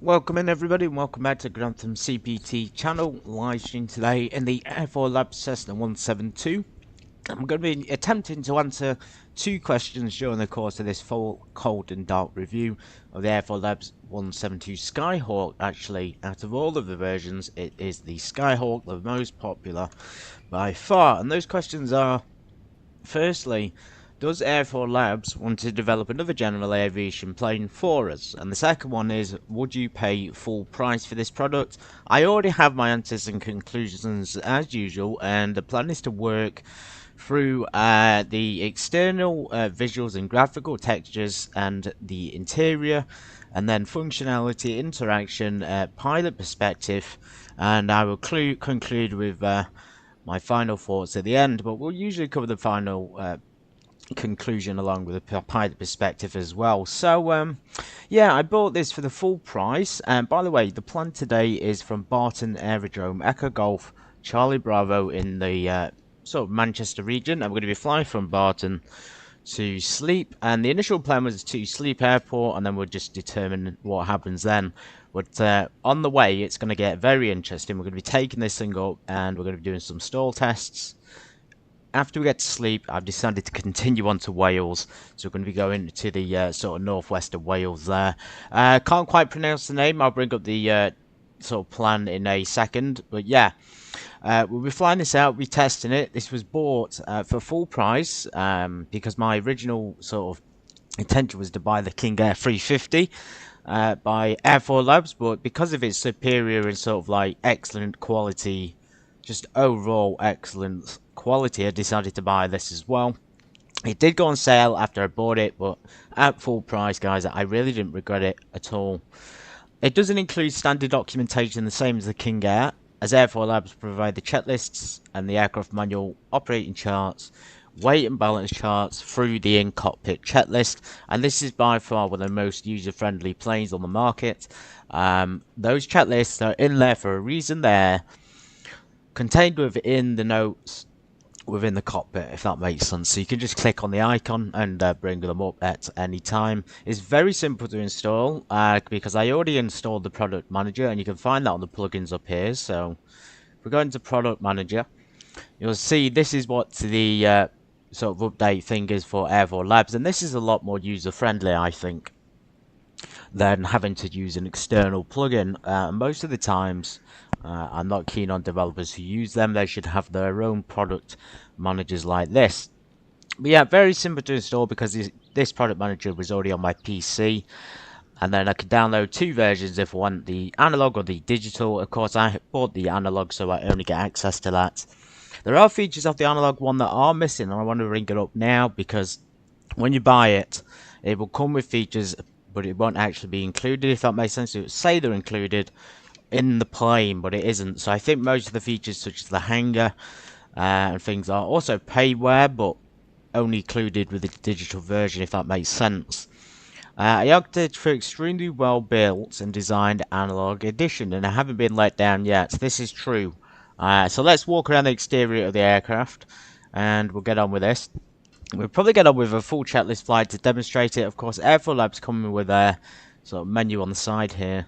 Welcome in everybody and welcome back to Caernarfon CPT channel, live stream today in the AirfoilLabs Cessna 172. I'm going to be attempting to answer two questions during the course of this full cold and dark review of the AirfoilLabs 172 Skyhawk. Actually, out of all of the versions, it is the Skyhawk, the most popular by far. And those questions are, firstly, does AirfoilLabs want to develop another general aviation plane for us? And the second one is, would you pay full price for this product? I already have my answers and conclusions as usual, and the plan is to work through the external visuals and graphical textures and the interior, and then functionality, interaction, pilot perspective, and I will conclude with my final thoughts at the end, but we'll usually cover the final conclusion along with a pilot perspective as well. So yeah, I bought this for the full price, and by the way, the plan today is from Barton Aerodrome, Echo Golf Charlie Bravo in the sort of Manchester region. I'm going to be flying from Barton to Sleap, and the initial plan was to Sleap Airport, and then we'll just determine what happens then. But on the way, it's going to get very interesting. We're going to be taking this thing up, and we're going to be doing some stall tests. After we get to Sleap, I've decided to continue on to Wales, so we're going to be going to the sort of northwest of Wales there. Can't quite pronounce the name. I'll bring up the sort of plan in a second, but yeah, we'll be flying this out, we'll be testing it. This was bought for full price because my original sort of intention was to buy the King Air 350 by AirfoilLabs, but because of its superior and sort of like excellent quality, just overall excellent quality, I decided to buy this as well. It did go on sale after I bought it, but at full price, guys, I really didn't regret it at all. It doesn't include standard documentation the same as the King Air, as AirfoilLabs provide the checklists and the aircraft manual, operating charts, weight and balance charts through the in-cockpit checklist, and this is by far one of the most user-friendly planes on the market. Those checklists are in there for a reason. They're contained within the notes within the cockpit, if that makes sense. So you can just click on the icon and bring them up at any time. It's very simple to install because I already installed the product manager, and you can find that on the plugins up here. So if we go into product manager, you'll see this is what the sort of update thing is for AirfoilLabs, and this is a lot more user friendly, I think, than having to use an external plugin. Most of the times I'm not keen on developers who use them. They should have their own product managers like this. But yeah, very simple to install because this product manager was already on my PC, and then I could download two versions if I want the analog or the digital. Of course, I bought the analog, so I only get access to that. There are features of the analog one that are missing, and I want to bring it up now because when you buy it, it will come with features, but it won't actually be included, if that makes sense. It will say they're included in the plane, but it isn't. So I think most of the features, such as the hangar and things, are also payware, but only included with the digital version, if that makes sense. I opted for extremely well built and designed analog edition, and I haven't been let down yet. This is true. So let's walk around the exterior of the aircraft, and we'll get on with this. We'll probably get on with a full checklist flight to demonstrate it. Of course, AirfoilLabs coming with a sort of menu on the side here.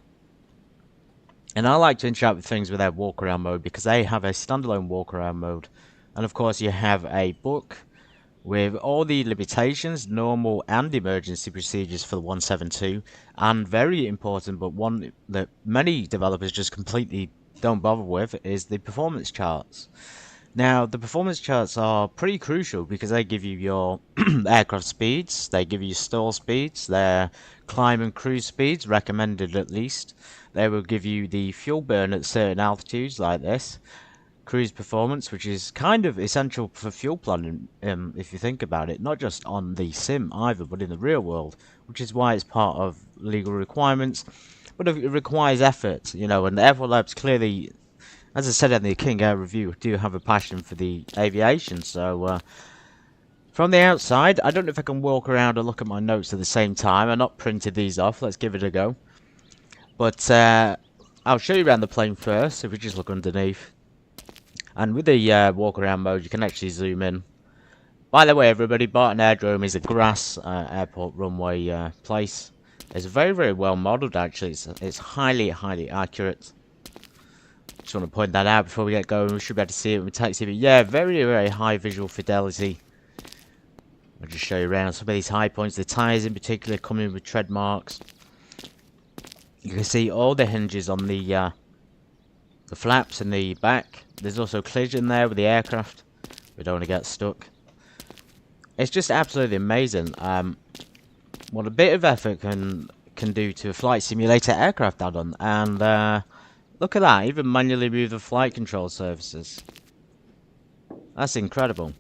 And I like to interact with things with their walkaround mode because they have a standalone walkaround mode. And of course you have a book with all the limitations, normal and emergency procedures for the 172. And very important, but one that many developers just completely don't bother with, is the performance charts. Now, the performance charts are pretty crucial because they give you your aircraft speeds, they give you stall speeds, their climb and cruise speeds, recommended at least. They will give you the fuel burn at certain altitudes like this, cruise performance, which is kind of essential for fuel planning if you think about it, not just on the sim either, but in the real world, which is why it's part of legal requirements. But it requires effort, you know, and AirfoilLabs clearly, as I said in the King Air review, do have a passion for the aviation. So from the outside, I don't know if I can walk around and look at my notes at the same time. I've not printed these off. Let's give it a go. But I'll show you around the plane first, if we just look underneath. And with the walk around mode, you can actually zoom in. By the way, everybody, Barton Aerodrome is a grass airport runway place. It's very, very well modelled, actually. It's highly, highly accurate. Just want to point that out before we get going. We should be able to see it with taxi. But yeah, very, very high visual fidelity. I'll just show you around some of these high points. The tyres in particular come in with tread marks. You can see all the hinges on the flaps in the back. There's also collision there with the aircraft. We don't want to get stuck. It's just absolutely amazing. What a bit of effort can do to a flight simulator aircraft add-on. And look at that, even manually move the flight control surfaces. That's incredible.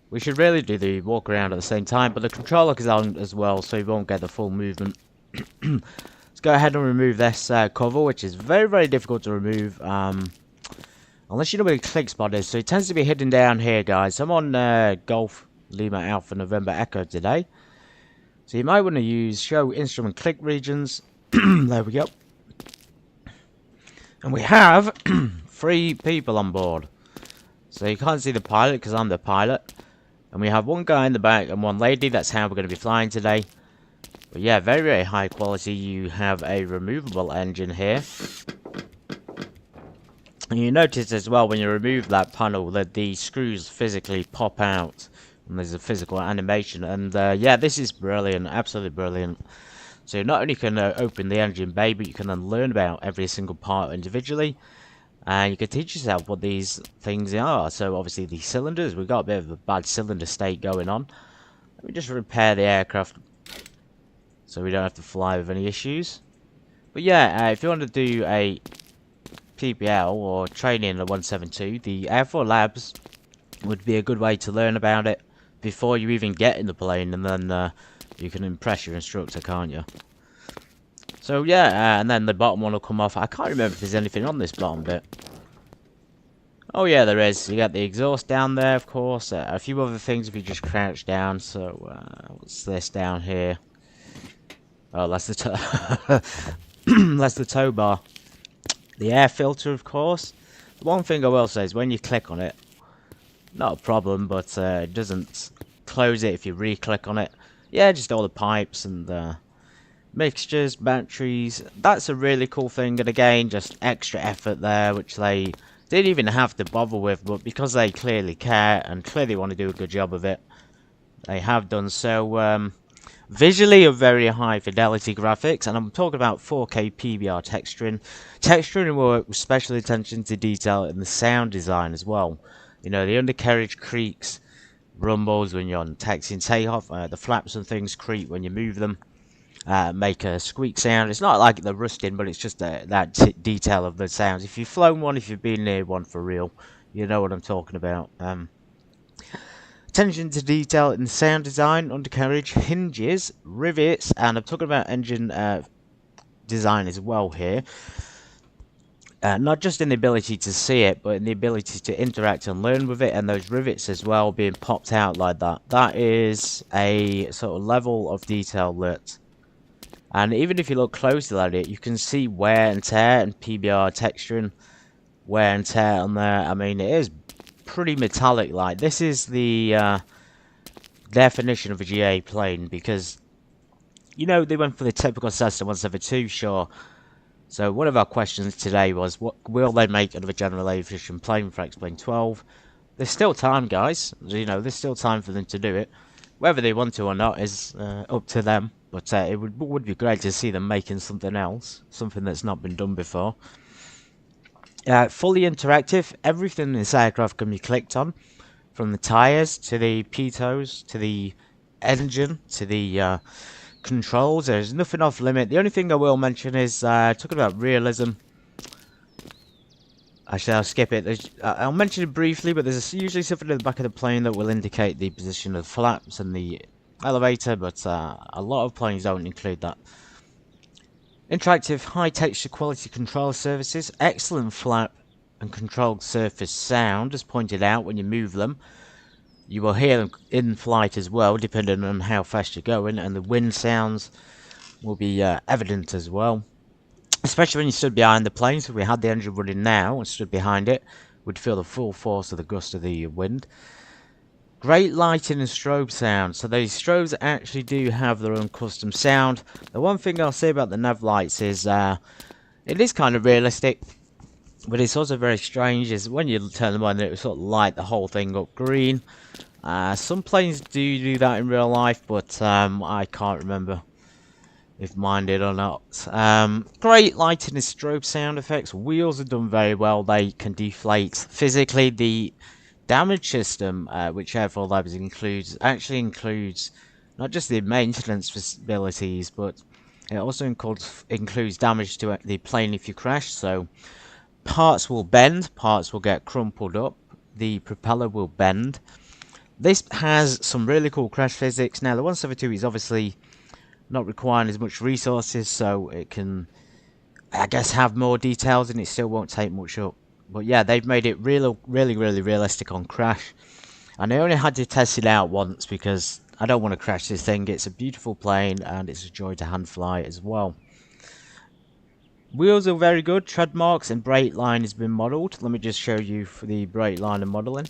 We should really do the walk around at the same time, but the controller is on as well, so you won't get the full movement. Let's go ahead and remove this cover, which is very, very difficult to remove. Unless you know where the click spot is. So it tends to be hidden down here, guys. I'm on Golf Lima Alpha November Echo today. So you might want to use show instrument click regions. There we go. And we have 3 people on board. So you can't see the pilot because I'm the pilot. And we have 1 guy in the back and 1 lady. That's how we're going to be flying today. But yeah, very, very high quality. You have a removable engine here. And you notice as well when you remove that panel that the screws physically pop out. And there's a physical animation. And yeah, this is brilliant. Absolutely brilliant. So you not only can open the engine bay, but you can then learn about every single part individually. And you can teach yourself what these things are. So obviously the cylinders, we've got a bit of a bad cylinder state going on. Let me just repair the aircraft so we don't have to fly with any issues. But yeah, if you want to do a PPL or training in the 172, the AirfoilLabs would be a good way to learn about it before you even get in the plane, and then you can impress your instructor, can't you? So yeah, and then the bottom one will come off. I can't remember if there's anything on this bottom bit. Oh yeah, there is. You got the exhaust down there, of course. A few other things if you just crouch down. So what's this down here? Oh, that's the that's the tow bar. The air filter, of course. The one thing I will say is when you click on it, not a problem, but it doesn't close it if you re-click on it. Yeah, just all the pipes and mixtures, batteries. That's a really cool thing, and again, just extra effort there, which they didn't even have to bother with, but because they clearly care and clearly want to do a good job of it, they have done so. Visually, a very high fidelity graphics, and I'm talking about 4K PBR texturing. Texturing work with special attention to detail in the sound design as well. You know, the undercarriage creaks, rumbles when you're on taxi and takeoff. The flaps and things creak when you move them. Make a squeak sound. It's not like the rusting, but it's just that detail of the sounds. If you've flown one, if you've been near one for real, you know what I'm talking about. Attention to detail in sound design, undercarriage, hinges, rivets, and I'm talking about engine design as well here. Not just in the ability to see it, but in the ability to interact and learn with it, and those rivets as well being popped out like that. That is a sort of level of detail that, and even if you look closely at it, you can see wear and tear and PBR texturing, wear and tear on there. I mean, it is pretty metallic like. This is the definition of a GA plane, because, you know, they went for the typical Cessna 172, sure. So one of our questions today was, what will they make out of a general aviation plane for X-Plane 12? There's still time, guys. You know, there's still time for them to do it. Whether they want to or not is up to them. But it would be great to see them making something else, something that's not been done before. Fully interactive. Everything in this aircraft can be clicked on, from the tyres to the pitos to the engine to the controls. There's nothing off limit. The only thing I will mention is talking about realism. Actually, I'll skip it. I'll mention it briefly, but there's usually something at the back of the plane that will indicate the position of the flaps and the elevator, but a lot of planes don't include that. Interactive high texture quality control surfaces, excellent flap and controlled surface sound, as pointed out when you move them. You will hear them in flight as well, depending on how fast you're going, and the wind sounds will be evident as well. Especially when you stood behind the plane, so if we had the engine running now and stood behind it, we'd feel the full force of the gust of the wind. Great lighting and strobe sound. So these strobes actually do have their own custom sound. The one thing I'll say about the nav lights is it is kind of realistic, but it's also very strange. Is when you turn them on, it will sort of light the whole thing up green. Some planes do that in real life, but I can't remember if mine did or not. Great lighting and strobe sound effects. Wheels are done very well. They can deflate physically. The damage system, which AirfoilLabs actually includes not just the maintenance facilities, but it also includes damage to the plane if you crash. So parts will bend, parts will get crumpled up, the propeller will bend. This has some really cool crash physics. Now the 172 is obviously not requiring as much resources, so it can, I guess, have more details and it still won't take much up. But yeah, they've made it really realistic on crash. And I only had to test it out once because I don't want to crash this thing. It's a beautiful plane and it's a joy to hand fly as well. Wheels are very good. Tread marks and brake line has been modelled. Let me just show you for the brake line and modelling.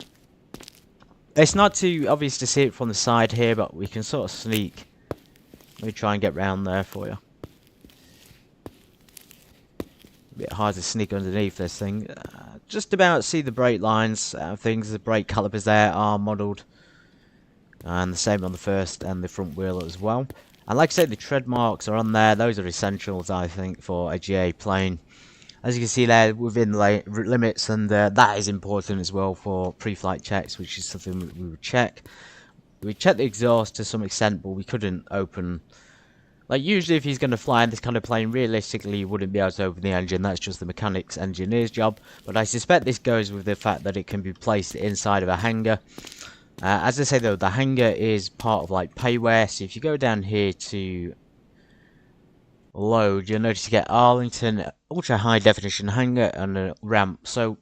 It's not too obvious to see it from the side here, but we can sort of sneak. Let me try and get round there for you. A bit hard to sneak underneath this thing. Just about see the brake lines, things. The brake calipers there are modelled, and the same on the first and the front wheel as well. And like I said, the tread marks are on there. Those are essentials, I think, for a GA plane. As you can see there, within the limits, and that is important as well for pre-flight checks, which is something we would check. We checked the exhaust to some extent, but we couldn't open. Like, usually if he's going to fly in this kind of plane, realistically you wouldn't be able to open the engine. That's just the mechanic's engineer's job. But I suspect this goes with the fact that it can be placed inside of a hangar. As I say though, the hangar is part of like payware. So if you go down here to load, you'll notice you get Arlington ultra high definition hangar and a ramp. So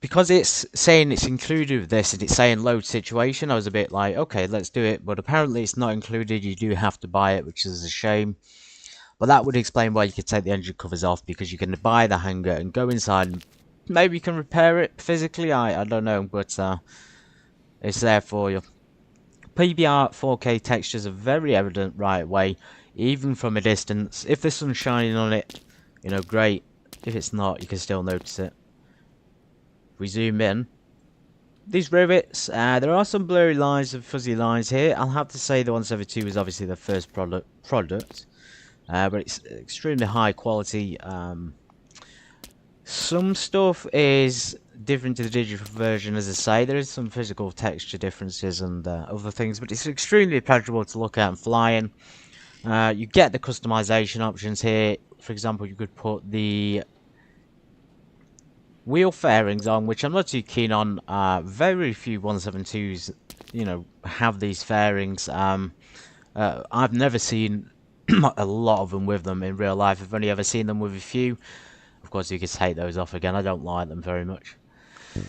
because it's saying it's included with this and it's saying load situation, I was a bit like, okay, let's do it. But apparently it's not included. You do have to buy it, which is a shame. But that would explain why you could take the engine covers off, because you can buy the hangar and go inside and maybe you can repair it physically. I don't know, but it's there for you. PBR 4K textures are very evident right away, even from a distance. If the sun's shining on it, you know, great. If it's not, you can still notice it. If we zoom in, these rivets, there are some blurry lines and fuzzy lines here. I'll have to say the 172 is obviously the first product, but it's extremely high quality. Some stuff is different to the digital version, as I say. There is some physical texture differences and other things, but it's extremely pleasurable to look at and fly in. You get the customization options here. For example, you could put the wheel fairings on, which I'm not too keen on. Very few 172s, you know, have these fairings. I've never seen a lot of them with them in real life. I've only ever seen them with a few. Of course, you can take those off again. I don't like them very much. You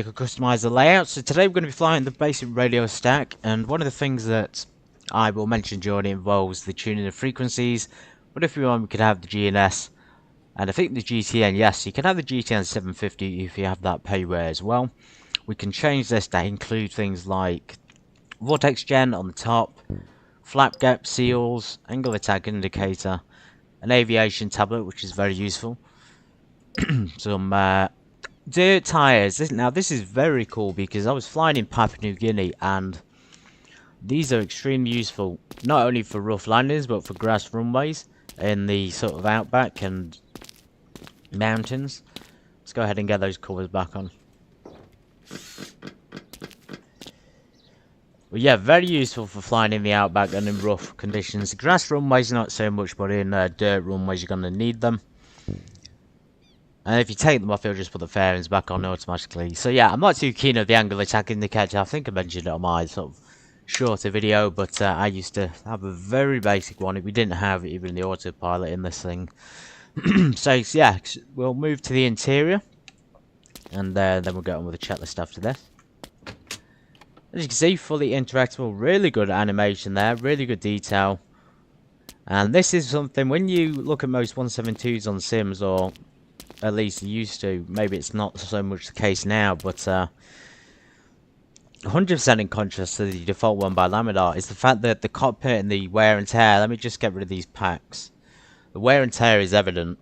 can customize the layout. So today we're going to be flying the basic radio stack, and one of the things that I will mention during it involves the tuning of frequencies. But if we want, we could have the GNS. And I think the GTN, yes, you can have the GTN 750 if you have that payware as well. We can change this to include things like vortex gen on the top, flap gap seals, angle attack indicator, an aviation tablet, which is very useful. Some dirt tires. Now this is very cool because I was flying in Papua New Guinea and these are extremely useful, not only for rough landings but for grass runways in the sort of outback and mountains. Let's go ahead and get those covers back on. Well, yeah, very useful for flying in the outback and in rough conditions. Grass runways not so much, but in dirt runways you're going to need them. And if you take them off, it'll just put the fairings back on automatically. So yeah, I'm not too keen of the angle attack indicator. I think I mentioned it on my sort of shorter video, but I used to have a very basic one. We didn't have even the autopilot in this thing. So yeah, we'll move to the interior, and then we'll get on with the checklist after this. As you can see, fully interactable, really good animation there, really good detail. And this is something, when you look at most 172s on Sims, or at least used to, maybe it's not so much the case now, but 100% in contrast to the default one by Laminar is the fact that the cockpit and the wear and tear. Let me just get rid of these packs. The wear and tear is evident.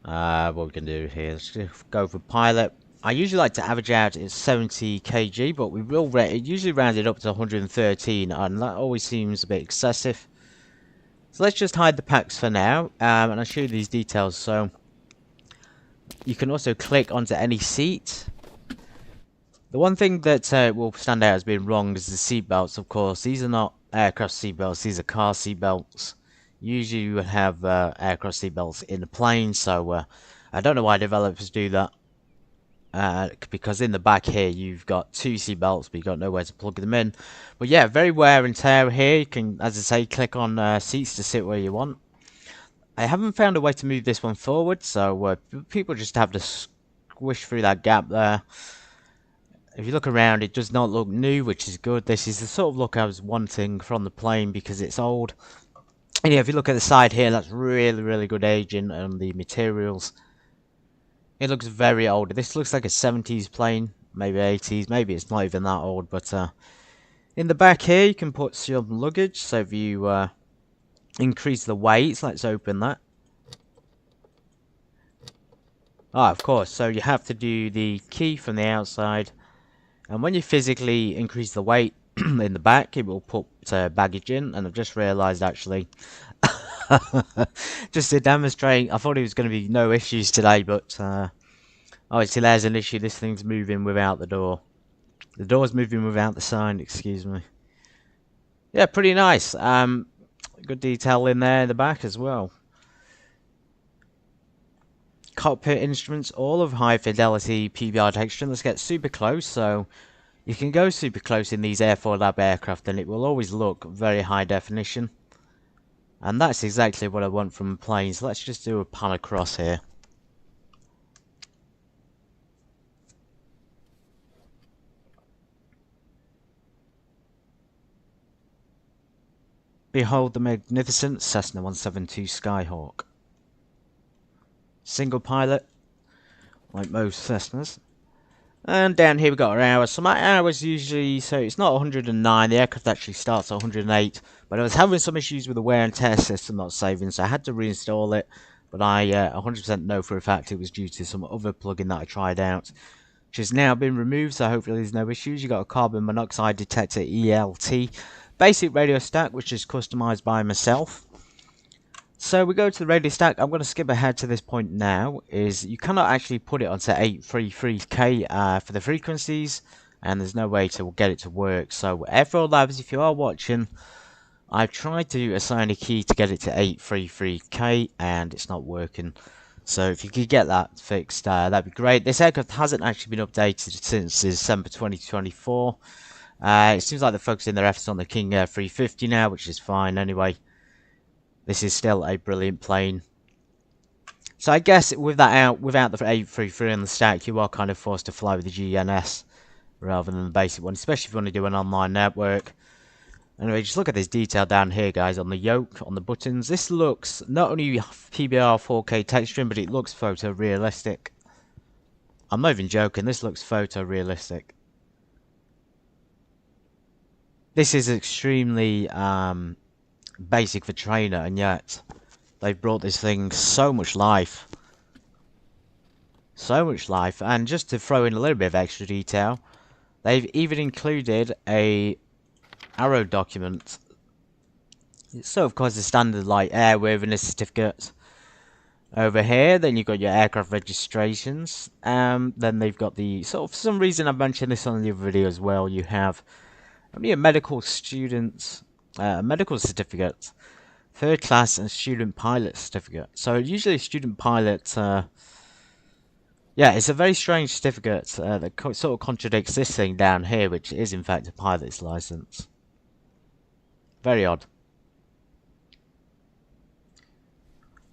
What we can do here, let's just go for pilot. I usually like to average out at 70 kg, but we will usually round it up to 113, and that always seems a bit excessive. So let's just hide the packs for now, and I'll show you these details. So you can also click onto any seat. The one thing that will stand out as being wrong is the seat belts. Of course, these are not aircraft seat belts; these are car seat belts. Usually, you would have aircraft seat belts in the plane, so I don't know why developers do that. Because in the back here, you've got two seat belts, but you've got nowhere to plug them in. But yeah, very wear and tear here. You can, as I say, click on seats to sit where you want. I haven't found a way to move this one forward, so people just have to squish through that gap there. If you look around, it does not look new, which is good. This is the sort of look I was wanting from the plane because it's old. And yeah, if you look at the side here, that's really, really good aging on the materials. It looks very old. This looks like a 70s plane, maybe 80s, maybe it's not even that old. But in the back here, you can put some luggage. So if you increase the weight, let's open that. Ah, of course. So you have to do the key from the outside. And when you physically increase the weight in the back, it will put baggage in. And I've just realised, actually, just to demonstrate, I thought it was going to be no issues today, but oh, see, there's an issue. This thing's moving without the door. The door's moving without the sign, excuse me. Yeah, pretty nice. Good detail in there in the back as well. Cockpit instruments, all of high fidelity PBR texture. Let's get super close. So you can go super close in these AirfoilLabs aircraft and it will always look very high definition. And that's exactly what I want from planes. Let's just do a pan across here. Behold the magnificent Cessna 172 Skyhawk. Single pilot, like most Cessnas. And down here we've got our hours. So my hours usually, so it's not 109, the aircraft actually starts at 108. But I was having some issues with the wear and tear system not saving, so I had to reinstall it. But I 100% know for a fact it was due to some other plugin that I tried out, which has now been removed, so hopefully there's no issues. You've got a carbon monoxide detector ELT. Basic radio stack, which is customized by myself. So we go to the radio stack. I'm going to skip ahead to this point now. Is you cannot actually put it onto 833K for the frequencies, and there's no way to get it to work. So AirfoilLabs, if you are watching, I've tried to assign a key to get it to 833K, and it's not working. So if you could get that fixed, that'd be great. This aircraft hasn't actually been updated since December 2024. It seems like they're focusing their efforts on the King 350 now, which is fine anyway. This is still a brilliant plane. So I guess with that out, without the 833 on the stack, you are kind of forced to fly with the GNS rather than the basic one, especially if you want to do an online network. Anyway, just look at this detail down here, guys, on the yoke, on the buttons. This looks not only PBR 4K texturing, but it looks photorealistic. I'm not even joking, this looks photorealistic. This is extremely basic for trainer, and yet they've brought this thing so much life. So much life. And just to throw in a little bit of extra detail, they've even included a Aero document. So of course the standard like airworthiness certificate over here. Then you've got your aircraft registrations. Then they've got the sort of, for some reason I've mentioned this on the other video as well. You have only a medical student, medical certificate, third class, and student pilot certificate. So usually student pilot, yeah, it's a very strange certificate that sort of contradicts this thing down here, which is in fact a pilot's license. Very odd.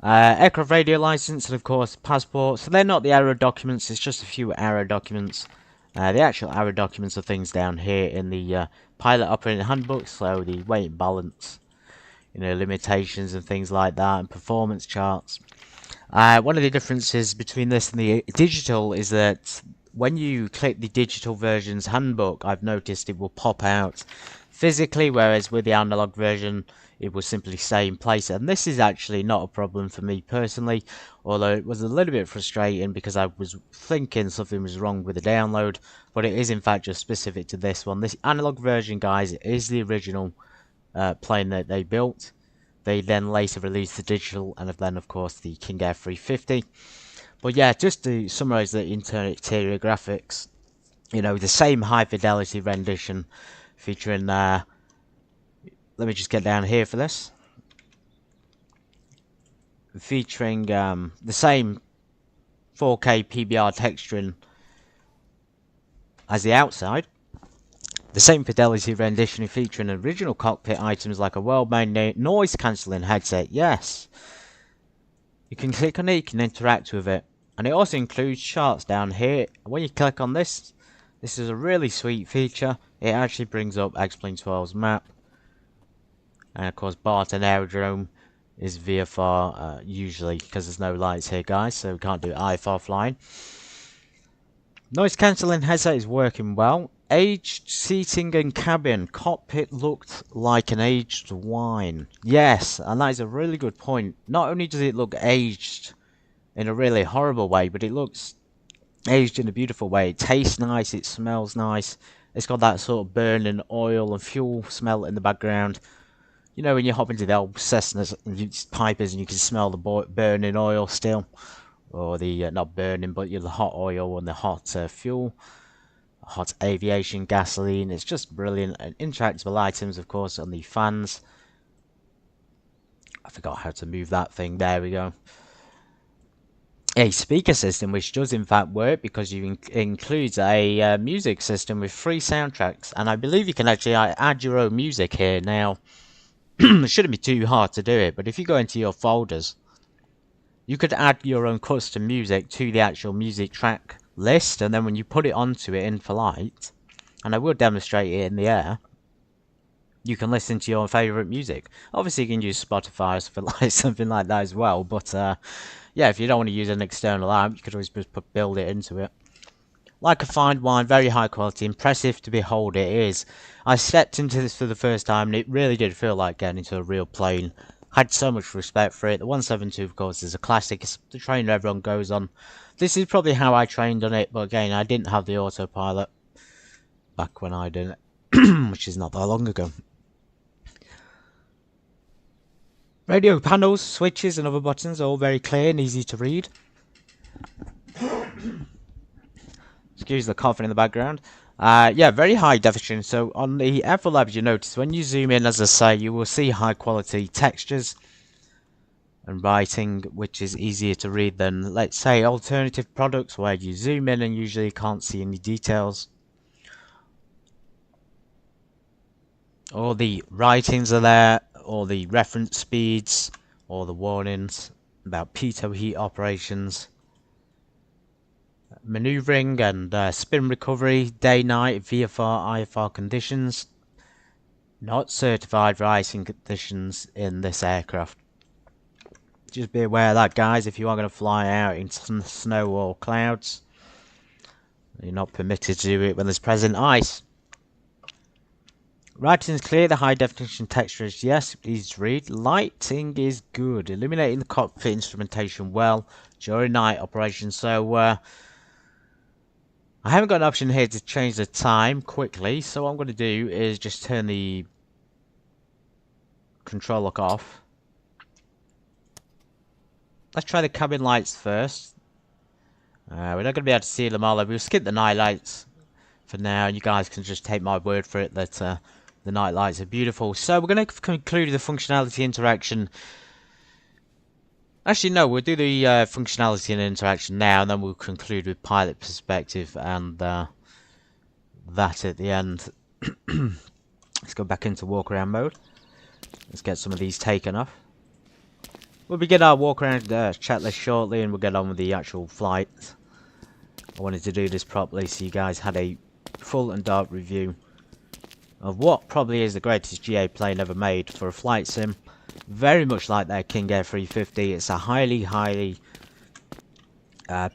Aircraft radio license and of course passport. So they're not the Aero documents, it's just a few Aero documents. The actual Aero documents are things down here in the pilot operating handbook, so the weight and balance, you know, limitations and things like that, and performance charts. One of the differences between this and the digital is that when you click the digital version's handbook, I've noticed it will pop out physically, whereas with the analog version it will simply stay in place. And this is actually not a problem for me personally, although it was a little bit frustrating because I was thinking something was wrong with the download, but it is in fact just specific to this one. This analog version, guys, is the original plane that they built. They then later released the digital, and then of course the King Air 350. But yeah, just to summarise the interior graphics, you know, the same high fidelity rendition featuring, let me just get down here for this, featuring the same 4K PBR texturing as the outside, the same fidelity rendition featuring original cockpit items like a well-made noise cancelling headset. Yes, you can click on it, you can interact with it, and it also includes charts down here. When you click on this, this is a really sweet feature. It actually brings up X-Plane 12's map, and of course Barton Aerodrome is VFR usually, because there's no lights here, guys, so we can't do IFR flying. Noise cancelling headset is working well. Aged seating and cabin. Cockpit looked like an aged wine. Yes, and that is a really good point. Not only does it look aged in a really horrible way, but it looks aged in a beautiful way. It tastes nice, it smells nice. It's got that sort of burning oil and fuel smell in the background. You know, when you hop into the old Cessnas and Pipers and you can smell the burning oil still. Or the, not burning, but the hot oil and the hot fuel. Hot aviation gasoline. It's just brilliant. And interactable items, of course, on the fans. I forgot how to move that thing. There we go. A speaker system, which does in fact work because you includes a music system with 3 soundtracks. And I believe you can actually add your own music here. Now, it shouldn't be too hard to do it, but if you go into your folders, you could add your own custom music to the actual music track list, and then when you put it onto it in flight, and I will demonstrate it in the air, you can listen to your favourite music. Obviously you can use Spotify or something like that as well, but yeah, if you don't want to use an external amp, you could always just build it into it. Like a fine wine, very high quality, impressive to behold it is. I stepped into this for the first time and it really did feel like getting into a real plane. Had so much respect for it. The 172, of course, is a classic. It's the train everyone goes on. This is probably how I trained on it, but again, I didn't have the autopilot back when I did it, which is not that long ago. Radio panels, switches, and other buttons are all very clear and easy to read. Excuse the coughing in the background. Yeah, very high definition. So on the AirfoilLabs, you notice when you zoom in, as I say, you will see high quality textures and writing, which is easier to read than, let's say, alternative products where you zoom in and usually can't see any details. All the writings are there, all the reference speeds, all the warnings about pitot heat operations, maneuvering and spin recovery, day-night, VFR, IFR conditions. Not certified for icing conditions in this aircraft. Just be aware of that, guys, if you are going to fly out in snow or clouds. You're not permitted to do it when there's present ice. Writing is clear, the high definition texture is yes, easy to read. Lighting is good, illuminating the cockpit instrumentation well during night operations. So, I haven't got an option here to change the time quickly, so what I'm going to do is just turn the control lock off. Let's try the cabin lights first. We're not going to be able to see them all. We'll skip the night lights for now. You guys can just take my word for it that the night lights are beautiful. So we're going to conclude the functionality interaction. Actually, no, we'll do the functionality and interaction now, and then we'll conclude with pilot perspective and that at the end. Let's go back into walk-around mode. Let's get some of these taken off. We'll begin our walk-around checklist shortly, and we'll get on with the actual flight. I wanted to do this properly so you guys had a full and dark review of what probably is the greatest GA plane ever made for a flight sim. Very much like their King Air 350. It's a highly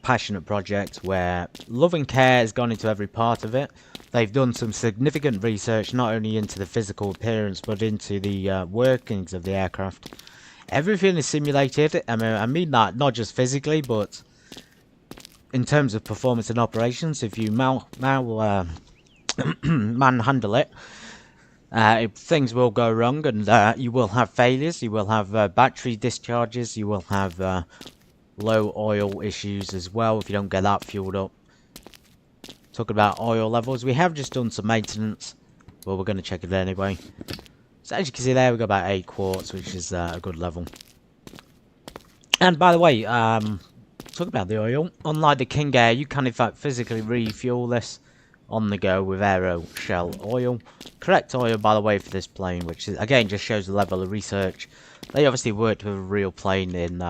passionate project where love and care has gone into every part of it. They've done some significant research not only into the physical appearance but into the workings of the aircraft. Everything is simulated. I mean that not just physically but in terms of performance and operations. If you manhandle it, things will go wrong, and you will have failures. You will have battery discharges. You will have low oil issues as well if you don't get that fueled up. Talking about oil levels, we have just done some maintenance, but we're going to check it anyway. So as you can see there, we've got about 8 quarts, which is a good level. And by the way, talking about the oil, unlike the King Air, you can in fact physically refuel this on the go with aero shell oil. Correct oil, by the way, for this plane, which is, again just shows the level of research. They obviously worked with a real plane in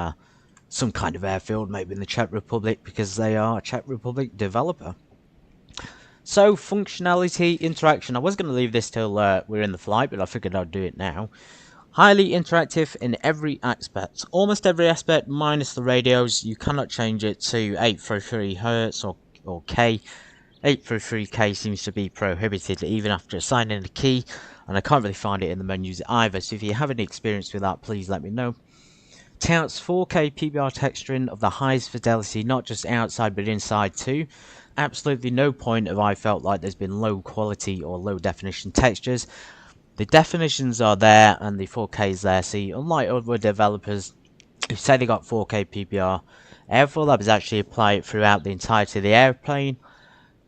some kind of airfield, maybe in the Czech Republic, because they are a Czech Republic developer. So, functionality, interaction. I was going to leave this till we're in the flight, but I figured I'd do it now. Highly interactive in every aspect. Almost every aspect, minus the radios. You cannot change it to 833 Hz or K. 833K seems to be prohibited even after assigning a key, and I can't really find it in the menus either, so if you have any experience with that, please let me know. Touts 4K PBR texturing of the highest fidelity, not just outside but inside too. Absolutely no point have I felt like there's been low quality or low definition textures. The definitions are there and the 4K is there. See, unlike other developers who say they got 4K PBR, AirfoilLabs actually apply it throughout the entirety of the airplane.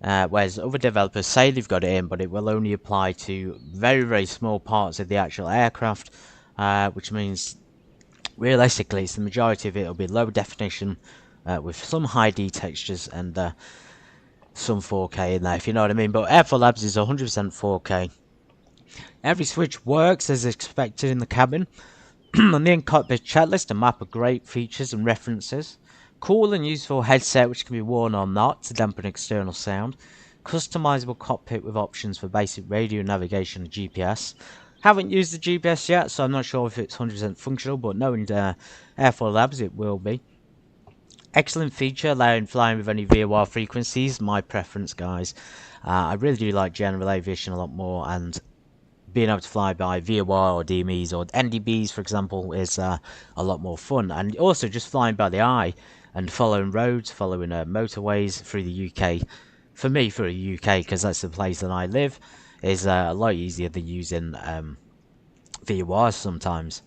Whereas other developers say they've got it in, but it will only apply to very, very small parts of the actual aircraft, which means realistically it's the majority of it will be low definition with some high D textures and some 4K in there, if you know what I mean. But AirfoilLabs is 100% 4K. Every switch works as expected in the cabin. On the in-cockpit checklist, a map of great features and references. Cool and useful headset which can be worn or not to dampen external sound. Customizable cockpit with options for basic radio navigation and GPS. Haven't used the GPS yet, so I'm not sure if it's 100% functional, but knowing AirfoilLabs, it will be. Excellent feature, allowing flying with any VOR frequencies. My preference, guys. I really do like general aviation a lot more, and being able to fly by VOR or DMEs or NDBs, for example, is a lot more fun. And also just flying by the eye and following roads, following motorways through the UK. For me, for the UK, because that's the place that I live, is a lot easier than using VORs sometimes.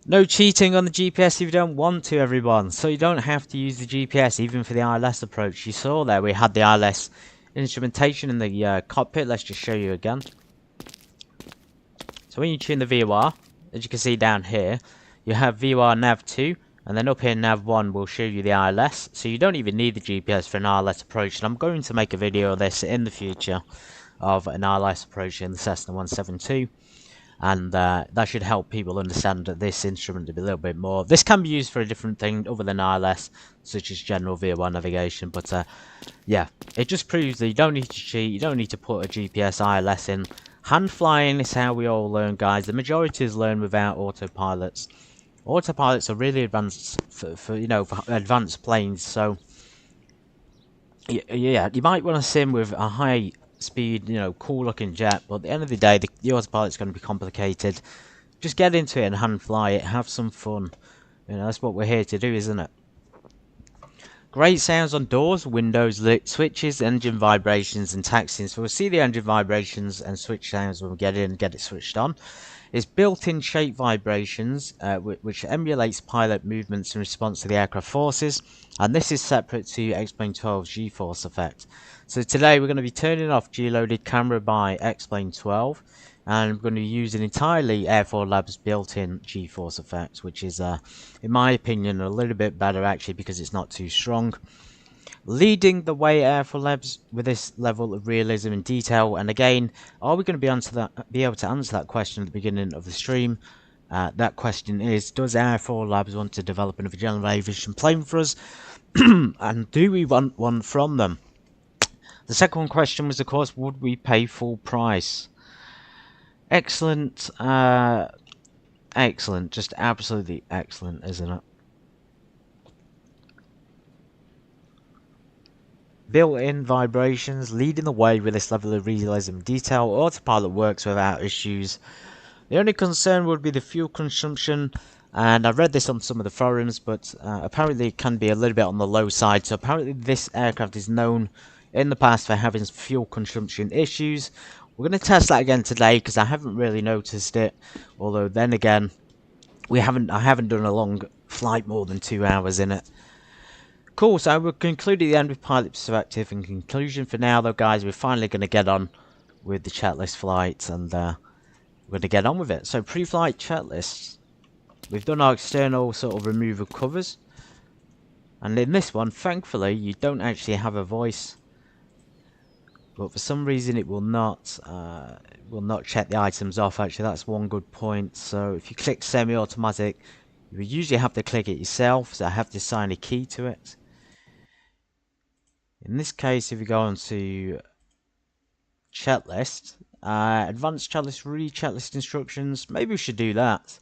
No cheating on the GPS if you don't want to, everyone. So you don't have to use the GPS, even for the ILS approach. You saw there we had the ILS instrumentation in the cockpit. Let's just show you again. So when you tune the VOR, as you can see down here, you have VOR nav 2, and then up here nav 1 will show you the ILS. So you don't even need the GPS for an ILS approach. And I'm going to make a video of this in the future of an ILS approach in the Cessna 172. And that should help people understand that this instrument to be a little bit more. This can be used for a different thing other than ILS, such as general VOR navigation. But yeah, it just proves that you don't need to cheat. You don't need to put a GPS ILS in. Hand flying is how we all learn, guys. The majority is learned without autopilots. Autopilots are really advanced for advanced planes. So yeah, you might want to sim with a high speed, cool looking jet, but at the end of the day, the autopilot's going to be complicated. Just get into it and hand fly it, have some fun. That's what we're here to do, isn't it? Great sounds on doors, windows, lit switches, engine vibrations and taxiing. So we'll see the engine vibrations and switch sounds when we get in and get it switched on. It's built-in shape vibrations, which emulates pilot movements in response to the aircraft forces, and this is separate to X-Plane 12's G-force effect. So today we're going to be turning off G-loaded camera by X-Plane 12, and we're going to be using entirely AirfoilLabs built-in G-force effect, which is, in my opinion, a little bit better actually because it's not too strong. Leading the way AirfoilLabs with this level of realism and detail, and again, are we going to be able to answer that question at the beginning of the stream? That question is, does AirfoilLabs want to develop another general aviation plane for us? And do we want one from them? The second question was, of course, would we pay full price? Excellent, excellent, just absolutely excellent, isn't it? Built-in vibrations leading the way with this level of realism and detail. Autopilot works without issues. The only concern would be the fuel consumption, and I read this on some of the forums, but apparently it can be a little bit on the low side. So apparently this aircraft is known in the past for having fuel consumption issues. We're going to test that again today because I haven't really noticed it. Although then again, I haven't done a long flight more than 2 hours in it. Cool, so we'll conclude at the end with pilot perspective. In conclusion for now though guys, we're finally going to get on with the checklist flight, and we're going to get on with it. So pre-flight checklists. We've done our external sort of remove of covers. And in this one, thankfully, you don't actually have a voice. But for some reason it will not check the items off. Actually, that's one good point. So if you click semi-automatic, you usually have to click it yourself. So I have to assign a key to it. In this case, if you go on to checklist, advanced checklist, read checklist instructions, maybe we should do that.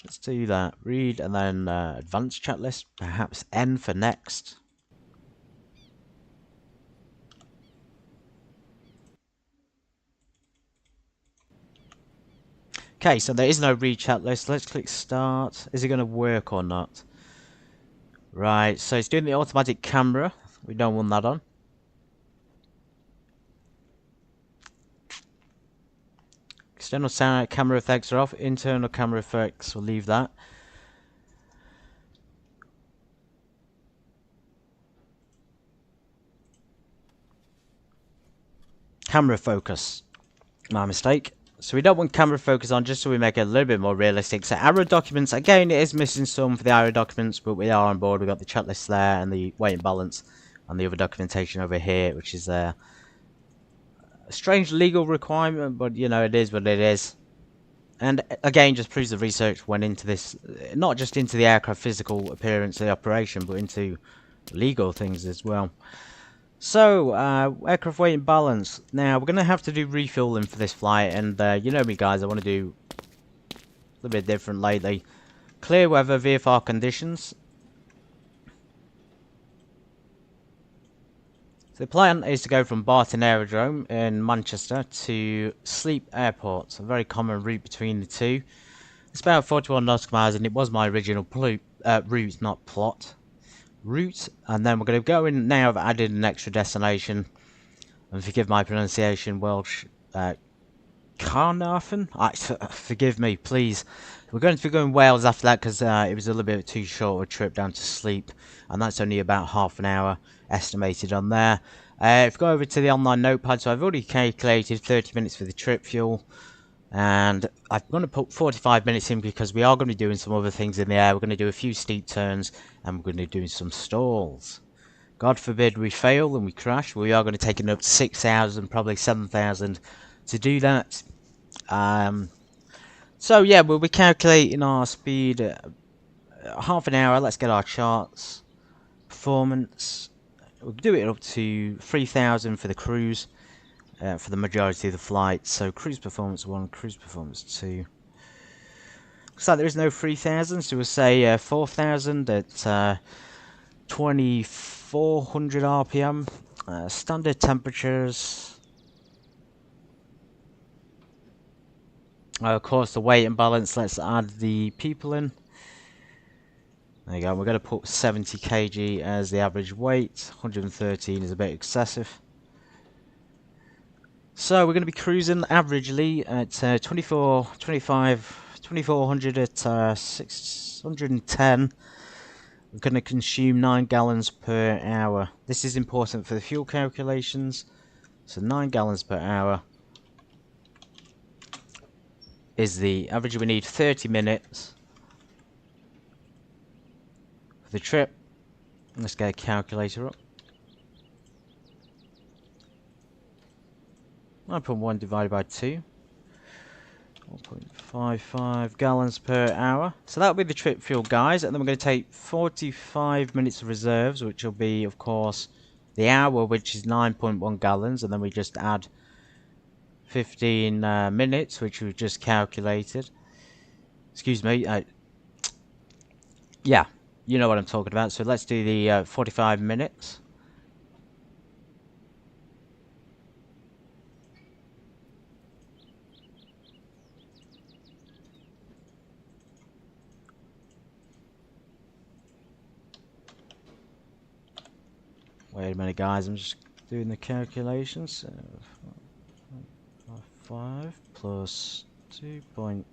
Let's do that. Read and then advanced checklist, perhaps N for next. Okay, so there is no read checklist. Let's click start. Is it going to work or not? Right, so it's doing the automatic camera. We don't want that on. External sound camera effects are off. Internal camera effects, we'll leave that. Camera focus. My mistake. So we don't want camera focus on, just so we make it a little bit more realistic. So aero documents, again, it is missing some for the aero documents, but we are on board. We've got the checklist there and the weight and balance and the other documentation over here, which is a strange legal requirement, but you know, it is what it is. And again, just proves the research went into this, not just into the aircraft physical appearance of the operation, but into legal things as well. So, aircraft weight and balance. Now, we're going to have to do refueling for this flight, and you know me guys, I want to do a little bit different lately. Clear weather, VFR conditions. So the plan is to go from Barton Aerodrome in Manchester to Sleap Airport. A very common route between the two. It's about 41 nautical miles, and it was my original route, not plot. Route, and then we're going to go in now. I've added an extra destination, and forgive my pronunciation, Welsh, Caernarfon. Forgive me, please. We're going to be going Wales after that because it was a little bit too short a trip down to Sleap, and that's only about half an hour estimated on there. If we go over to the online notepad, so I've already calculated 30 minutes for the trip fuel. And I'm going to put 45 minutes in because we are going to be doing some other things in the air. We're going to do a few steep turns and we're going to do some stalls. God forbid we fail and we crash. We are going to take another 6,000, probably 7,000 to do that. So yeah, we'll be calculating our speed half an hour. Let's get our charts. Performance. We'll do it up to 3,000 for the cruise. For the majority of the flights. So cruise performance 1, cruise performance 2. Looks like there is no 3,000, so we'll say 4,000 at 2,400 RPM. Standard temperatures. Of course, the weight and balance. Let's add the people in. There you go. We're going to put 70 kg as the average weight. 113 is a bit excessive. So we're going to be cruising averagely at 2,400 at 610. We're going to consume 9 gallons per hour. This is important for the fuel calculations. So 9 gallons per hour is the average. We need 30 minutes for the trip. Let's get a calculator up. 9.1 divided by 2. 1.55 gallons per hour. So that'll be the trip fuel, guys. And then we're going to take 45 minutes of reserves, which will be, of course, the hour, which is 9.1 gallons. And then we just add 15 minutes, which we've just calculated. Excuse me. Yeah, you know what I'm talking about. So let's do the 45 minutes. Wait a minute, guys. I'm just doing the calculations. So 5 plus 2 point.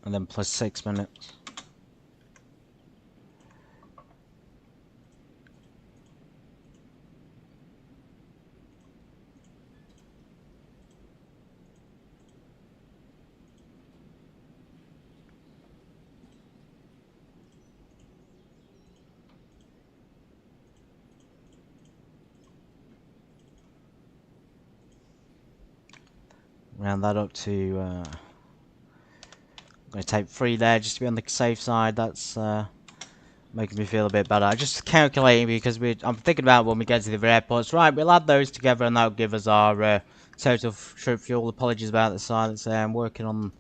And then plus 6 minutes. Round that up to, I'm going to take 3 there just to be on the safe side. That's making me feel a bit better. I'm just calculating because I'm thinking about when we get to the airports. Right, we'll add those together and that'll give us our total trip fuel. Apologies about the silence there. I'm working on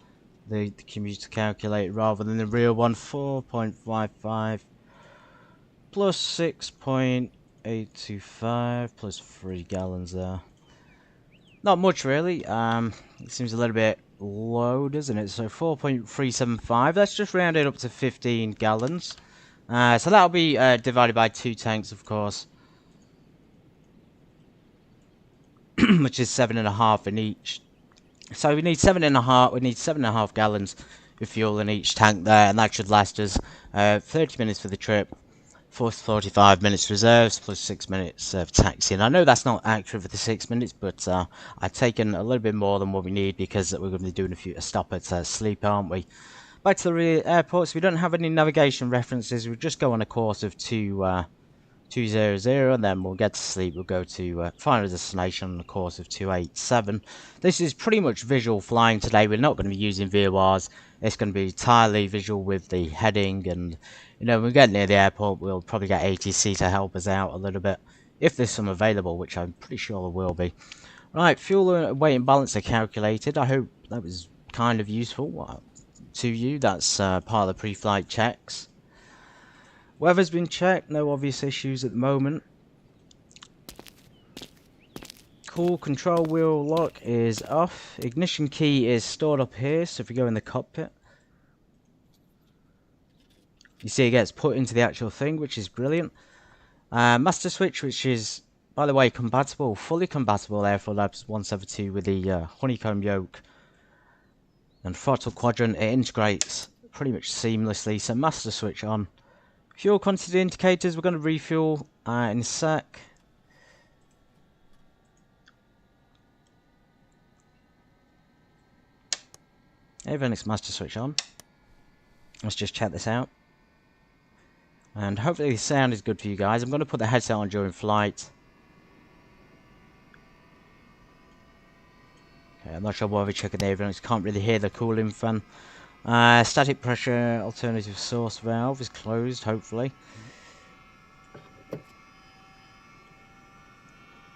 the computer calculator rather than the real one. 4.55 plus 6.825 plus 3 gallons there. Not much really. It seems a little bit low, doesn't it? So 4.375. Let's just round it up to 15 gallons. So that'll be divided by 2 tanks, of course, which is 7.5 in each. So we need 7.5. We need 7.5 gallons of fuel in each tank there, and that should last us 30 minutes for the trip. 45 minutes reserves plus 6 minutes of taxi. And I know that's not accurate for the 6 minutes, but I've taken a little bit more than what we need because we're going to be doing a stop at Sleap, aren't we? Back to the airports. We don't have any navigation references. We'll just go on a course of 200, and then we'll get to Sleap. We'll go to final destination on a course of 287. This is pretty much visual flying today. We're not going to be using VORs. It's going to be entirely visual with the heading, and you know, when we get near the airport, we'll probably get ATC to help us out a little bit if there's some available, which I'm pretty sure there will be. Right, fuel weight and balance are calculated. I hope that was kind of useful to you. That's part of the pre-flight checks. Weather's been checked, no obvious issues at the moment. Cool, control wheel lock is off. Ignition key is stored up here, so if we go in the cockpit, you see it gets put into the actual thing, which is brilliant. Master switch, which is, by the way, compatible, fully compatible AirfoilLabs 172 with the honeycomb yoke and throttle quadrant. It integrates pretty much seamlessly, so master switch on. Fuel quantity indicators, we're going to refuel in a sec. Avionics master switch on. Let's just check this out. And hopefully the sound is good for you guys. I'm going to put the headset on during flight. Okay, I'm not sure why we're checking the avionics. Can't really hear the cooling fan. Static pressure alternative source valve is closed, hopefully.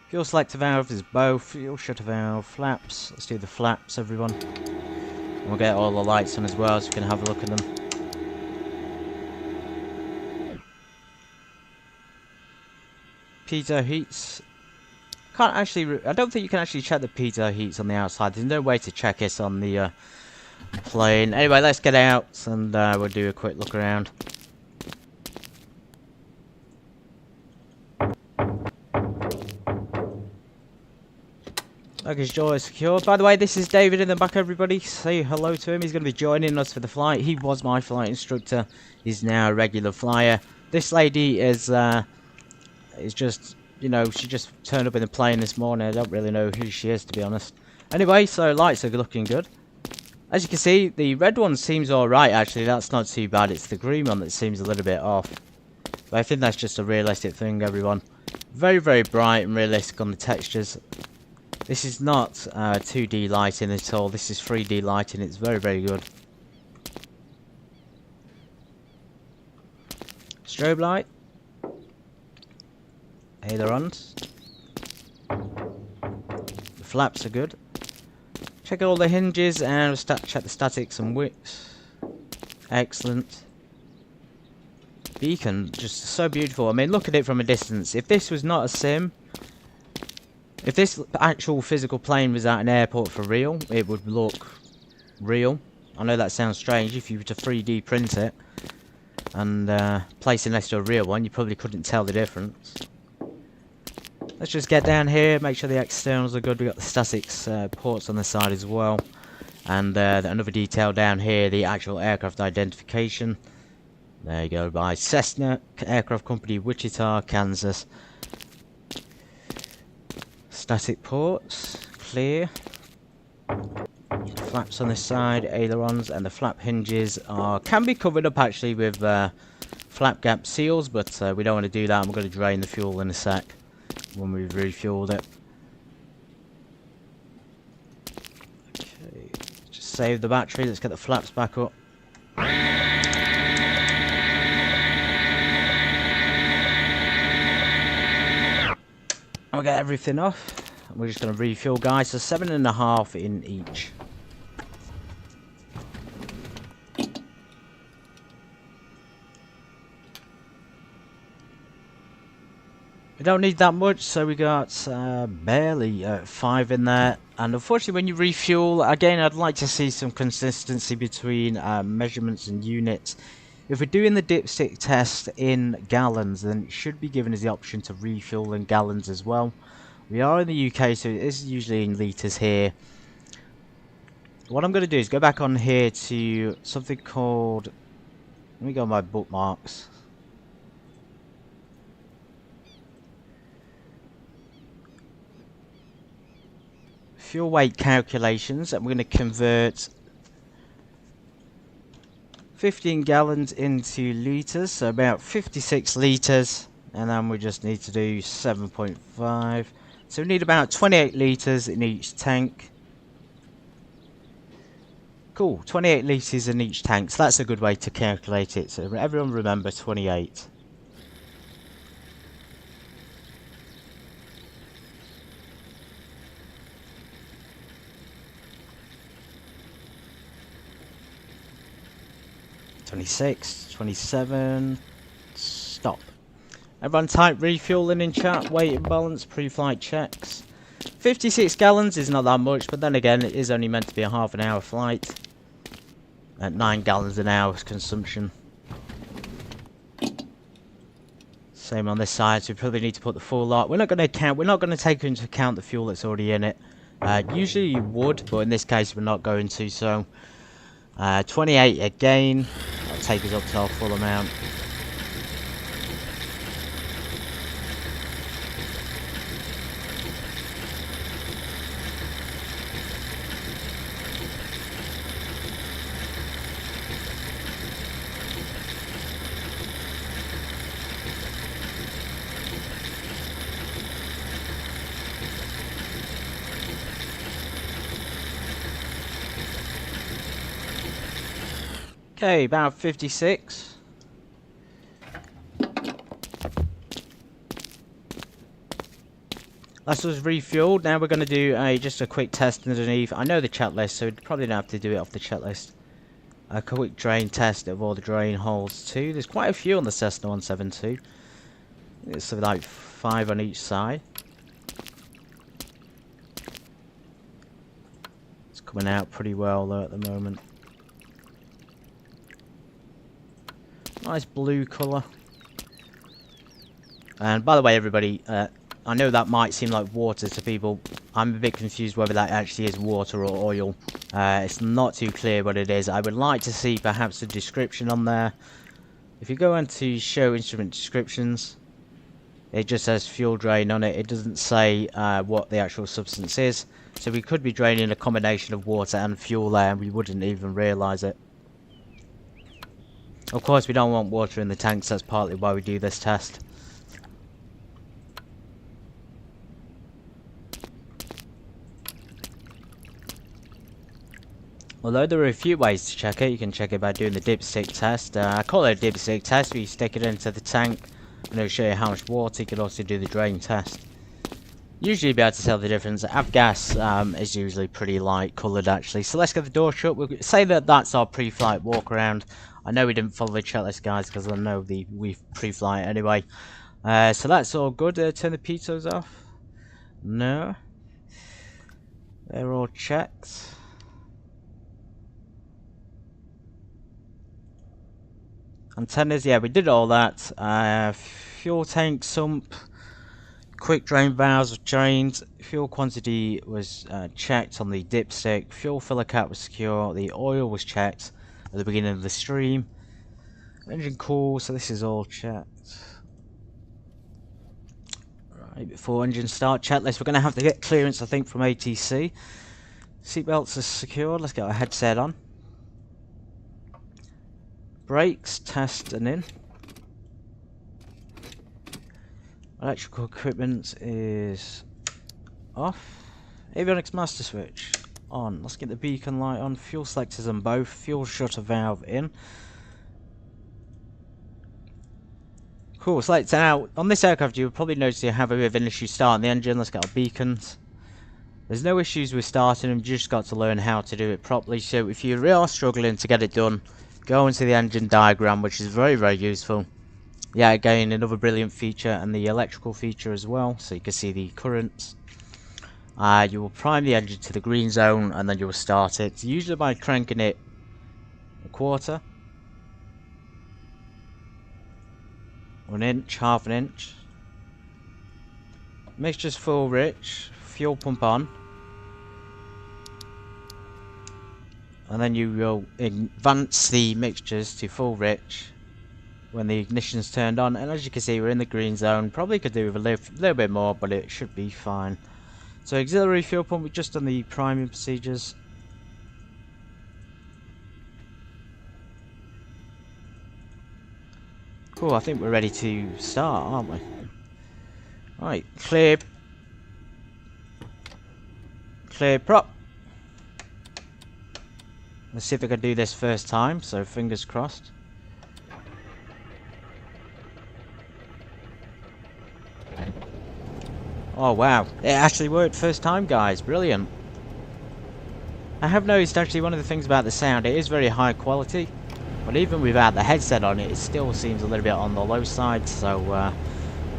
Fuel selector valve is both. Fuel shutter valve, flaps. Let's do the flaps, everyone. And we'll get all the lights on as well, so we can have a look at them. Pitot heats. Can't actually. I don't think you can actually check the pitot heats on the outside. There's no way to check it on the plane. Anyway, let's get out and we'll do a quick look around. Luggage door is secured. By the way, this is David in the back, everybody. Say hello to him. He's going to be joining us for the flight. He was my flight instructor. He's now a regular flyer. This lady is just, you know, she just turned up in the plane this morning. I don't really know who she is, to be honest. Anyway, so lights are looking good. As you can see, the red one seems alright, actually. That's not too bad. It's the green one that seems a little bit off. But I think that's just a realistic thing, everyone. Very, very bright and realistic on the textures. This is not 2D lighting at all. This is 3D lighting. It's very, very good. Strobe light. Ailerons. The flaps are good. Check all the hinges and check the statics and wicks. Excellent. Beacon, just so beautiful. I mean, look at it from a distance. If this was not a sim, If this actual physical plane was at an airport for real, it would look real. I know that sounds strange. If you were to 3D print it and place it next to a real one, you probably couldn't tell the difference. Let's just get down here, make sure the externals are good. We've got the statics ports on the side as well. And another detail down here, the actual aircraft identification. There you go, by Cessna Aircraft Company, Wichita, Kansas. Static ports, clear. Flaps on this side, ailerons, and the flap hinges can be covered up actually with flap gap seals, but we don't want to do that. I'm going to drain the fuel in a sec when we've refueled it. Okay, just save the battery. Let's get the flaps back up. We'll get everything off. We're just going to refuel, guys. So 7.5 in each. We don't need that much, so we got barely 5 in there. And unfortunately, when you refuel, again, I'd like to see some consistency between measurements and units. If we're doing the dipstick test in gallons, then it should be giving us the option to refuel in gallons as well. We are in the UK, so it is usually in litres here. What I'm going to do is go back on here to something called... Let me go on my bookmarks. Fuel weight calculations, and we're going to convert 15 gallons into litres, so about 56 litres, and then we just need to do 7.5. So we need about 28 litres in each tank. Cool, 28 litres in each tank, so that's a good way to calculate it. So everyone remember 28. (26), 27, stop. Everyone type refueling in chat, weight and balance, pre-flight checks. 56 gallons is not that much, but then again, it is only meant to be a half an hour flight. At 9 gallons an hour consumption. Same on this side, so we probably need to put the full lot. We're not going to take into account the fuel that's already in it. Usually you would, but in this case we're not going to, so 28 again. That'll take us up to our full amount. Okay, about 56. That's us refueled. Now we're going to do just a quick test underneath. I know the chat list, so we probably don't have to do it off the chat list. A quick drain test of all the drain holes too. There's quite a few on the Cessna 172. It's like 5 on each side. It's coming out pretty well though at the moment. Nice blue colour. And by the way, everybody, I know that might seem like water to people. I'm a bit confused whether that actually is water or oil. It's not too clear what it is. I would like to see perhaps a description on there. If you go into show instrument descriptions, it just says fuel drain on it. It doesn't say what the actual substance is. So we could be draining a combination of water and fuel there and we wouldn't even realise it. Of course, we don't want water in the tanks. That's partly why we do this test. Although there are a few ways to check it. You can check it by doing the dipstick test. I call it a dipstick test, where you stick it into the tank and it'll show you how much water. You can also do the drain test. Usually be able to tell the difference. Avgas is usually pretty light coloured actually. So let's get the door shut. We'll say that that's our pre-flight walk around. I know we didn't follow the checklist, guys, because I know we pre-flight anyway. So that's all good. Turn the pitos off. No. They're all checked. Antennas, yeah, we did all that. Fuel tank, sump, quick drain valves were drained. Fuel quantity was checked on the dipstick. Fuel filler cap was secure. The oil was checked at the beginning of the stream. Engine cool, so this is all checked. Right, before engine start checklist, we're going to have to get clearance, I think, from ATC. Seatbelts are secured. Let's get our headset on. Brakes, test and in. Electrical equipment is off. Avionics master switch on. Let's get the beacon light on. Fuel selectors on both. Fuel shutter valve in. Cool, select now. On this aircraft, you'll probably notice you have a bit of an issue starting the engine. Let's get our beacons. There's no issues with starting them, you just got to learn how to do it properly. So if you are struggling to get it done, go into the engine diagram, which is very, very useful. Yeah, again, another brilliant feature, and the electrical feature as well, so you can see the currents. You will prime the engine to the green zone, and then you will start it, usually by cranking it a quarter. 1 inch, half an inch. Mixture's full rich, fuel pump on. And then you will advance the mixtures to full rich when the ignition's turned on. And as you can see, we're in the green zone. Probably could do with a little bit more, but it should be fine. So auxiliary fuel pump, we've just done the priming procedures. Cool, I think we're ready to start, aren't we? Right, clear prop. Let's see if I can do this first time, so fingers crossed. Oh wow, it actually worked first time, guys, brilliant. I have noticed actually one of the things about the sound, it is very high quality, but even without the headset on it, it still seems a little bit on the low side, so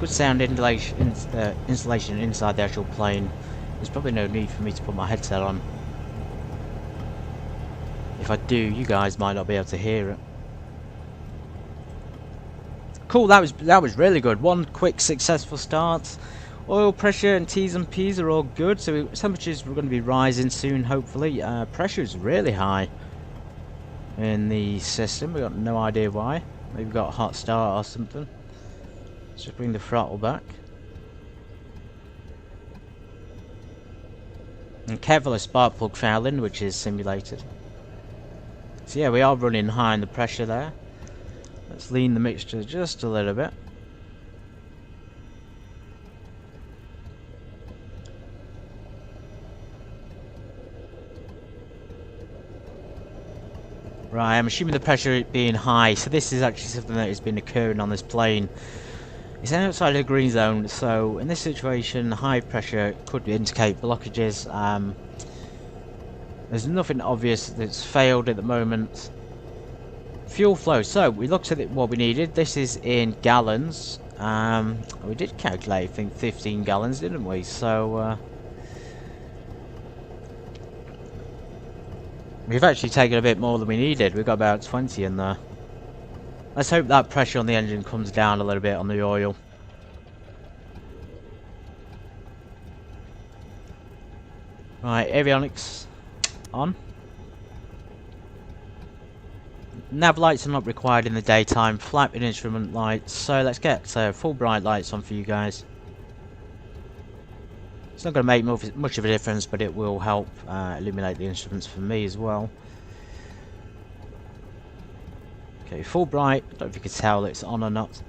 good sound installation inside the actual plane. There's probably no need for me to put my headset on. If I do, you guys might not be able to hear it. Cool, that was really good. One quick successful start. Oil pressure and T's and P's are all good, so temperatures are going to be rising soon, hopefully. Pressure is really high in the system. We've got no idea why. Maybe we've got a hot start or something. Let's just bring the throttle back. And careful of spark plug fouling, which is simulated. So yeah, we are running high in the pressure there. Let's lean the mixture just a little bit. Right, I'm assuming the pressure being high, so this is actually something that has been occurring on this plane. It's outside of the green zone, so in this situation, high pressure could indicate blockages. There's nothing obvious that's failed at the moment. Fuel flow, so we looked at what we needed. This is in gallons. We did calculate, I think, 15 gallons, didn't we? So we've actually taken a bit more than we needed. We've got about 20 in there. Let's hope that pressure on the engine comes down a little bit on the oil. Right, avionics on. Nav lights are not required in the daytime. Flapping instrument lights. So let's get full bright lights on for you guys. It's not going to make much of a difference, but it will help illuminate the instruments for me as well. Okay, full bright. I don't know if you can tell it's on or not.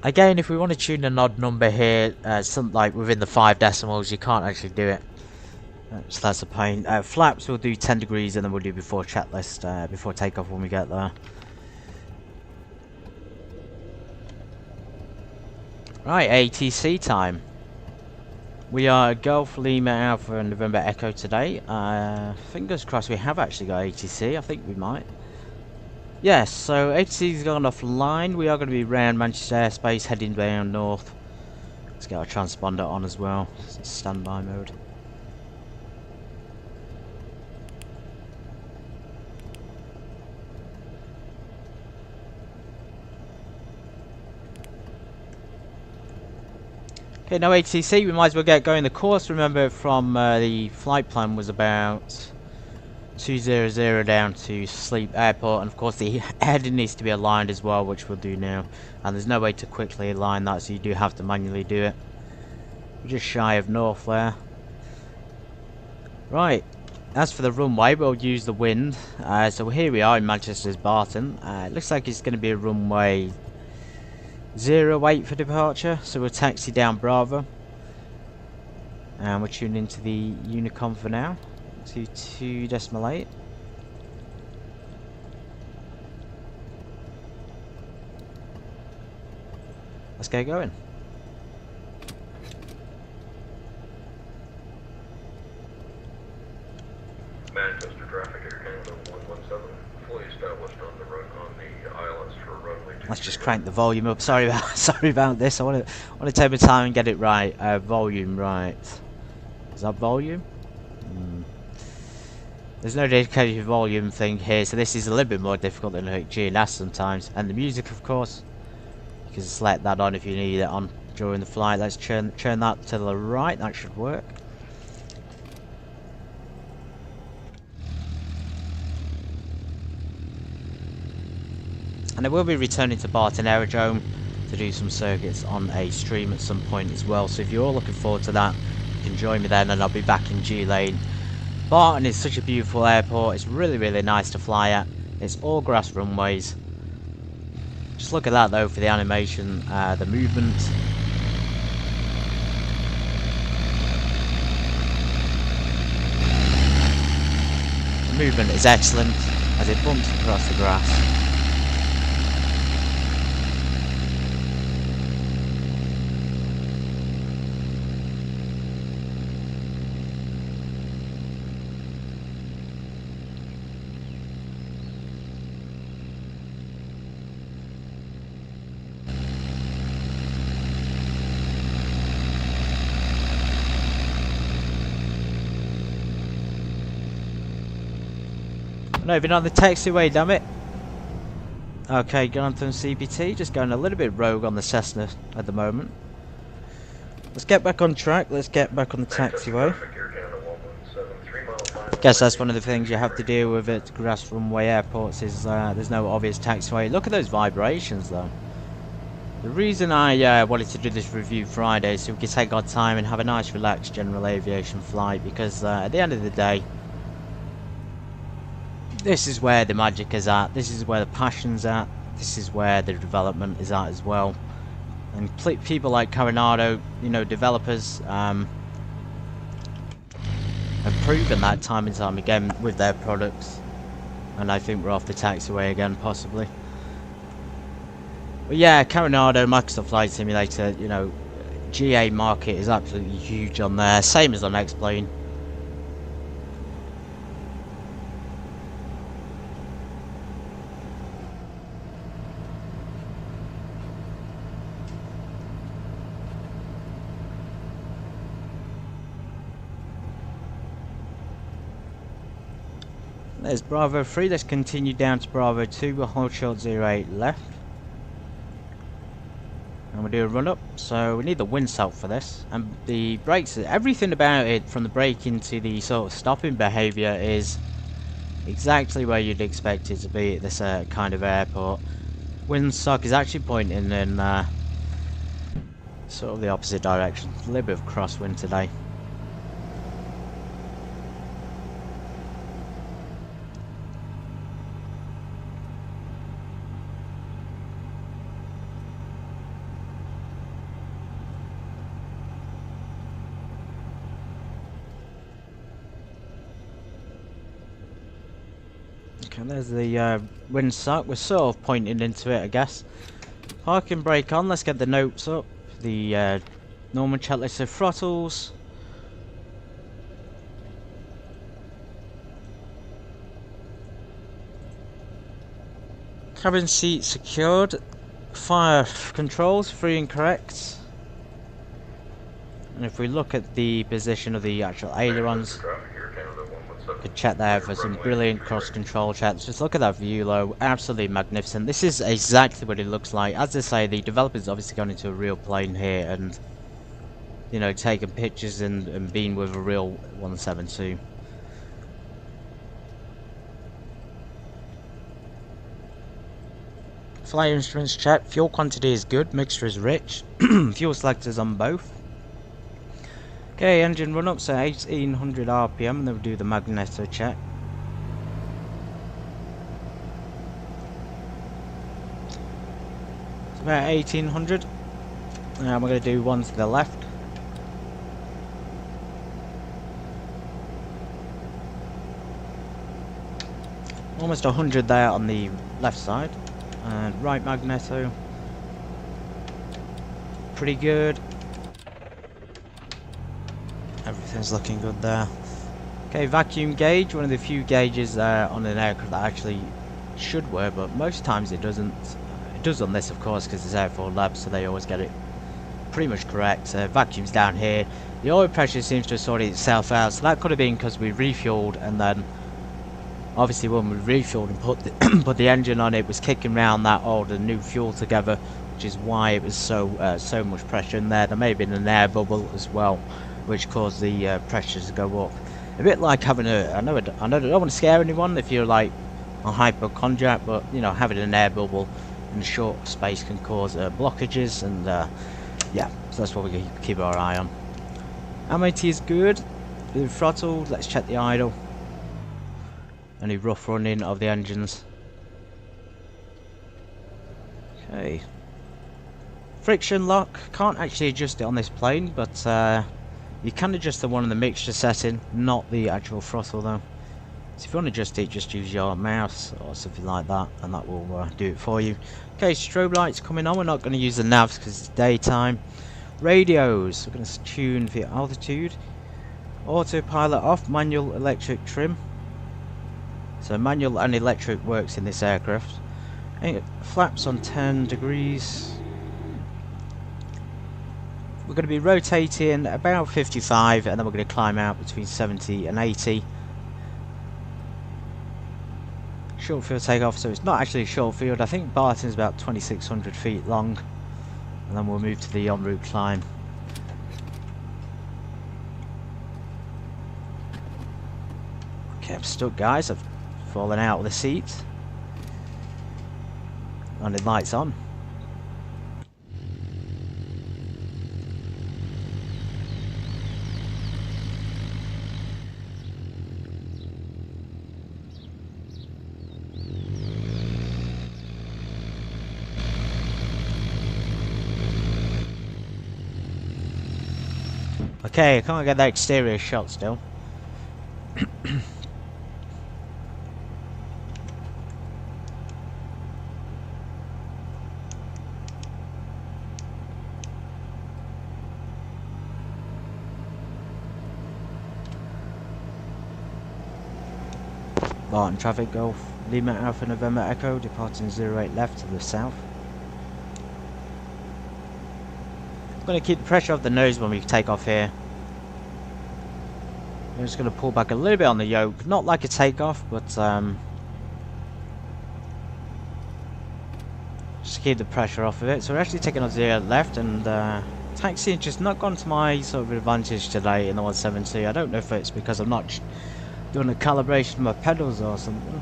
Again, if we want to tune an odd number here, something like within the 5 decimals, you can't actually do it. So that's a pain. Flaps we'll do 10 degrees, and then we'll do before checklist, before takeoff when we get there. Right, ATC time. We are Golf Lima Alpha and November Echo today. Fingers crossed we have actually got ATC. I think we might. Yes, so ATC's gone offline. We are going to be around Manchester airspace, heading down north Let's get our transponder on as well. It's standby mode. Okay, no ATC, we might as well get going. The course, remember, from the flight plan was about 200 down to Sleap Airport, and of course the heading needs to be aligned as well, which we'll do now. And there's no way to quickly align that, so you do have to manually do it. We're just shy of north there. Right, as for the runway, we'll use the wind. So here we are in Manchester's Barton. It looks like it's going to be a runway 08 for departure, so we'll taxi down Bravo. And we're tuning into the Unicom for now. To 2.8. Let's get going. Manchester traffic, Air Canada 117, fully established on the ILS for runway 2. Let's just crank the volume up. Sorry about this. I want to take my time and get it right. Volume right. Is that volume? There's no dedicated volume thing here, so this is a little bit more difficult than like GNS sometimes. And the music, of course, you can select that on if you need it on during the flight. Let's turn that to the right. That should work. And I will be returning to Barton Aerodrome to do some circuits on a stream at some point as well. So if you're all looking forward to that, you can join me then, and I'll be back in G Lane. Barton is such a beautiful airport. It's really, really nice to fly at. It's all grass runways. Just look at that though for the animation, the movement. The movement is excellent as it bumps across the grass. No, even on the taxiway, damn it. Okay, going from CBT, just going a little bit rogue on the Cessna at the moment. Let's get back on track, let's get back on the taxiway. I guess that's one of the things you have to deal with at grass runway airports is there's no obvious taxiway. Look at those vibrations though. The reason I wanted to do this review Friday is so we could take our time and have a nice relaxed general aviation flight, because at the end of the day, this is where the magic is at, this is where the passion's at, this is where the development is at as well. And people like Caernarfon, you know, developers, have proven that time and time again with their products. And I think we're off the taxiway again, possibly. But yeah, Caernarfon, Microsoft Flight Simulator, you know, GA market is absolutely huge on there, same as on X-Plane. There's Bravo 3, let's continue down to Bravo 2, we'll hold short 08 left. And we'll do a run up, so we need the windsock for this. And the brakes, everything about it, from the braking to the sort of stopping behaviour, is exactly where you'd expect it to be at this kind of airport. Windsock is actually pointing in sort of the opposite direction, a little bit of crosswind today. And there's the windsock, we're sort of pointing into it I guess. Parking brake on, let's get the notes up. The normal checklist of throttles. Cabin seat secured. Fire controls, free and correct. And if we look at the position of the actual ailerons, could check there for some brilliant cross control checks. Just look at that view low, absolutely magnificent. This is exactly what it looks like. As I say, the developer's obviously gone into a real plane here and, you know, taken pictures and been with a real 172. Flight instruments check, fuel quantity is good, mixture is rich, fuel selectors on both. Okay, engine run up, so 1800 RPM, and then we'll do the magneto check. It's about 1800. And we're going to do one to the left. Almost 100 there on the left side. And right magneto. Pretty good. Everything's looking good there. Okay, vacuum gauge, one of the few gauges on an aircraft that actually should work, but most times it doesn't. It does on this, of course, because it's AirfoilLabs, so they always get it pretty much correct. Vacuum's down here. The oil pressure seems to have sorted itself out, so that could have been because we refueled, and then obviously when we refueled and put the engine on, it was kicking around that old and new fuel together, which is why it was so much pressure in there. There may have been an air bubble as well, which caused the pressure to go up. A bit like having I don't want to scare anyone if you're like a hypochondriac, but you know, having an air bubble in a short space can cause blockages, and yeah, so that's what we keep our eye on. MAT is good. The throttle, let's check the idle. Any rough running of the engines. Okay. Friction lock, can't actually adjust it on this plane, but you can adjust the one in the mixture setting, not the actual throttle though. So if you want to adjust it, just use your mouse or something like that, and that will do it for you. Okay, strobe lights coming on. We're not going to use the navs because it's daytime. Radios, we're going to tune for altitude. Autopilot off, manual electric trim. So manual and electric works in this aircraft. Flaps on 10 degrees. We're going to be rotating about 55, and then we're going to climb out between 70 and 80. Short field takeoff, so it's not actually a short field. I think Barton's about 2,600 feet long, and then we'll move to the en route climb. Okay, I'm stuck, guys. I've fallen out of the seat. Landing lights on. Okay, I can't get that exterior shot still. Barton traffic Golf Lima Alpha November Echo, departing 08 left to the south. I'm going to keep the pressure off the nose when we take off here. I'm just going to pull back a little bit on the yoke, not like a takeoff, but just keep the pressure off of it. So we're actually taking off 0 left, and taxiing just not gone to my sort of advantage today in the 172. I don't know if it's because I'm not doing a calibration of my pedals or something.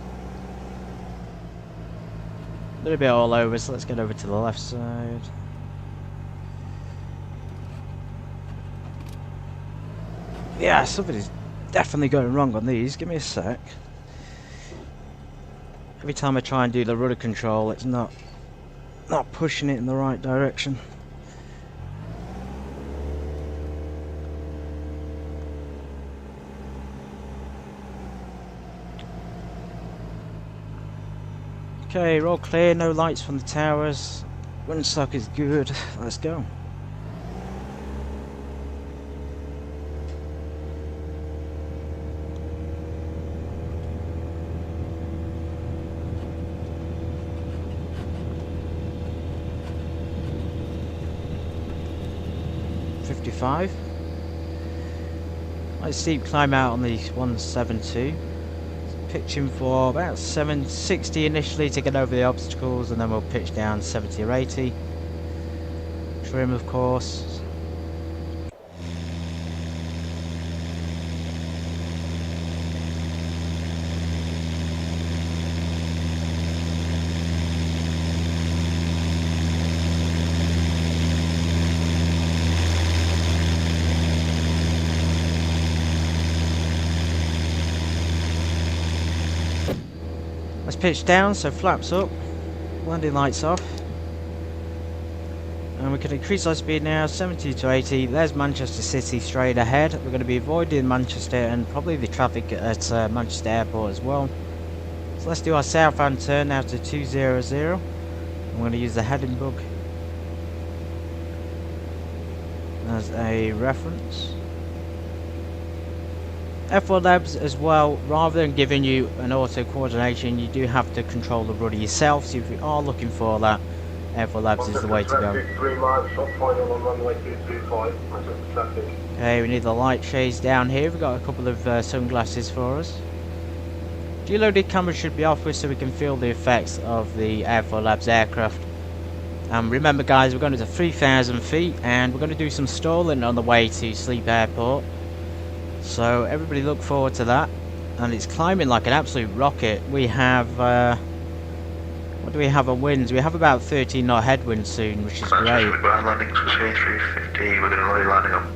A little bit all over, so let's get over to the left side. Yeah, something's definitely going wrong on these. Give me a sec. Every time I try and do the rudder control, it's not pushing it in the right direction. Okay, we're all clear, no lights from the towers. Windsock is good. Let's go. $55. Nice steep climb out on the 172. Pitching for about 760 initially to get over the obstacles, and then we'll pitch down 70 or 80. Trim, of course. Let's pitch down, so flaps up, landing lights off, and we can increase our speed now, 70 to 80. There's Manchester City straight ahead. We're going to be avoiding Manchester and probably the traffic at Manchester Airport as well. So let's do our southbound turn now to 200. I'm going to use the heading bug as a reference. AirfoilLabs as well, rather than giving you an auto coordination, you do have to control the rudder yourself, so if you are looking for that, AirfoilLabs is the way to go. Okay, we need the light shades down here. We've got a couple of sunglasses for us. G-loaded camera should be off with so we can feel the effects of the AirfoilLabs aircraft. Remember guys, we're going to 3,000 feet and we're going to do some stalling on the way to Sleap Airport. So everybody look forward to that, and it's climbing like an absolute rocket. We have what do we have on winds? We have about 13 knot headwind soon, which is great. We've got landing to 350. We're going to be landing on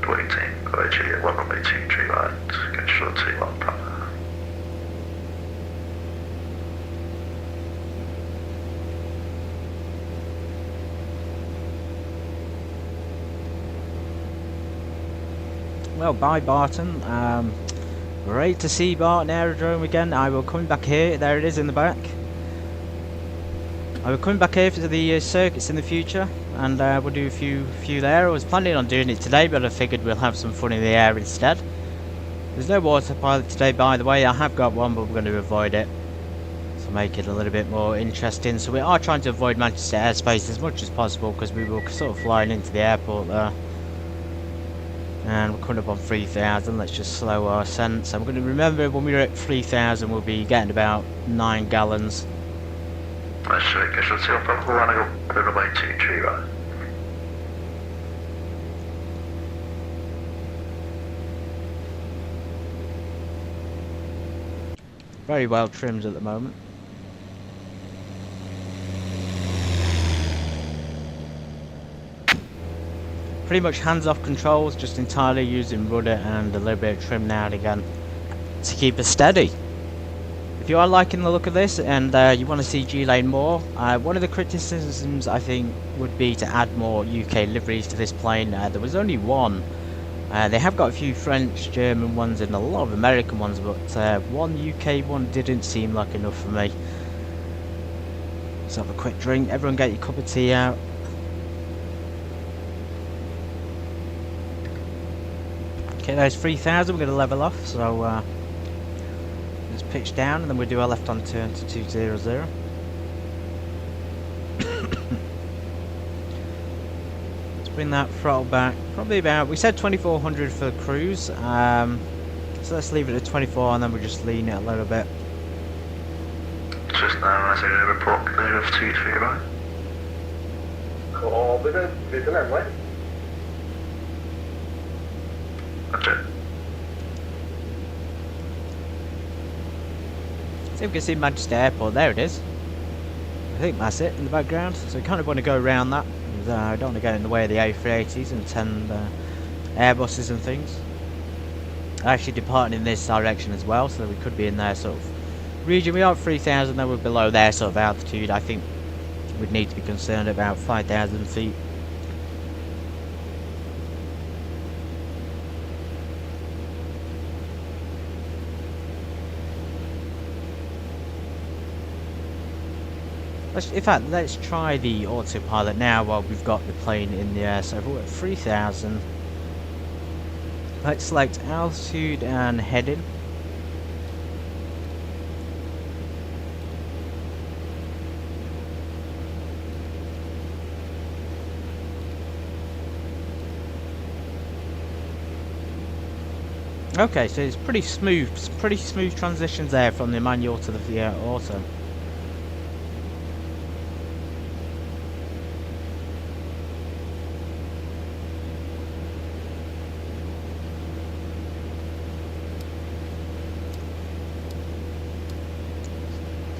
the waiting. Got actually at 1 runway 2 tree lines. Going short 2 on proper. Well, bye Barton. Great to see Barton Aerodrome again. I will come back here. There it is in the back. I will come back here for the circuits in the future, and we'll do a few there. I was planning on doing it today, but I figured we'll have some fun in the air instead. There's no autopilot today, by the way. I have got one, but we're going to avoid it to make it a little bit more interesting. So we are trying to avoid Manchester airspace as much as possible, because we were sort of flying into the airport there. And we're coming up on 3,000. Let's just slow our ascent. So I'm going to remember when we're at 3,000, we'll be getting about 9 gallons. Let's see, let's see if I'm running up the runway 2 tree right. Very well trimmed at the moment. Pretty much hands-off controls, just entirely using rudder and a little bit of trim now and again to keep us steady. If you are liking the look of this and you want to see G-Lane more, one of the criticisms I think would be to add more UK liveries to this plane. There was only one. They have got a few French, German ones and a lot of American ones, but one UK one didn't seem like enough for me. Let's have a quick drink. Everyone get your cup of tea out. Okay, there's 3,000, we're going to level off, so let's pitch down and then we'll do our left on turn to 200. Let's bring that throttle back, probably about, we said 2,400 for cruise, so let's leave it at 24 and then we'll just lean it a little bit. Just now, I say a report clear of 2 tree right. Cool, with an runway. See if we can see Manchester Airport. There it is. I think that's it in the background. So we kind of want to go around that. I don't want to get in the way of the A380s and 10 Airbuses and things. Actually departing in this direction as well, so we could be in their sort of region. We are at 3,000, then we're below their sort of altitude. I think we'd need to be concerned about 5,000 feet. In fact, let's try the autopilot now while we've got the plane in the air. So if we're at 3,000, let's select altitude and heading. Okay, so it's pretty smooth transitions there from the manual to the auto.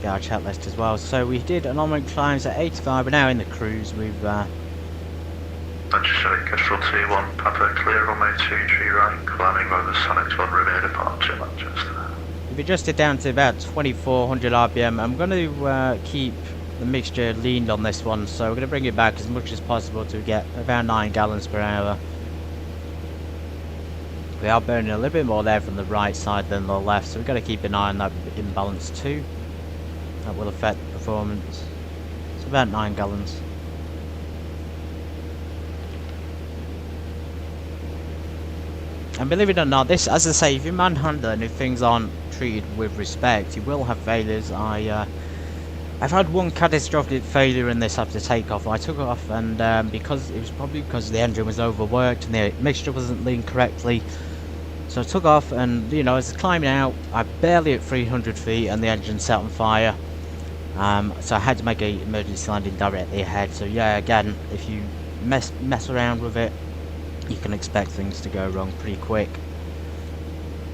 Get our checklist as well. So we did anomalic climbs at 85, we're now in the cruise. We've Control 2-1, Papa clear runway 23 right, climbing over Sonics 1 rear departure, Manchester. we've adjusted down to about 2400 RPM. I'm going to keep the mixture leaned on this one, so we're going to bring it back as much as possible to get about 9 gallons per hour. We are burning a little bit more there from the right side than the left, so we've got to keep an eye on that imbalance too. That will affect performance. It's about 9 gallons. And believe it or not, this, as I say, if you're manhandling, if things aren't treated with respect, you will have failures. I've had one catastrophic failure in this after takeoff. I took off, and because it was probably because the engine was overworked and the mixture wasn't linked correctly. So I took off, and you know, as I was climbing out, I barely at 300 feet, and the engine set on fire. So I had to make an emergency landing directly ahead. So yeah, again, if you mess around with it, you can expect things to go wrong pretty quick.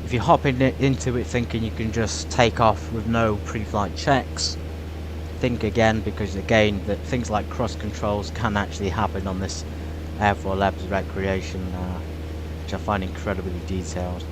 If you hop into it thinking you can just take off with no pre-flight checks, think again, because again, that things like cross controls can actually happen on this AirfoilLabs recreation, which I find incredibly detailed.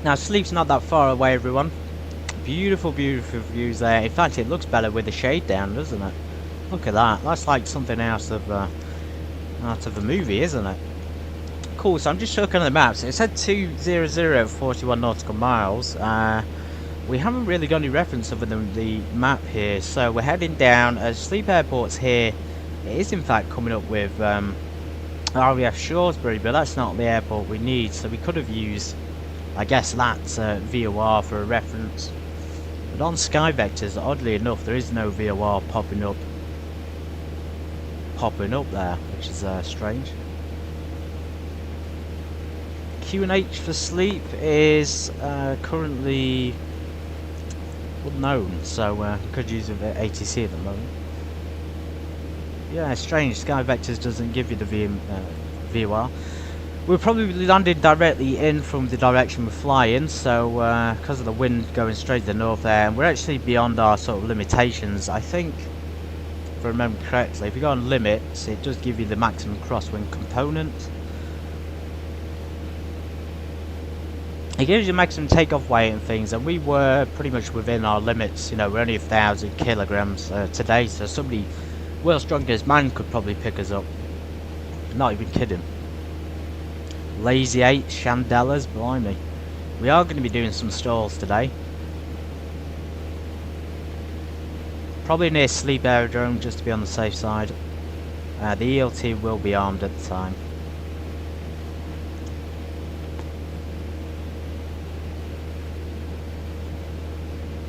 Now Sleep's not that far away, everyone. Beautiful, beautiful views there. In fact, it looks better with the shade down, doesn't it? Look at that. That's like something out of a movie, isn't it? Cool. So I'm just looking at the maps. It said 200 41 nautical miles. We haven't really got any reference other than the map here. So we're heading down. Sleep Airport's here. It is in fact coming up with RAF Shrewsbury, but that's not the airport we need. So we could have used, I guess that's VOR for a reference. But on Sky Vectors, oddly enough, there is no VOR popping up there, which is strange. QNH for Sleep is currently unknown, so could use it at ATC at the moment. Yeah, strange. Sky Vectors doesn't give you the VOR. We'll probably be landing directly in from the direction we're flying, so because of the wind going straight to the north there, and we're actually beyond our sort of limitations. I think, if I remember correctly, if you go on limits, it does give you the maximum crosswind component. it gives you maximum takeoff weight and things, and we were pretty much within our limits. You know, we're only 1,000 kilograms today, so somebody well strong as man could probably pick us up. Not even kidding. Lazy 8 Chandelas, blimey. We are going to be doing some stalls today. Probably near Sleap Aerodrome, just to be on the safe side. The ELT will be armed at the time.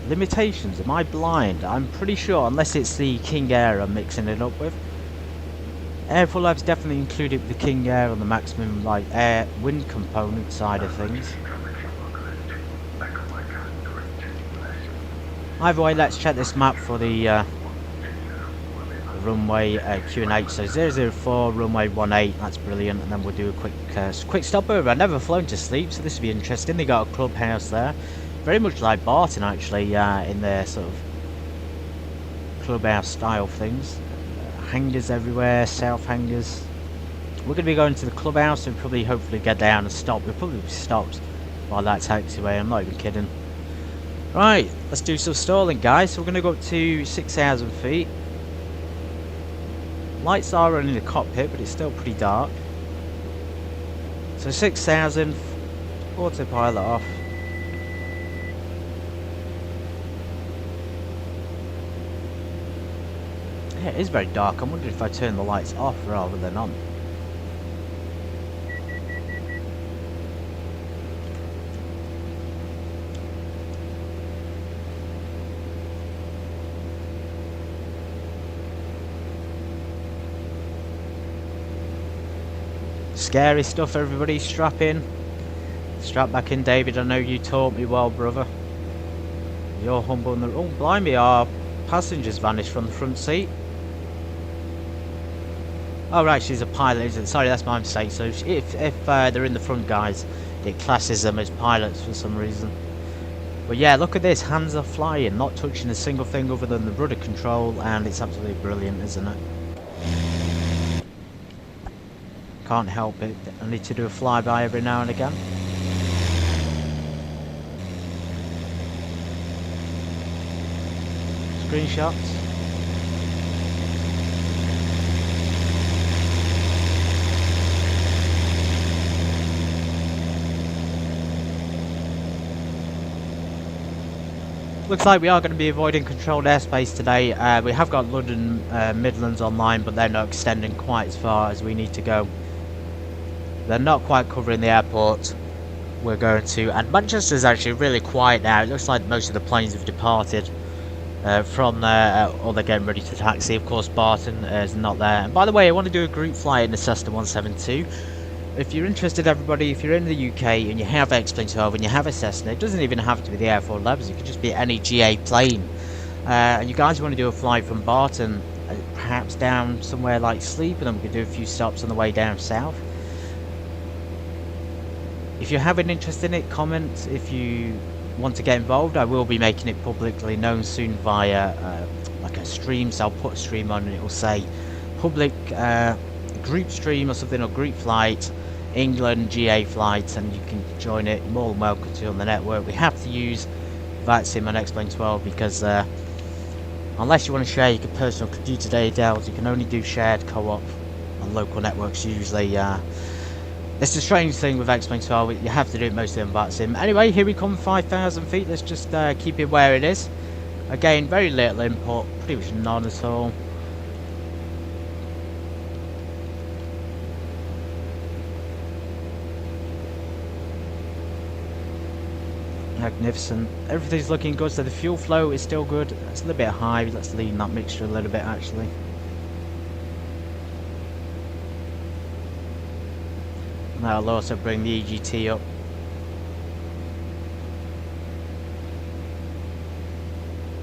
Limitations, am I blind? I'm pretty sure, unless it's the King Air I'm mixing it up with. AirfoilLabs definitely included the King Air on the maximum like air wind component side of things. Either way, let's check this map for the runway Q&H. So 004 runway 18, that's brilliant. And then we'll do a quick stopover. I've never flown to Sleap, so this will be interesting. They got a clubhouse there. Very much like Barton, actually, in their sort of clubhouse style things. Hangars everywhere, south hangars. We're going to be going to the clubhouse and probably hopefully get down and stop. We'll probably be stopped by that taxiway, I'm not even kidding. Right, let's do some stalling, guys. So we're going to go up to 6,000 feet. Lights are on in the cockpit, but it's still pretty dark. So 6,000, autopilot off. Yeah, it is very dark. I'm wondering if I turn the lights off rather than on. Scary stuff, everybody. Strap in. Strap back in, David. I know you taught me well, brother. You're humble. Oh, blimey, our passengers vanished from the front seat. Oh right, she's a pilot, isn't it? Sorry, that's my mistake. So if they're in the front, guys, it classes them as pilots for some reason. But yeah, look at this. Hands are flying, not touching a single thing other than the rudder control, and it's absolutely brilliant, isn't it? Can't help it. I need to do a flyby every now and again. Screenshots. Looks like we are going to be avoiding controlled airspace today. We have got London Midlands online, but they're not extending quite as far as we need to go. They're not quite covering the airport we're going to. And Manchester's actually really quiet now. It looks like most of the planes have departed from there, or they're getting ready to taxi. Of course, Barton is not there. And by the way, I want to do a group flight in the Cessna 172. If you're interested, everybody, if you're in the UK and you have X-Plane 12 and you have a Cessna, it doesn't even have to be the AirfoilLabs, it could just be any GA plane. And you guys want to do a flight from Barton, perhaps down somewhere like Sleap, and then we could do a few stops on the way down south. If you have an interest in it, comment. If you want to get involved, I will be making it publicly known soon via like a stream, so I'll put a stream on and it will say public group stream or something, or group flight, England GA flight, and you can join it. More than welcome to on the network. We have to use VATSIM on X-Plane 12 because unless you want to share your personal computer details, you can only do shared co-op on local networks usually. It's a strange thing with X-Plane 12, you have to do it mostly on VATSIM. Anyway, here we come, 5,000 feet, let's just keep it where it is. Again, very little input, pretty much none at all. Magnificent. Everything's looking good, so the fuel flow is still good. It's a little bit high, let's lean that mixture a little bit actually. That'll also bring the EGT up.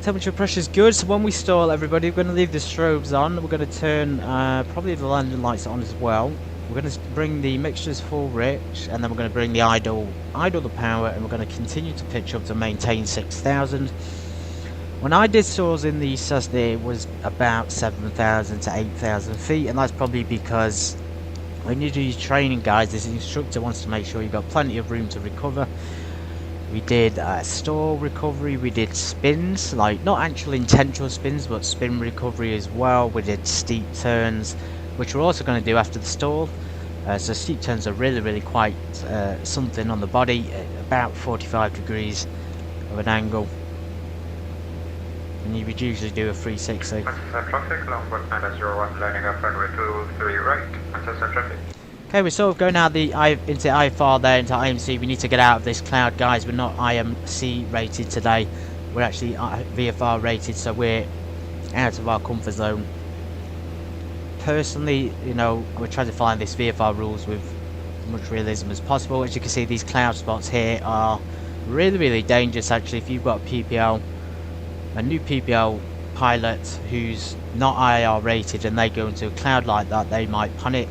Temperature pressure is good, so when we stall, everybody, we're going to leave the strobes on. We're going to turn probably the landing lights on as well. We're going to bring the mixtures full rich, and then we're going to bring the idle the power, and we're going to continue to pitch up to maintain 6,000. When I did stalls in the Cessna, it was about 7,000 to 8,000 feet, and that's probably because when you do your training, guys, this instructor wants to make sure you've got plenty of room to recover. We did stall recovery, we did spins, like not actual intentional spins but spin recovery as well. We did steep turns, which we're also going to do after the stall. So steep turns are really quite something on the body, about 45 degrees of an angle. And you would usually do a 360. Traffic, Longboard 901, lining up runway 23 right, Manchester traffic. Okay, we're sort of going out into IFR there, into IMC. We need to get out of this cloud, guys. We're not IMC rated today. We're actually VFR rated, so we're out of our comfort zone. Personally, you know, we're trying to find this VFR rules with as much realism as possible. As you can see, these cloud spots here are really dangerous, actually. If you've got a PPL, a new PPL pilot who's not IR rated, and they go into a cloud like that, they might panic.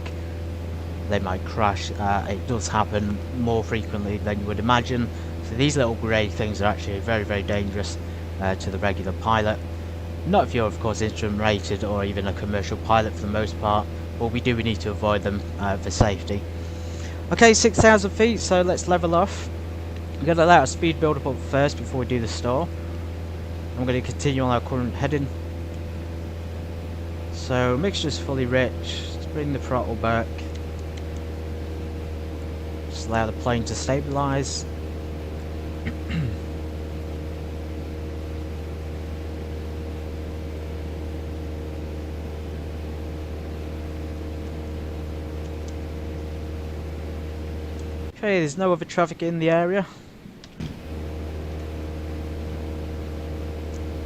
They might crash. It does happen more frequently than you would imagine. So these little grey things are actually very dangerous to the regular pilot. Not if you're, of course, instrument rated or even a commercial pilot for the most part, but we need to avoid them for safety. Okay, 6,000 feet, so let's level off. We're going to allow a speed build up first before we do the stall. I'm going to continue on our current heading. So mixture's fully rich. Let's bring the throttle back. Just allow the plane to stabilize. Okay, there's no other traffic in the area.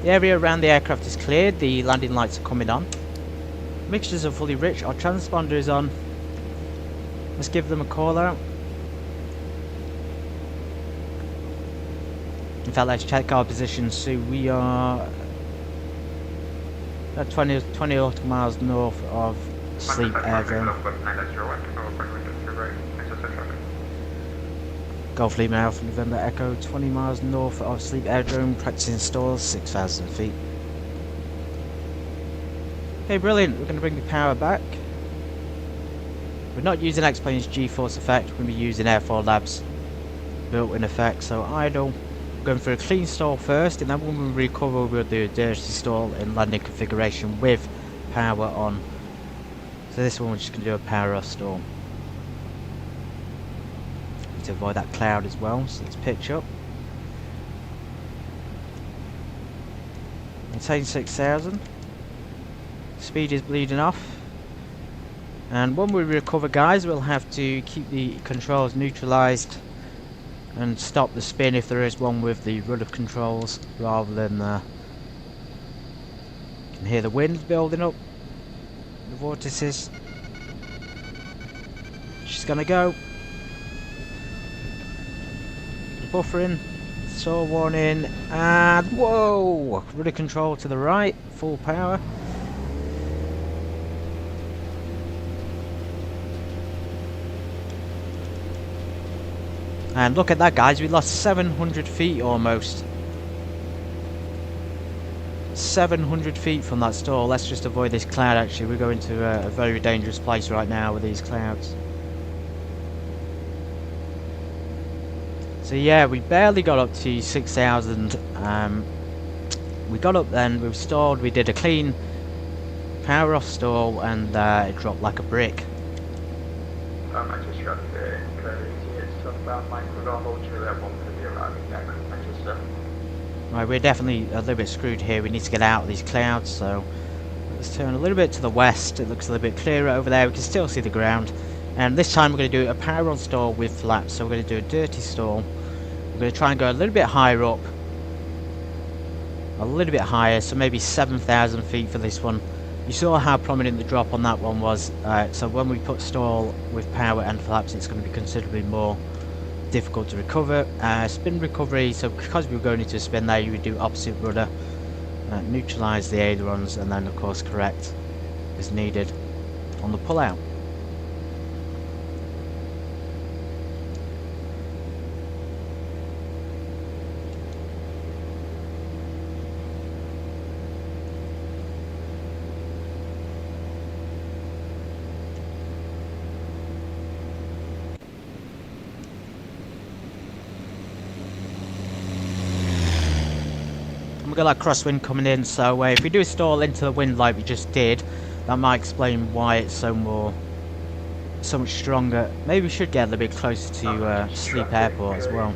The area around the aircraft is cleared, the landing lights are coming on. Mixtures are fully rich, our transponder is on. Let's give them a call out. In fact, let's check our position. So we are at 20 nautical miles north of Sleap Aerodrome. Golf Lima Alpha November Echo, 20 miles north of Sleap Aerodrome, practicing stalls, 6,000 feet. Okay, brilliant. We're going to bring the power back. We're not using X-Plane's G-force effect, we're going to be using AirfoilLabs built-in effect. So idle, we're going for a clean stall first, and then when we recover we'll do a dirty stall in landing configuration with power on. So this one we're just going to do a power off stall. To avoid that cloud as well, so let's pitch up. Maintain 6,000. Speed is bleeding off. And when we recover, guys, we'll have to keep the controls neutralized and stop the spin if there is one with the rudder controls, rather than you can hear the wind building up, the vortices. She's gonna go. Buffering, stall warning, and whoa! Rudder control to the right, full power. And look at that, guys, we lost 700 feet almost. 700 feet from that stall. Let's just avoid this cloud. Actually, we're going to a very dangerous place right now with these clouds. So yeah, we barely got up to 6,000. We got up then, we stalled, we did a clean power off stall, and it dropped like a brick. I just got the clarity. It's about micro-normal to that one to be arriving back from Manchester. Right, we're definitely a little bit screwed here. We need to get out of these clouds, so let's turn a little bit to the west. It looks a little bit clearer over there. We can still see the ground. And this time we're going to do a power on stall with flaps. So we're going to do a dirty stall. We're going to try and go a little bit higher up. A little bit higher, so maybe 7,000 feet for this one. You saw how prominent the drop on that one was. So when we put stall with power and flaps, it's going to be considerably more difficult to recover. Spin recovery, so because we were going into a spin there, you would do opposite rudder. Neutralise the ailerons, and then of course correct as needed on the pull out. got that crosswind coming in, so if we do stall into the wind like we just did, that might explain why it's so much stronger. Maybe we should get a little bit closer to Sleap Airport as well.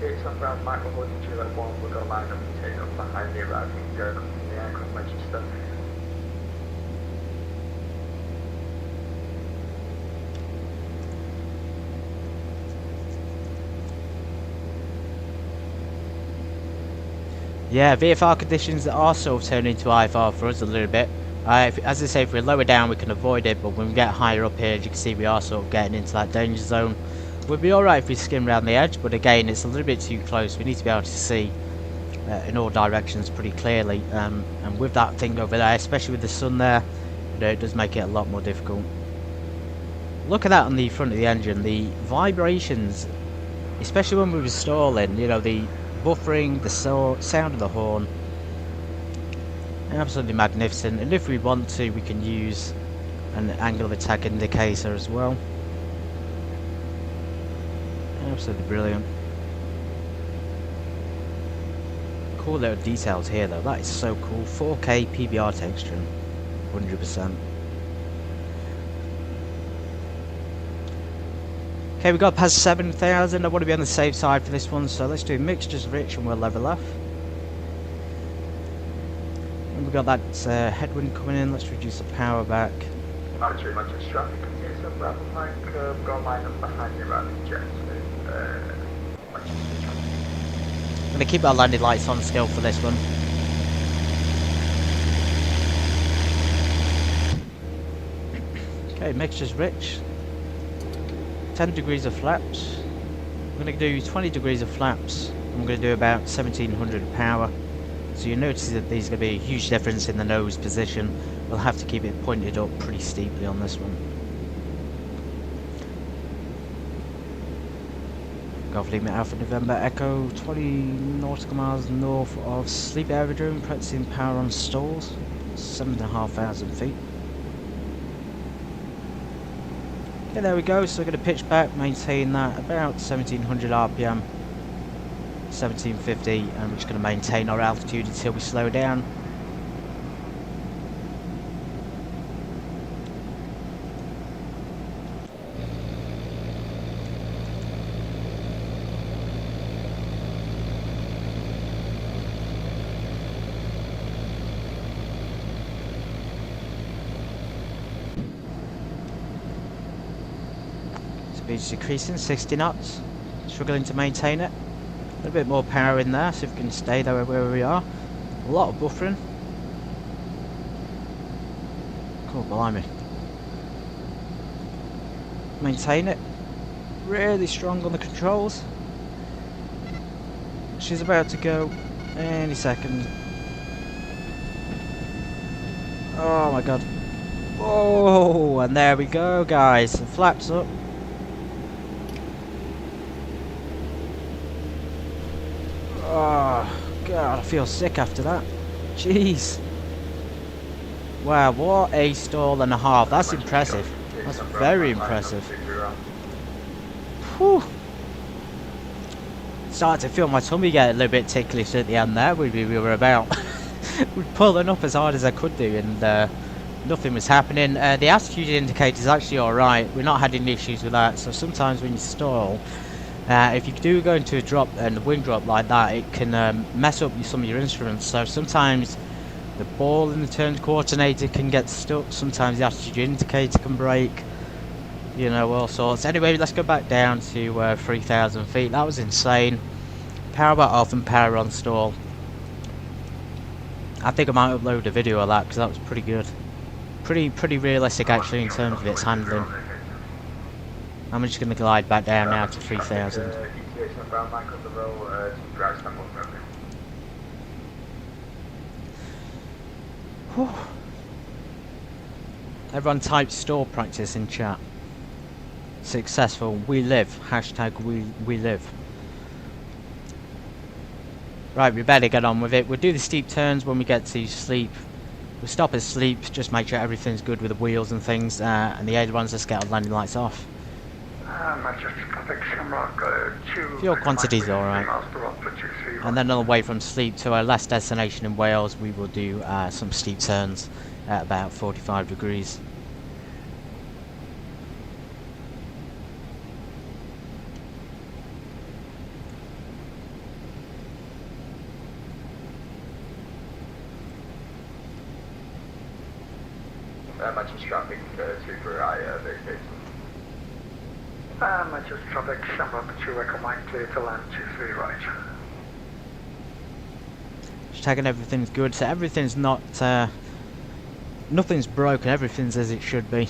Yeah, VFR conditions are sort of turning into IFR for us a little bit. As I say, if we're lower down we can avoid it, but when we get higher up here, as you can see, we are sort of getting into that danger zone. We'll be alright if we skim around the edge, but again, it's a little bit too close. We need to be able to see in all directions pretty clearly, and with that thing over there, especially with the sun there, you know, it does make it a lot more difficult. Look at that on the front of the engine, the vibrations, especially when we were stalling, you know, the buffering, the sound of the horn, absolutely magnificent. And if we want to, we can use an angle of attack indicator as well. Absolutely brilliant. Cool little details here though, that is so cool. 4K PBR texture, 100%. Okay, we got past 7,000. I want to be on the safe side for this one, so let's do mixtures rich and we'll level off. And we've got that headwind coming in. Let's reduce the power back. I'm going to keep our landing lights on still for this one. Okay, mixtures rich. 10 degrees of flaps. I'm going to do 20 degrees of flaps. I'm going to do about 1700 power. So you notice that there's going to be a huge difference in the nose position. We'll have to keep it pointed up pretty steeply on this one. Golf Lima Alpha November Echo, 20 nautical miles north of Sleap Aerodrome, practicing power on stalls, 7,500 feet. Okay, there we go, so we're going to pitch back, maintain that about 1700 RPM, 1750, and we're just going to maintain our altitude until we slow down. Speed's decreasing, 60 knots, struggling to maintain it. A little bit more power in there, so if we can stay there where we are. A lot of buffering. Cool, blimey. Maintain it. Really strong on the controls. She's about to go any second. Oh my god. Whoa, and there we go, guys. The flaps up. Oh god, I feel sick after that. Jeez. Wow, what a stall and a half. That's impressive. That's very impressive. Whew. Started to feel my tummy get a little bit ticklish at the end there. We were about pulling up as hard as I could do, and nothing was happening. The altitude indicator is actually alright. We're not had any issues with that. So sometimes when you stall, if you do go into a drop and the wind drop like that, it can mess up some of your instruments. So sometimes the ball in the turn coordinator can get stuck, sometimes the altitude indicator can break, you know, all sorts. Anyway, let's go back down to 3,000 feet. That was insane. Power back off and power on stall. I think I might upload a video of that because that was pretty good. Pretty realistic actually in terms of its handling. I'm just going to glide back down now to 3,000. Everyone type stall practice in chat. Successful. We live. Hashtag we live. Right, we better get on with it. We'll do the steep turns when we get to Sleap. We'll stop at Sleap, just make sure everything's good with the wheels and things, and the ailerons, let's get our landing lights off. Fuel quantity's alright. And then on the way from Sleap to our last destination in Wales, we will do some steep turns at about 45 degrees. Manchester traffic, super high, very good. Manchester traffic, number 2, recommend clear to land 23 right. Just checking everything's good, so everything's not, nothing's broken, everything's as it should be.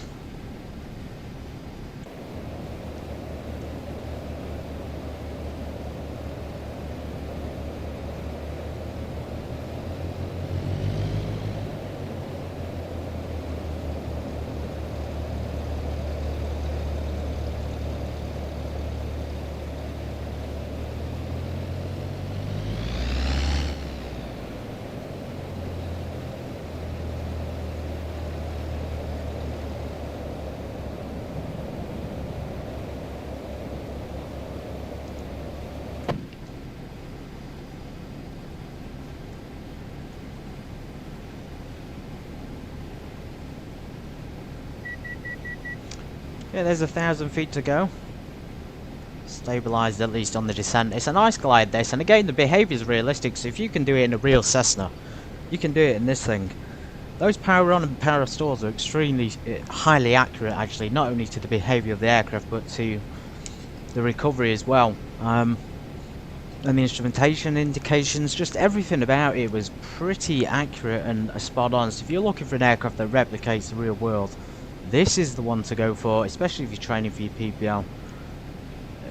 Yeah, there's 1,000 feet to go. Stabilised at least on the descent. It's a nice glide this, and again the behaviour is realistic, so if you can do it in a real Cessna, you can do it in this thing. Those power on and power off stalls are extremely highly accurate actually, not only to the behaviour of the aircraft but to the recovery as well. And the instrumentation indications, just everything about it was pretty accurate and spot on. So if you're looking for an aircraft that replicates the real world, this is the one to go for, especially if you're training for your PPL,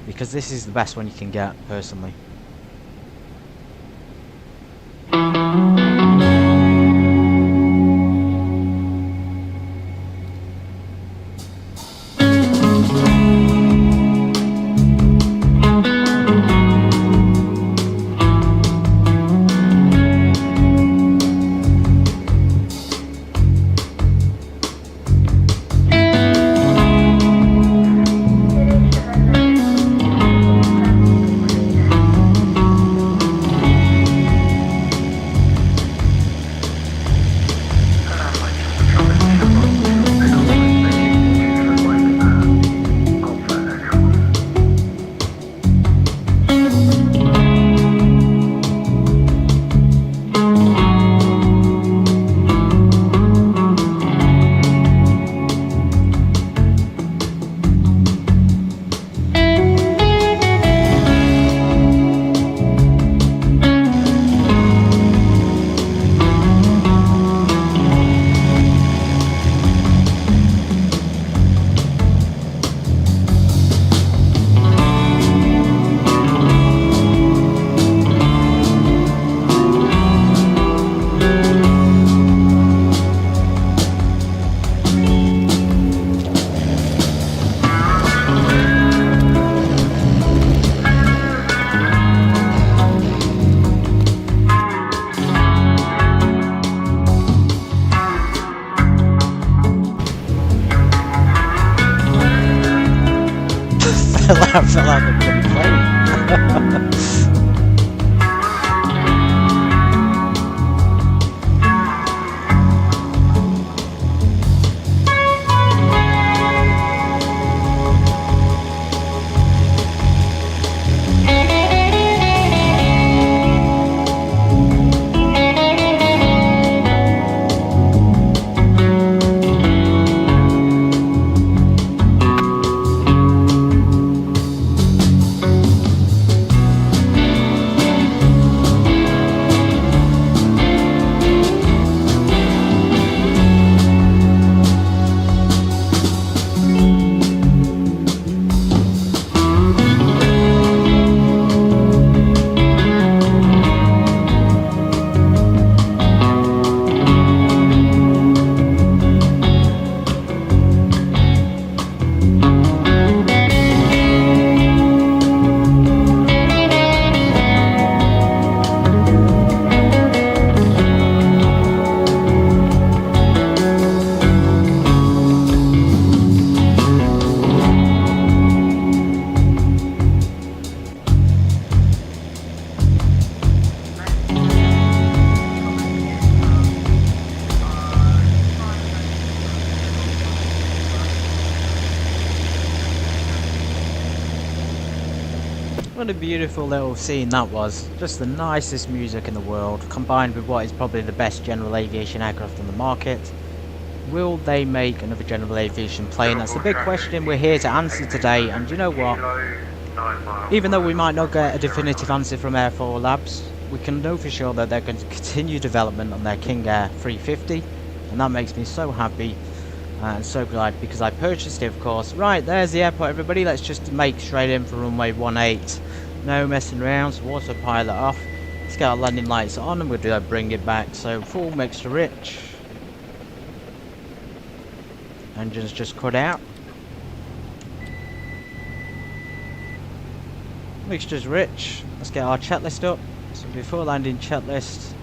because this is the best one you can get, personally. Fell out the bloody plane. What a beautiful little scene that was. Just the nicest music in the world, combined with what is probably the best general aviation aircraft on the market. Will they make another general aviation plane? That's the big question we're here to answer today, and you know what? Even though we might not get a definitive answer from AirfoilLabs, we can know for sure that they're going to continue development on their King Air 350, and that makes me so happy and so glad because I purchased it, of course. Right, there's the airport, everybody. Let's just make straight in for runway 18. No messing around, so autopilot off. Let's get our landing lights on and we'll bring it back. So full mixture rich. Engines just cut out. Mixture's rich. Let's get our checklist up. So before landing checklist.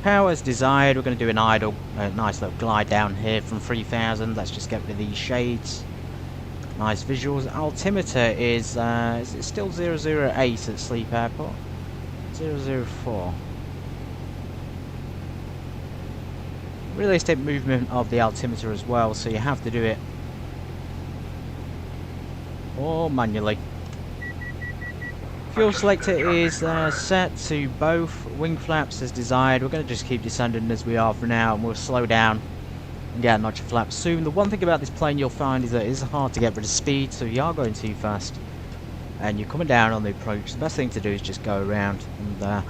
Power as desired. We're going to do an idle. A nice little glide down here from 3000. Let's just get rid of these shades. Nice visuals. Altimeter is it still 008 at Sleap Airport? 004. Realistic movement of the altimeter as well, so you have to do it or manually. Fuel selector is set to both wing flaps as desired. We're going to just keep descending as we are for now, and we'll slow down and get a notch of flaps soon. The one thing about this plane you'll find is that it is hard to get rid of speed, so if you are going too fast and you're coming down on the approach, the best thing to do is just go around and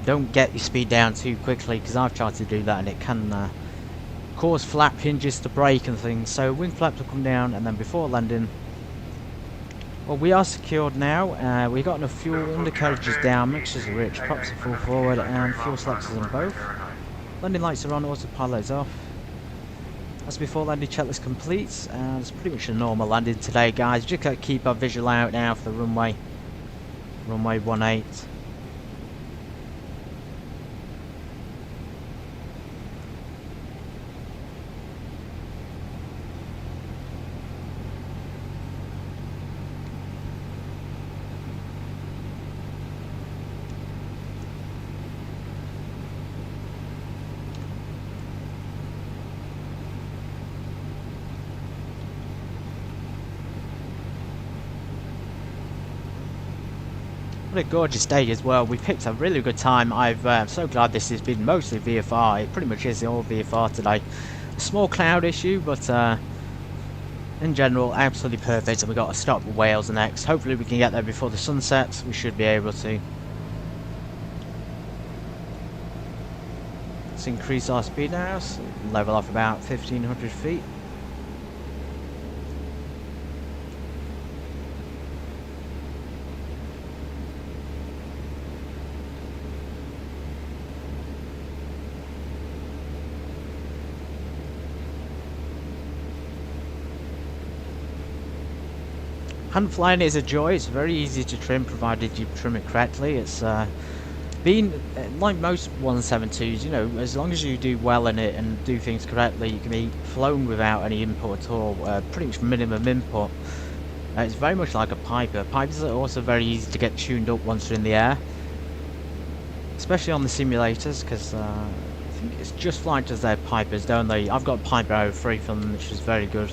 don't get your speed down too quickly, because I've tried to do that and it can cause flap hinges to break and things. So wing flaps will come down, and then before landing, well, we are secured now. We've got enough fuel, undercarriages down, mixtures are rich, props are full forward, and fuel selectors on both. Landing lights are on, autopilot is off. That's before landing checklist completes, and it's pretty much a normal landing today, guys. Just got to keep our visual out now for the runway 18. What a gorgeous day as well. We picked a really good time. I'm so glad this has been mostly VFR. It pretty much is all VFR today. A small cloud issue, but in general, absolutely perfect. And we've got to stop with Wales next. Hopefully we can get there before the sun sets. We should be able to. Let's increase our speed now. So level off about 1500 feet. Hand flying is a joy. It's very easy to trim provided you trim it correctly. It's been like most 172s, you know, as long as you do well in it and do things correctly, you can be flown without any input at all, pretty much minimum input. It's very much like a Piper. Pipers are also very easy to get tuned up once you're in the air, especially on the simulators, because I think it's just like as their Pipers, don't they? I've got Piper 03 from them, which is very good.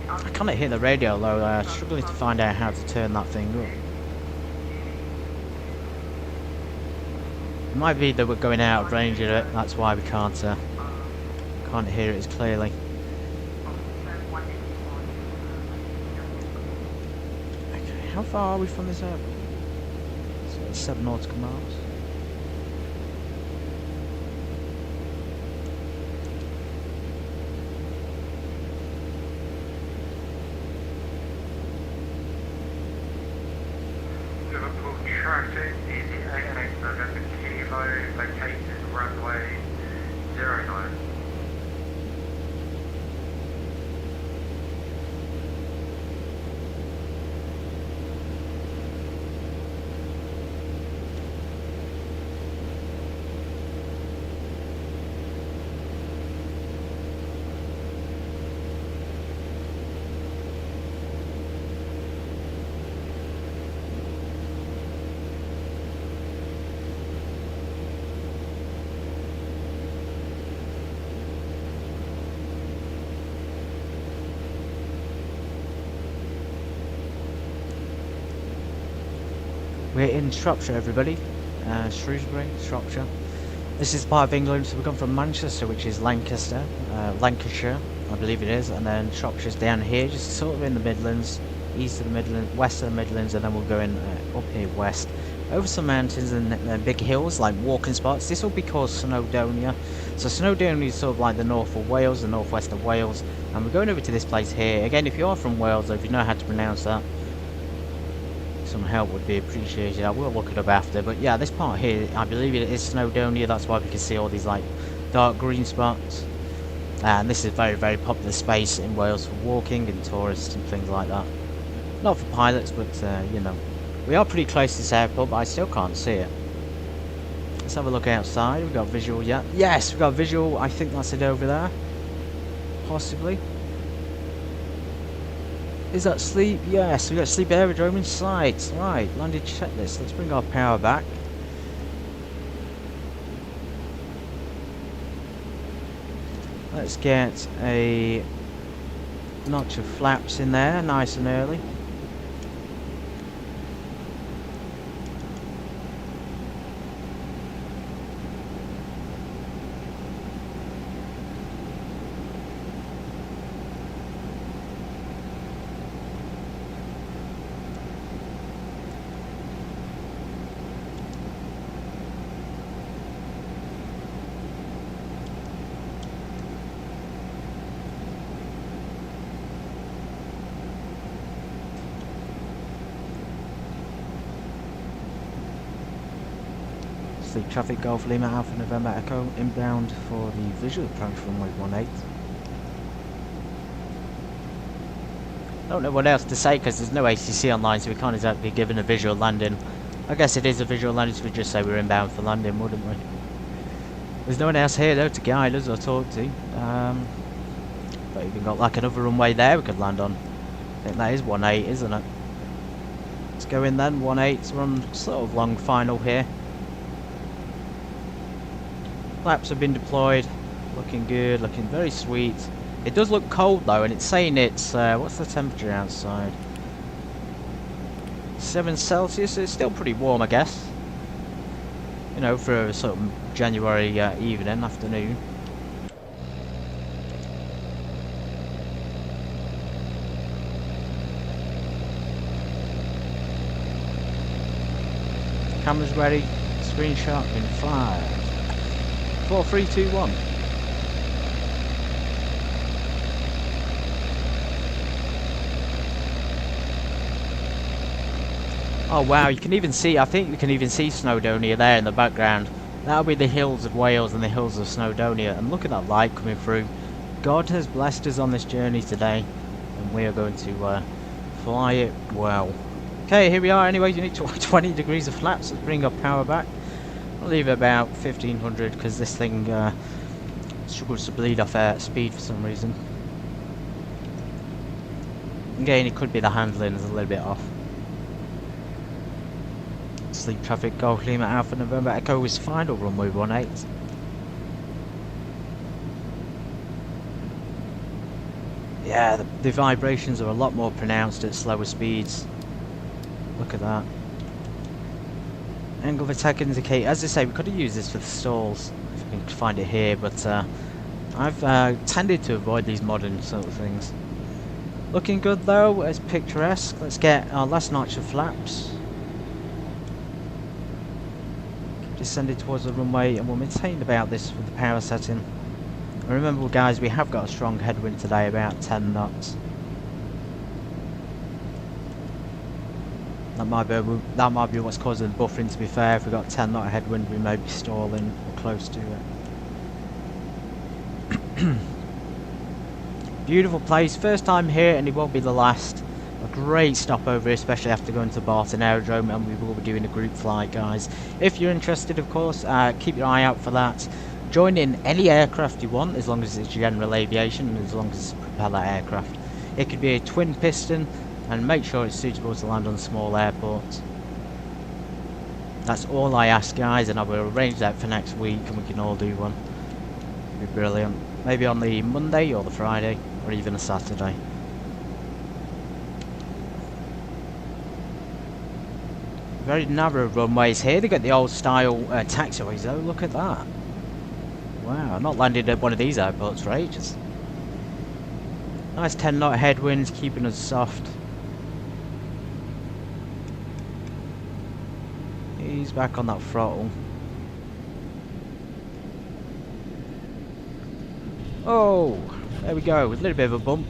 I cannot hear the radio though, struggling to find out how to turn that thing up. It might be that we're going out of range of it, that's why we can't hear it as clearly. Okay, how far are we from this airport? So it's 7 nautical miles. Traffic, Easy 88 November Kilo, located runway 09. We're in Shropshire, everybody. Shrewsbury, Shropshire. This is part of England, so we've gone from Manchester, which is Lancashire, I believe it is, and then Shropshire's down here, just sort of in the Midlands, east of the Midlands, west of the Midlands, and then we'll go in up here west, over some mountains and big hills, like walking spots. This will be called Snowdonia. So Snowdonia is sort of like the north of Wales, the northwest of Wales, and we're going over to this place here. Again, if you are from Wales, or if you know how to pronounce that, some help would be appreciated. I will look it up after, but yeah, this part here, I believe it is Snowdonia. That's why we can see all these like dark green spots, and this is very, very popular space in Wales for walking and tourists and things like that. Not for pilots, but you know, we are pretty close to this airport, but I still can't see it. Let's have a look outside. We've got visual yet. Yes, we've got visual. I think that's it over there, possibly. Is that Sleap? Yes, we've got Sleap Aerodrome in sight. Right, landing checklist. Let's bring our power back. Let's get a notch of flaps in there, nice and early. Sleap traffic Golf Lima Alpha November Echo inbound for the visual approach runway 18. Don't know what else to say because there's no ACC online, so we can't exactly give a visual landing. I guess it is a visual landing, so we'd just say we're inbound for landing, wouldn't we? There's no one else here though to guide us or talk to. But even got like another runway there we could land on. I think that is 18, isn't it? Let's go in then, 18. We're on sort of long final here. Flaps have been deployed, looking good, looking very sweet. It does look cold though, and it's saying it's, what's the temperature outside? 7 Celsius, so it's still pretty warm I guess. You know, for a sort of January evening, afternoon. Camera's ready, screenshot in 5, 4, 3, 2, 1. Oh wow, you can even see, I think you can even see Snowdonia there in the background. That'll be the hills of Wales and the hills of Snowdonia. And look at that light coming through. God has blessed us on this journey today, and we are going to fly it well. Okay, here we are anyway. You need 20 degrees of flaps. Let's bring our power back. I'll leave it about 1500 because this thing struggles to bleed off speed for some reason. Again, it could be the handling is a little bit off. Sleap traffic Golf Lima Alpha November Echo is final runway 18. Yeah, the vibrations are a lot more pronounced at slower speeds. Look at that. Angle of attack indicator. As I say, we could have used this for the stalls if we can find it here, but I've tended to avoid these modern sort of things. Looking good though, as picturesque. Let's get our last notch of flaps. Descended towards the runway, and we'll maintain about this with the power setting. And remember guys, we have got a strong headwind today, about 10 knots. That might be what's causing the buffering, to be fair. If we've got 10 knot headwind, we may be stalling or close to it. Beautiful place, first time here and it won't be the last. A great stopover, especially after going to Barton Aerodrome, and we will be doing a group flight, guys. If you're interested, of course, keep your eye out for that. Join in any aircraft you want, as long as it's general aviation and as long as it's a propeller aircraft. It could be a twin piston, and make sure it's suitable to land on small airports. That's all I ask, guys, and I will arrange that for next week and we can all do one. It'd be brilliant. Maybe on the Monday or the Friday or even a Saturday. Very narrow runways here. They got the old style taxiways though. Look at that. Wow, I've not landed at one of these airports for ages. Nice 10 knot headwinds keeping us soft. He's back on that throttle. Oh, there we go. With a little bit of a bump.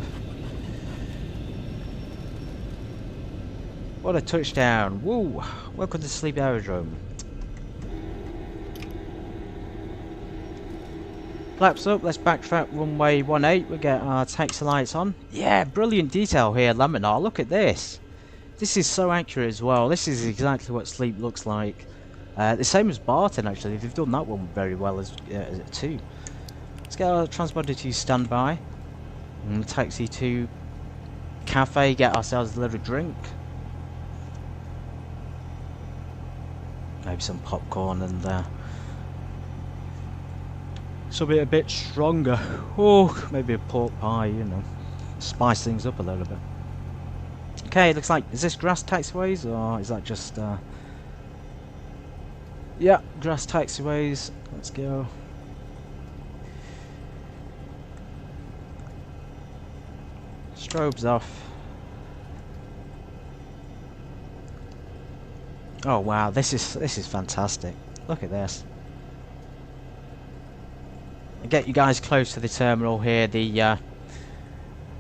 What a touchdown. Woo! Welcome to Sleap Aerodrome. Flaps up, let's backtrack runway 18. We'll get our taxi lights on. Yeah, brilliant detail here, laminar. Look at this. This is so accurate as well. This is exactly what Sleap looks like. The same as Barton, actually. They've done that one very well as too. Let's get our transponder to standby. And taxi to cafe, get ourselves a little drink. Maybe some popcorn and something a bit stronger. Oh, maybe a pork pie, you know. Spice things up a little bit. Okay, looks like, is this grass taxiways or is that just yeah, grass taxiways. Let's go. Strobes off. Oh wow, this is fantastic. Look at this. I'll get you guys close to the terminal here, the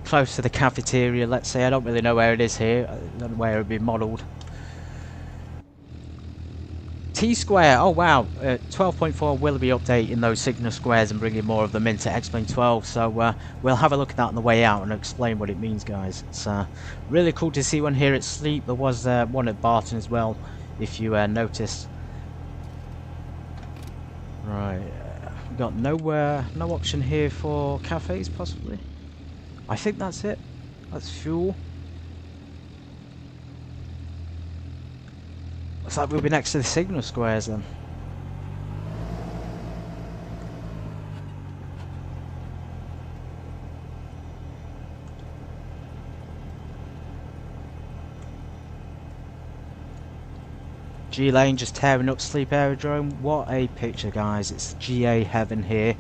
close to the cafeteria, let's say. I don't really know where it is here. I don't know where it would be modelled. T-Square, oh wow, 12.4 will be updating those signal squares and bringing more of them into X-Plane 12, so we'll have a look at that on the way out and explain what it means, guys. It's really cool to see one here at Sleap. There was one at Barton as well, if you noticed. Right, we've got no option here for cafes, possibly. I think that's it. That's fuel. Looks like we'll be next to the signal squares then. G-Lane just tearing up Sleap Aerodrome. What a picture, guys. It's GA heaven here.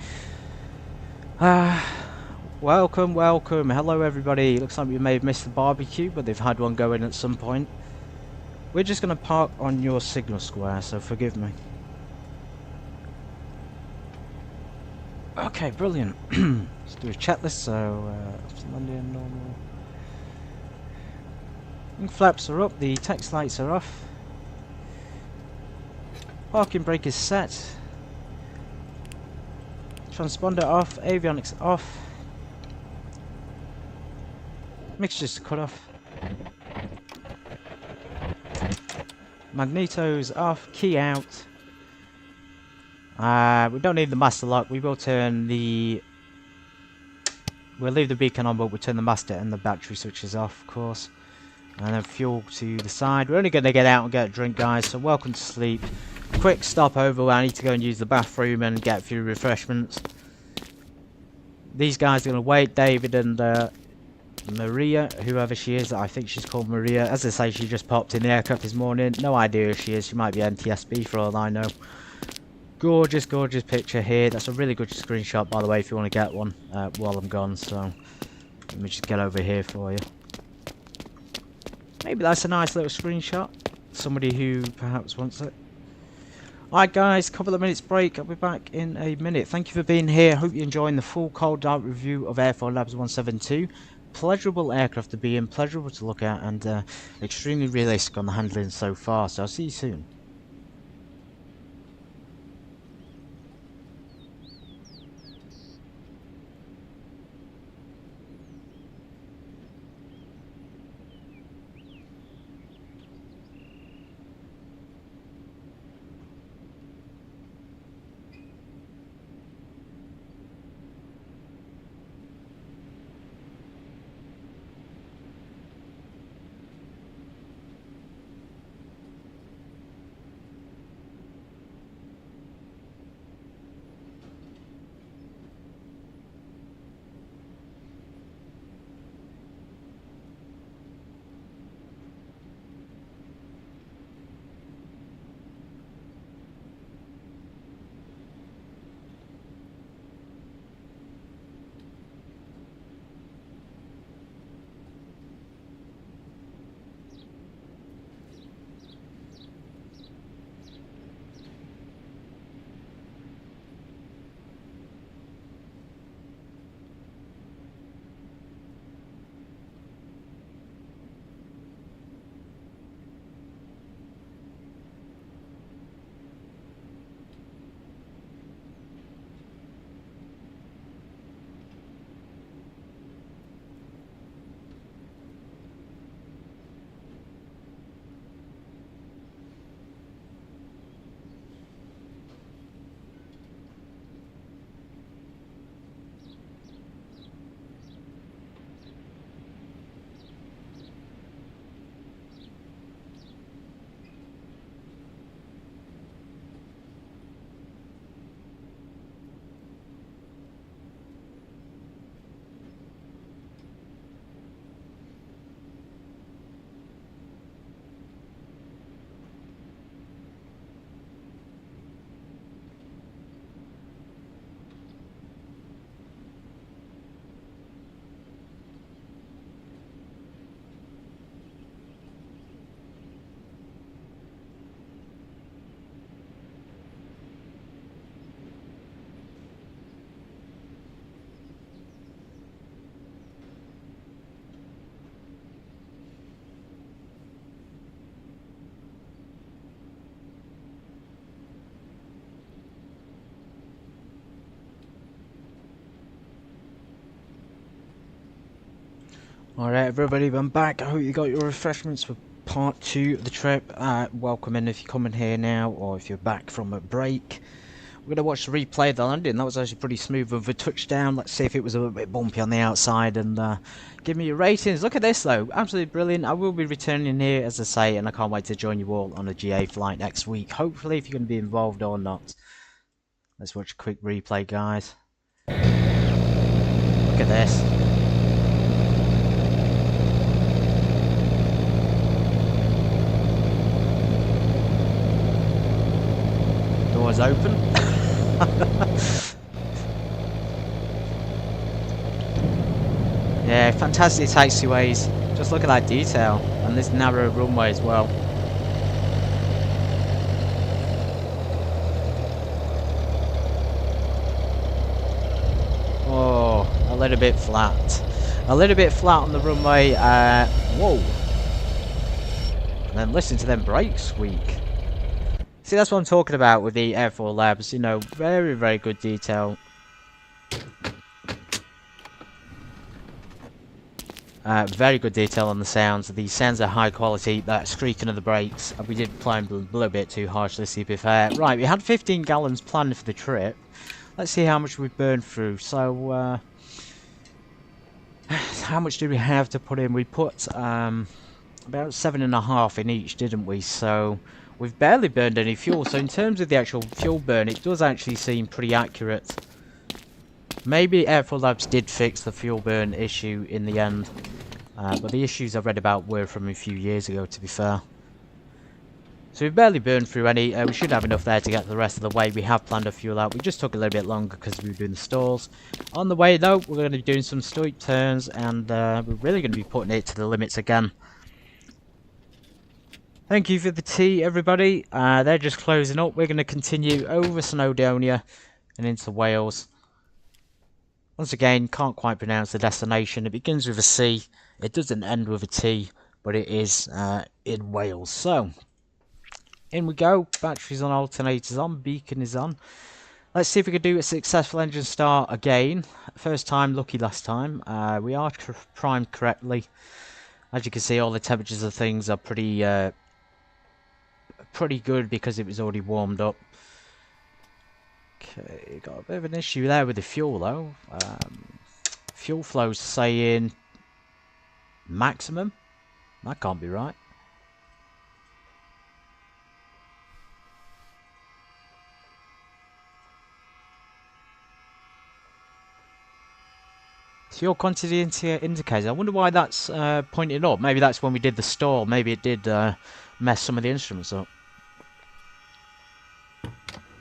Welcome, welcome. Hello, everybody. Looks like we may have missed the barbecue, but they've had one going at some point. We're just going to park on your signal square, so forgive me. Okay, brilliant. Let's do a checklist. So, London, normal. Wing flaps are up, the text lights are off. Parking brake is set. Transponder off, avionics off. Mixtures cut off. Magnetos off, key out. We don't need the master lock. We will turn the... We'll leave the beacon on, but we'll turn the master and the battery switches off, of course. And then fuel to the side. We're only going to get out and get a drink, guys, so welcome to Sleap. Quick stopover. I need to go and use the bathroom and get a few refreshments. These guys are going to wait. David and Maria, whoever she is, I think she's called Maria. As I say, she just popped in the aircraft this morning. No idea who she is. She might be NTSB for all I know. Gorgeous, gorgeous picture here. That's a really good screenshot, by the way, if you want to get one while I'm gone. So let me just get over here for you. Maybe that's a nice little screenshot. Somebody who perhaps wants it. Alright guys, couple of minutes break. I'll be back in a minute. Thank you for being here. Hope you're enjoying the full cold out review of AirfoilLabs 172. Pleasurable aircraft to be in, pleasurable to look at, and extremely realistic on the handling so far. So I'll see you soon. Alright everybody, I'm back. I hope you got your refreshments for part 2 of the trip. Welcome in if you're coming here now, or if you're back from a break. We're going to watch the replay of the landing. That was actually pretty smooth with a touchdown. Let's see if it was a little bit bumpy on the outside, and give me your ratings. Look at this though, absolutely brilliant. I will be returning here, as I say, and I can't wait to join you all on a GA flight next week. Hopefully, if you're going to be involved or not. Let's watch a quick replay, guys. Look at this. Doors open. Yeah, fantastic taxiways. Just look at that detail, and this narrow runway as well. Oh, a little bit flat. A little bit flat on the runway. Whoa. And then listen to them brakes squeak. See, that's what I'm talking about with the AirfoilLabs, you know, very, very good detail. Very good detail on the sounds. The sounds are high quality. That squeaking of the brakes, we did climb a little bit too harshly, to be fair. Right, we had 15 gallons planned for the trip. Let's see how much we've burned through. So, how much do we have to put in? We put about 7.5 in each, didn't we? So we've barely burned any fuel, so in terms of the actual fuel burn, it does actually seem pretty accurate. Maybe AirfoilLabs did fix the fuel burn issue in the end, but the issues I read about were from a few years ago, to be fair. So we've barely burned through any. We should have enough there to get the rest of the way. We have planned a fuel out. We just took a little bit longer because we were doing the stalls. On the way, though, we're going to be doing some stoic turns, and we're really going to be putting it to the limits again. Thank you for the tea, everybody. They're just closing up. We're going to continue over Snowdonia and into Wales. Once again, can't quite pronounce the destination. It begins with a C. It doesn't end with a T, but it is in Wales. So, in we go. Batteries on, alternators on, beacon is on. Let's see if we can do a successful engine start again. First time, lucky last time. We are primed correctly. As you can see, all the temperatures of things are pretty good because it was already warmed up. Okay, got a bit of an issue there with the fuel though. Fuel flow's saying maximum. That can't be right. Fuel quantity indicator. I wonder why that's pointing up. Maybe that's when we did the stall. Maybe it did mess some of the instruments up.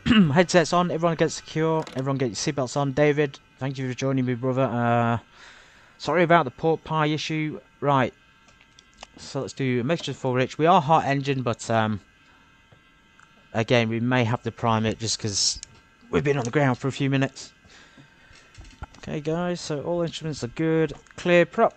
Headsets on, everyone gets secure, everyone get your seatbelts on. David, thank you for joining me, brother. Sorry about the pork pie issue. Right, so let's do a mixture for rich. We are hot engine, but again, we may have to prime it just because we've been on the ground for a few minutes. Okay, guys, so all instruments are good. Clear prop.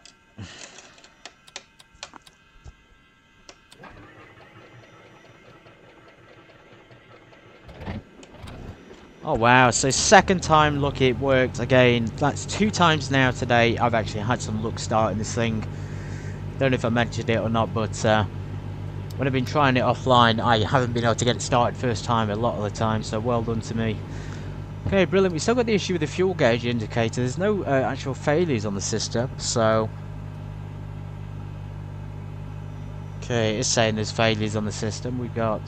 Oh wow, so second time lucky it worked again. That's 2 times now today I've actually had some luck starting this thing. Don't know if I mentioned it or not, but when I've been trying it offline I haven't been able to get it started first time a lot of the time, so well done to me. Okay, brilliant. We still got the issue with the fuel gauge indicator. There's no actual failures on the system, so okay, it's saying there's failures on the system. We've got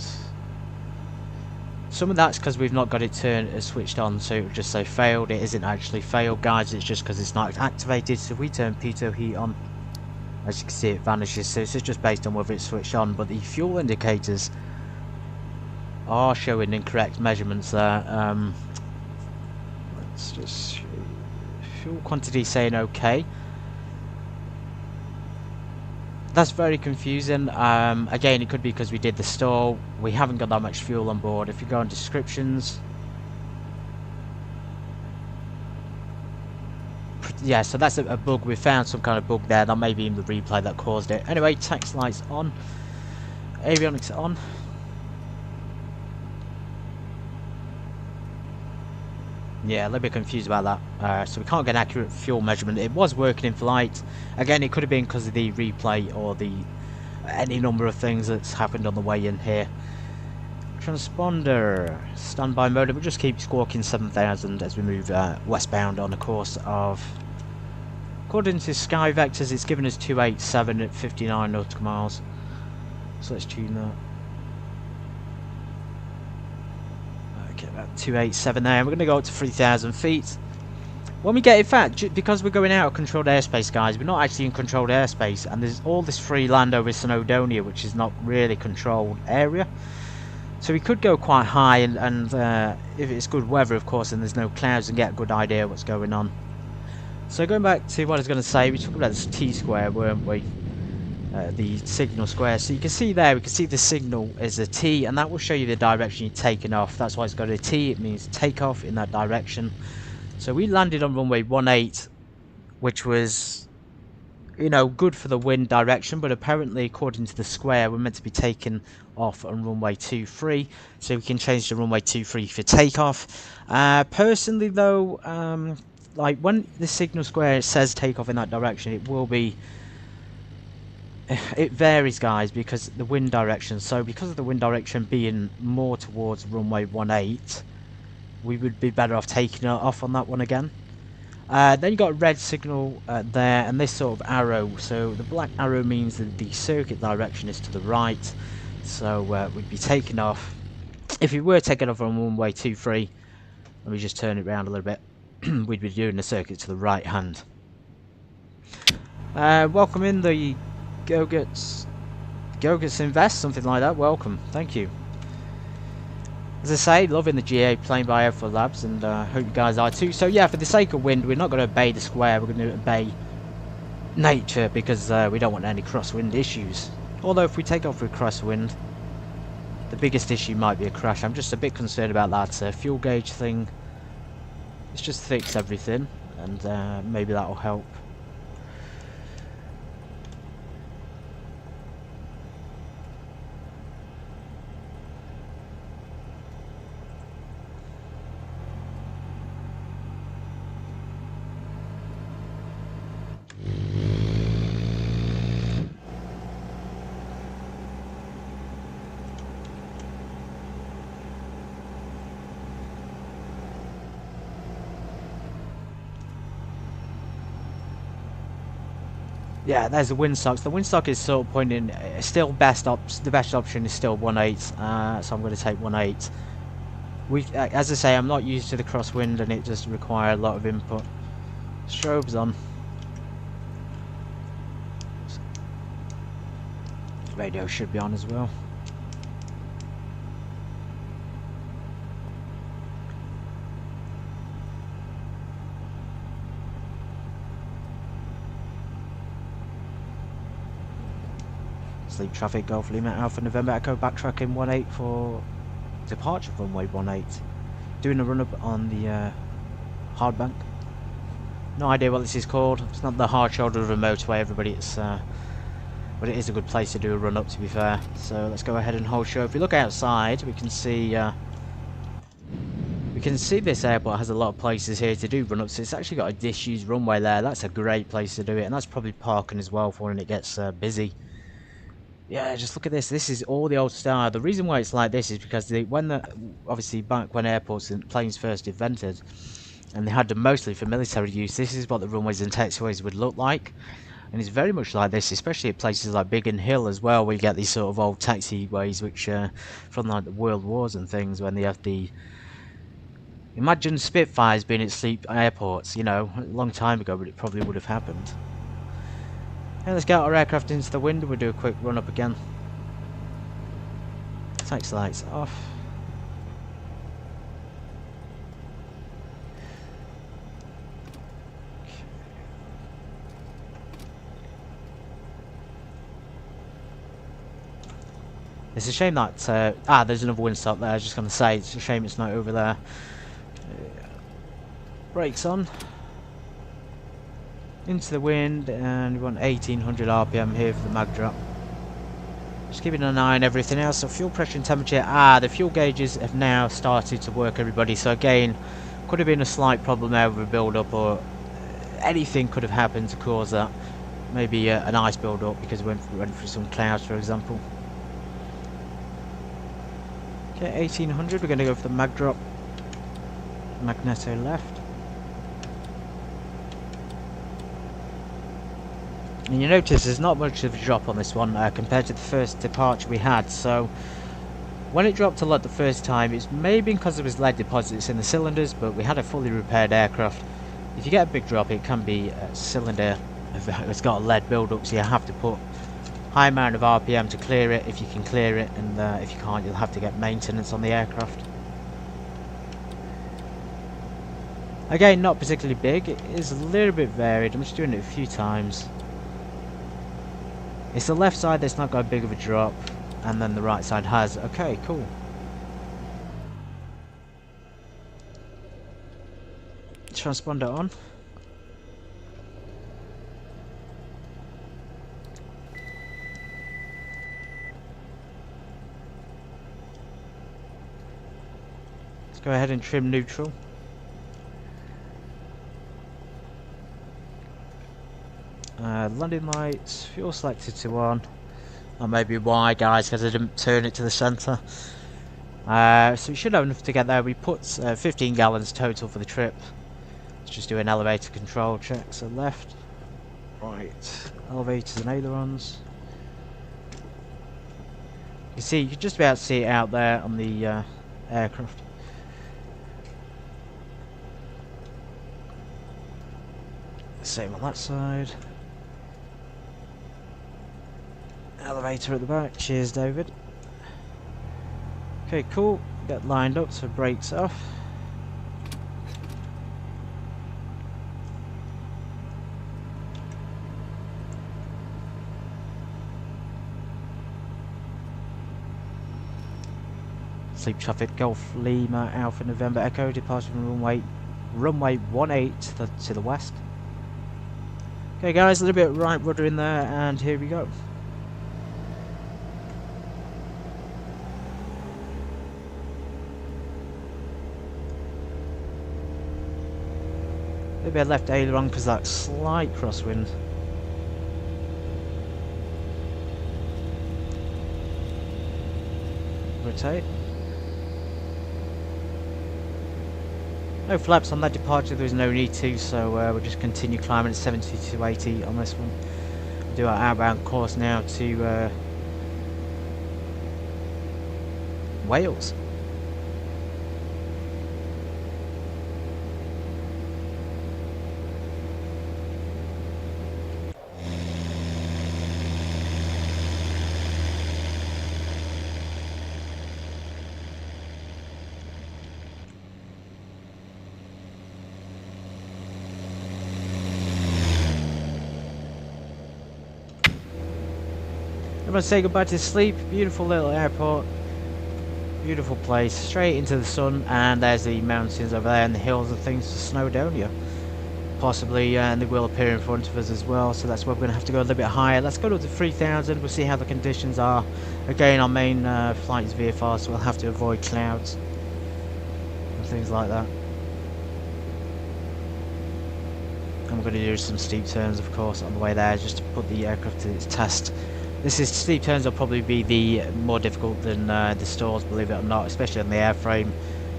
some of that's because we've not got it switched on, so it would just say failed. It isn't actually failed, guys, it's just because it's not activated. So if we turn pitot heat on, as you can see it vanishes, so it's just based on whether it's switched on, but the fuel indicators are showing incorrect measurements there. Let's just fuel quantity saying okay. That's very confusing. Again, it could be because we did the stall. We haven't got that much fuel on board. If you go on descriptions, yeah, so that's a bug. We found some kind of bug there. That may be in the replay that caused it. Anyway, text lights on, avionics on. Yeah, a little bit confused about that. So we can't get an accurate fuel measurement. It was working in flight. Again, it could have been because of the replay or the any number of things that's happened on the way in here. Transponder, standby mode. We'll just keep squawking 7,000 as we move westbound on a course of, according to Sky Vectors, it's given us 287 at 59 nautical miles. So let's tune that. Okay, about 287 there. We're going to go up to 3,000 feet. When we get, in fact, because we're going out of controlled airspace, guys, we're not actually in controlled airspace, and there's all this free land over Snowdonia, which is not really controlled area. So we could go quite high, and if it's good weather, of course, and there's no clouds, and get a good idea what's going on. So going back to what I was going to say, we talked about this T-square, weren't we? The signal square. So you can see there, we can see the signal is a T, and that will show you the direction you're taking off. That's why it's got a T. It means take off in that direction. So we landed on runway 18, which was, you know, good for the wind direction, but apparently according to the square we're meant to be taking off on runway 23, so we can change to runway 23 for takeoff. Personally though, like when the signal square says take off in that direction, it will be, it varies, guys, because the wind direction. So because of the wind direction being more towards runway 18, we would be better off taking it off on that one again. Then you got a red signal there, and this sort of arrow. So the black arrow means that the circuit direction is to the right. So we'd be taking off. If we were taking off on runway 23, let me just turn it around a little bit. We'd be doing the circuit to the right hand. Welcome in the Go-Guts Invest, something like that. Welcome, thank you. As I say, loving the GA plane by AirfoilLabs, and hope you guys are too. So yeah, for the sake of wind, we're not going to obey the square, we're going to obey nature, because we don't want any crosswind issues. Although if we take off with crosswind, the biggest issue might be a crash. I'm just a bit concerned about that fuel gauge thing. Let's just fix everything, and maybe that will help. Yeah, there's the windsock. The windsock is sort of pointing. Still, the best option is still 18. So I'm going to take 18. As I say, I'm not used to the crosswind, and it just requires a lot of input. Strobes on. Radio should be on as well. Sleep traffic, Golf Lima Alpha November Echo, backtracking 18 for departure from runway 18. Doing a run up on the hard bank. No idea what this is called. It's not the hard shoulder of a motorway, everybody. It's but it is a good place to do a run up, to be fair. So let's go ahead and hold show. If we look outside, we can see this airport has a lot of places here to do run ups. It's actually got a disused runway there. That's a great place to do it, and that's probably parking as well for when it gets busy. Yeah, just look at this. This is all the old style. The reason why it's like this is because obviously back when airports and planes first invented, and they had them mostly for military use, this is what the runways and taxiways would look like. And it's very much like this, especially at places like Biggin Hill as well, where you get these sort of old taxiways, which from like the World Wars and things, when they have the... Imagine Spitfires being at Sleap airports, you know, a long time ago, but it probably would have happened. Okay, let's get our aircraft into the wind, and we'll do a quick run up again. Taxi lights off. It's a shame that there's another windsock there. I was just going to say, it's a shame it's not over there. Brakes on. Into the wind, and we want 1800 RPM here for the mag drop. Just keeping an eye on everything else. So fuel pressure and temperature. The fuel gauges have now started to work, everybody. So again, Could have been a slight problem there with a build-up, or anything could have happened to cause that. Maybe an ice build-up because we went through some clouds, for example. Okay, 1800, we're going to go for the mag drop. Magneto left. And you notice there's not much of a drop on this one compared to the first departure we had, so when it dropped a lot the first time, it's maybe because there was lead deposits in the cylinders, but we had a fully repaired aircraft. If you get a big drop, it can be a cylinder, it's got a lead build-up, so you have to put high amount of RPM to clear it, if you can clear it, and if you can't, you'll have to get maintenance on the aircraft. Again, not particularly big, it is a little bit varied, I'm just doing it a few times. It's the left side that's not got a big of a drop, and then the right side has. Okay, cool. Transponder on. Let's go ahead and trim neutral. Landing lights, fuel selected to on. That may be why, guys, because I didn't turn it to the centre. So we should have enough to get there. We put 15 gallons total for the trip. Let's just do an elevator control check. So left, right, elevators and ailerons. You see, you can just about see it out there on the aircraft. Same on that side. Elevator at the back. Cheers, David. Okay, cool. Get lined up so brakes off. Sleep traffic, Golf Lima, Alpha November Echo, departure from runway 18 to the west. Okay guys, a little bit of right rudder in there, and here we go. A little bit of left aileron because that slight crosswind. Rotate. No flaps on that departure, there was no need to, so we'll just continue climbing at 70 to 80 on this one. We'll do our outbound course now to Wales. I'm going to say goodbye to Sleep. Beautiful little airport, beautiful place, straight into the sun, and there's the mountains over there and the hills and things to Snowdonia. Possibly, and they will appear in front of us as well, so that's where we're going to have to go a little bit higher. Let's go to 3,000, we'll see how the conditions are. Again, our main flight is VFR, so we'll have to avoid clouds and things like that. And we're going to do some steep turns, of course, on the way there, just to put the aircraft to its test. Steep turns will probably be the more difficult than the stalls, believe it or not, especially on the airframe,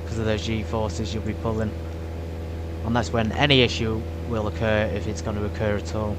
because of those G-forces you'll be pulling. And that's when any issue will occur, if it's going to occur at all.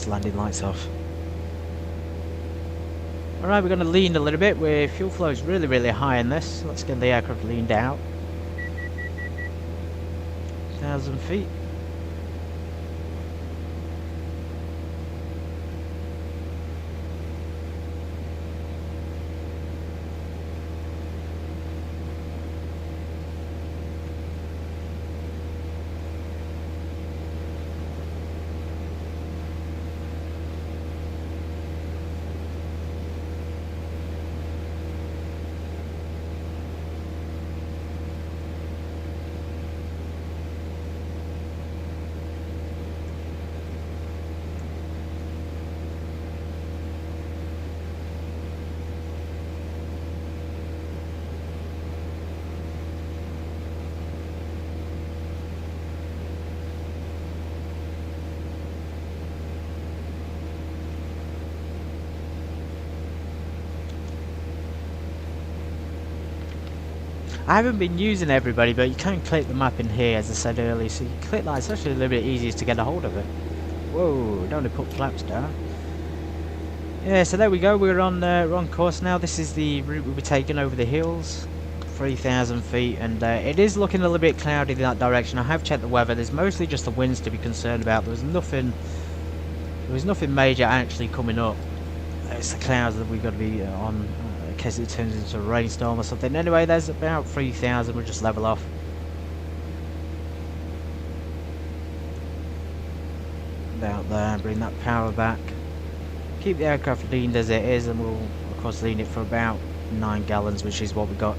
Landing lights off. Alright, we're going to lean a little bit where fuel flow is really high in this. Let's get the aircraft leaned out. 1,000 feet. I haven't been using everybody, but you can click the map in here, as I said earlier. So you click that, it's actually a little bit easier to get a hold of it. Whoa, don't put flaps down. Yeah, so there we go. We're on course now. This is the route we'll be taking over the hills, 3,000 feet, and it is looking a little bit cloudy in that direction. I have checked the weather. There's mostly just the winds to be concerned about. There was nothing major actually coming up. It's the clouds that we've got to be on in case it turns into a rainstorm or something. Anyway, there's about 3,000. We'll just level off. About there, bring that power back. Keep the aircraft leaned as it is, and we'll of course lean it for about 9 gallons, which is what we got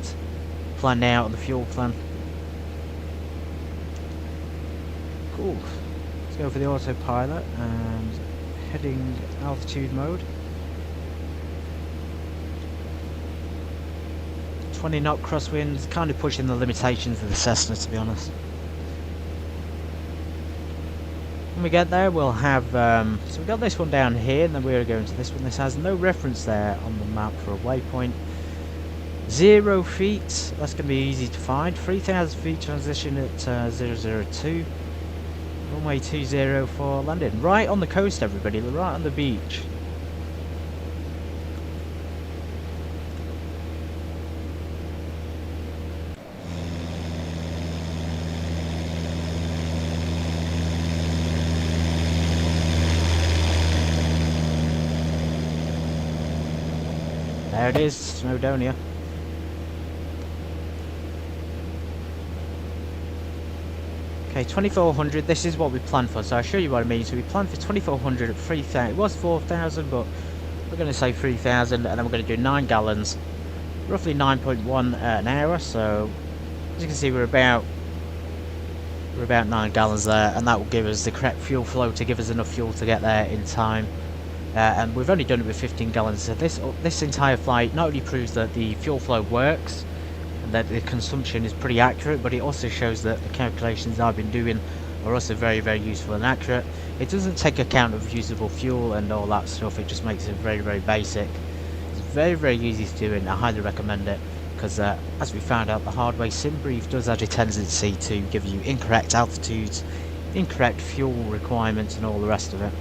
planned out on the fuel plan. Cool. Let's go for the autopilot and heading altitude mode. 20 knot crosswinds, kind of pushing the limitations of the Cessna, to be honest. When we get there, we'll have so we got this one down here, and then we're going to this one. This has no reference there on the map for a waypoint. 0 feet, that's going to be easy to find. 3,000 feet transition at 002. Runway 20 for landing. Right on the coast, everybody, right on the beach. There it is, Snowdonia. Okay, 2400, this is what we planned for, so I'll show you what I mean. So we planned for 2400 at 3,000, it was 4,000, but we're going to say 3,000, and then we're going to do 9 gallons, roughly 9.1 an hour, so as you can see we're about 9 gallons there, and that will give us the correct fuel flow to give us enough fuel to get there in time. And we've only done it with 15 gallons, so this entire flight not only proves that the fuel flow works and that the consumption is pretty accurate, but it also shows that the calculations I've been doing are also very, very useful and accurate. It doesn't take account of usable fuel and all that stuff, it just makes it very, very basic. It's very, very easy to do, and I highly recommend it, because as we found out the hard way, SimBrief does have a tendency to give you incorrect altitudes, incorrect fuel requirements and all the rest of it.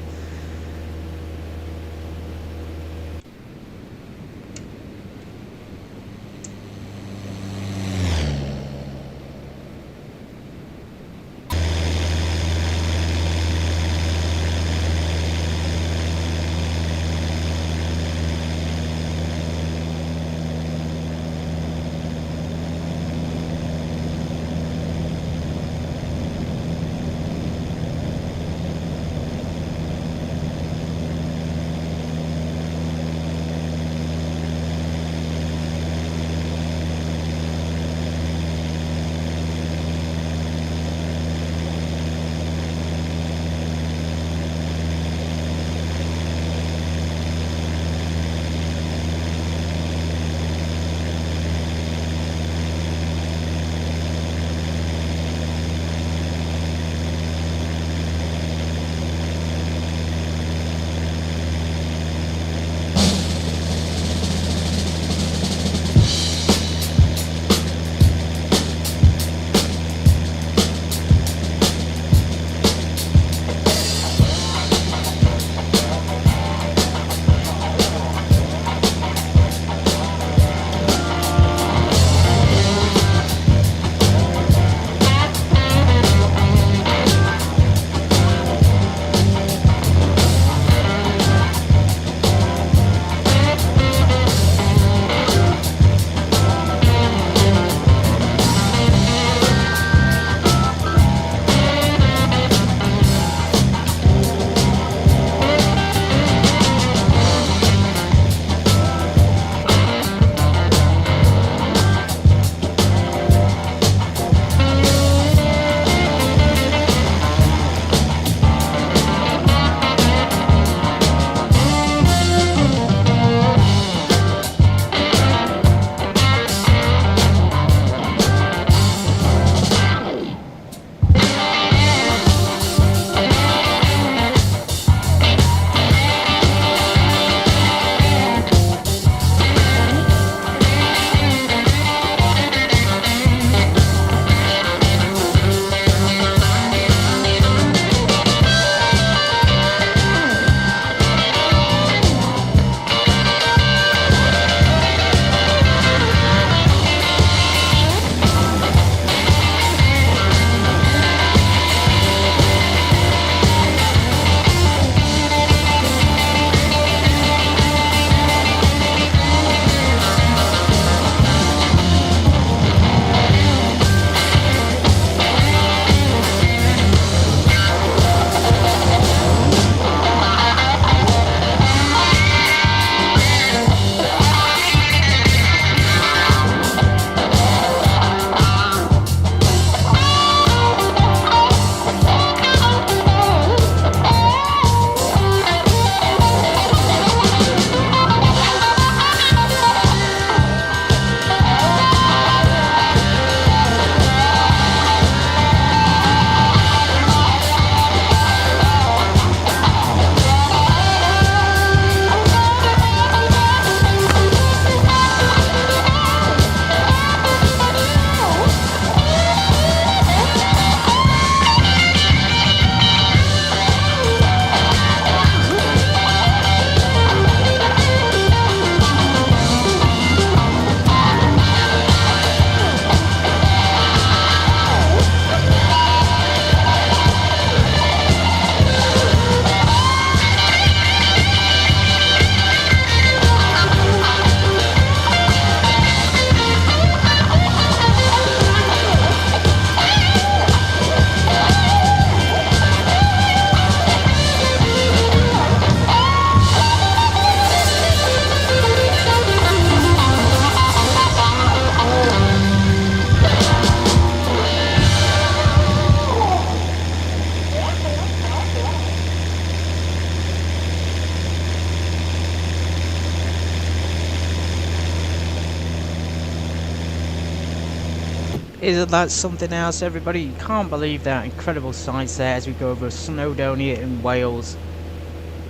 Isn't that something else, everybody? You can't believe that incredible sights there as we go over snow down here in Wales.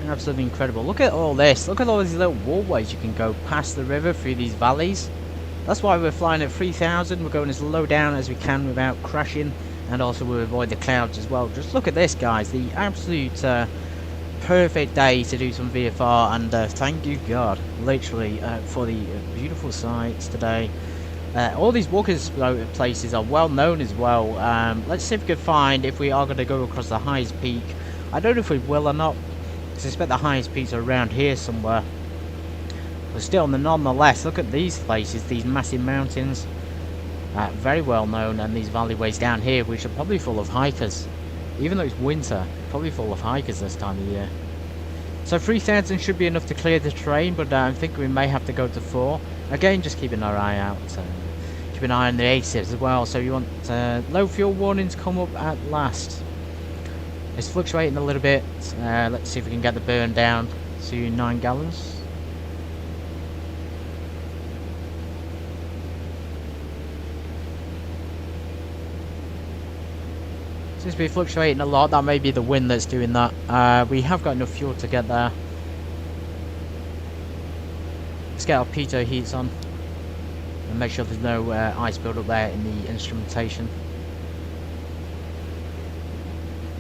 Absolutely incredible. Look at all this. Look at all these little waterways you can go past the river through these valleys. That's why we're flying at 3,000. We're going as low down as we can without crashing, and also we'll avoid the clouds as well. Just look at this, guys. The absolute perfect day to do some VFR, and thank you God, literally, for the beautiful sights today. All these walking places are well known as well. Let's see if we can find if we are going to go across the highest peak. I don't know if we will or not. I suspect the highest peaks are around here somewhere. But still, nonetheless, look at these places, these massive mountains. Very well known, and these valleyways down here, which are probably full of hikers. Even though it's winter, probably full of hikers this time of year. So 3,000 should be enough to clear the terrain, but I think we may have to go to 4. Again, just keeping our eye out. Keep an eye on the ACEs as well. So you want low fuel warnings come up at last. It's fluctuating a little bit. Let's see if we can get the burn down to 9 gallons. Seems to be fluctuating a lot. That may be the wind that's doing that. We have got enough fuel to get there. Let's get our pitot heats on and make sure there's no ice build up there in the instrumentation.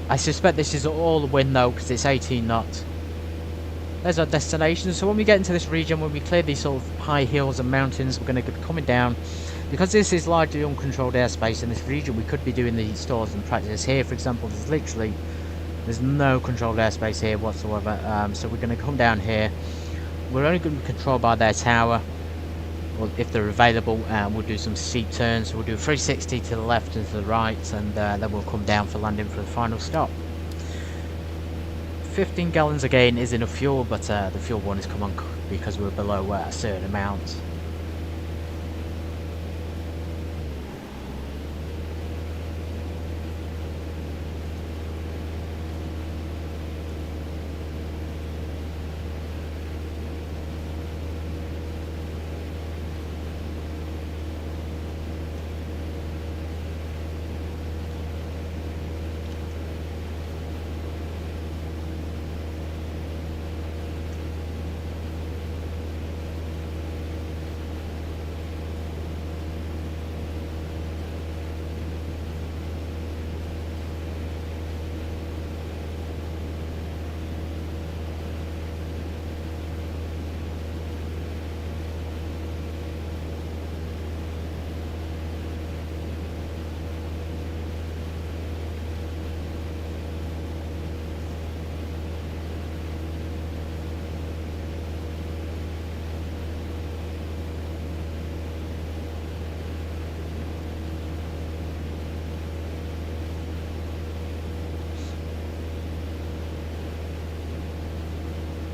I suspect this is all the wind though, because it's 18 knots. There's our destination. So when we get into this region, when we clear these sort of high hills and mountains, we're going to be coming down. Because this is largely uncontrolled airspace in this region, we could be doing these stores and practice here. For example, there's no controlled airspace here whatsoever. So we're going to come down here. We're only going to be controlled by their tower, or if they're available. We'll do some steep turns. We'll do a 360 to the left and to the right, and then we'll come down for landing for the final stop. 15 gallons again is enough fuel, but the fuel one has come on because we're below a certain amount.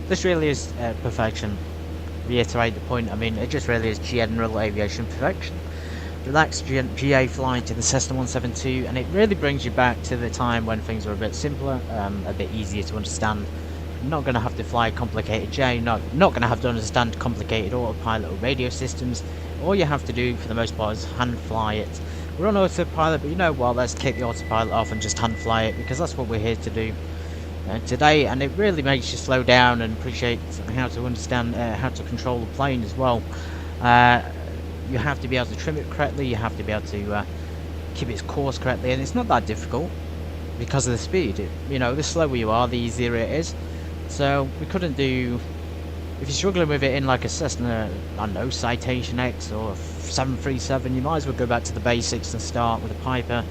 This really is perfection. Reiterate the point, I mean, it just really is general aviation perfection. Relaxed GA flying to the Cessna 172, and it really brings you back to the time when things were a bit simpler, a bit easier to understand. Not going to have to fly complicated J, not going to have to understand complicated autopilot or radio systems. All you have to do for the most part is hand fly it. We're on autopilot, but you know what, let's kick the autopilot off and just hand fly it, because that's what we're here to do today, and it really makes you slow down and appreciate how to understand how to control the plane as well. You have to be able to trim it correctly, you have to be able to keep its course correctly, and it's not that difficult because of the speed. You know, the slower you are, the easier it is. So we couldn't do, if you're struggling with it in like a Cessna, I don't know, Citation X or 737, you might as well go back to the basics and start with a Piper,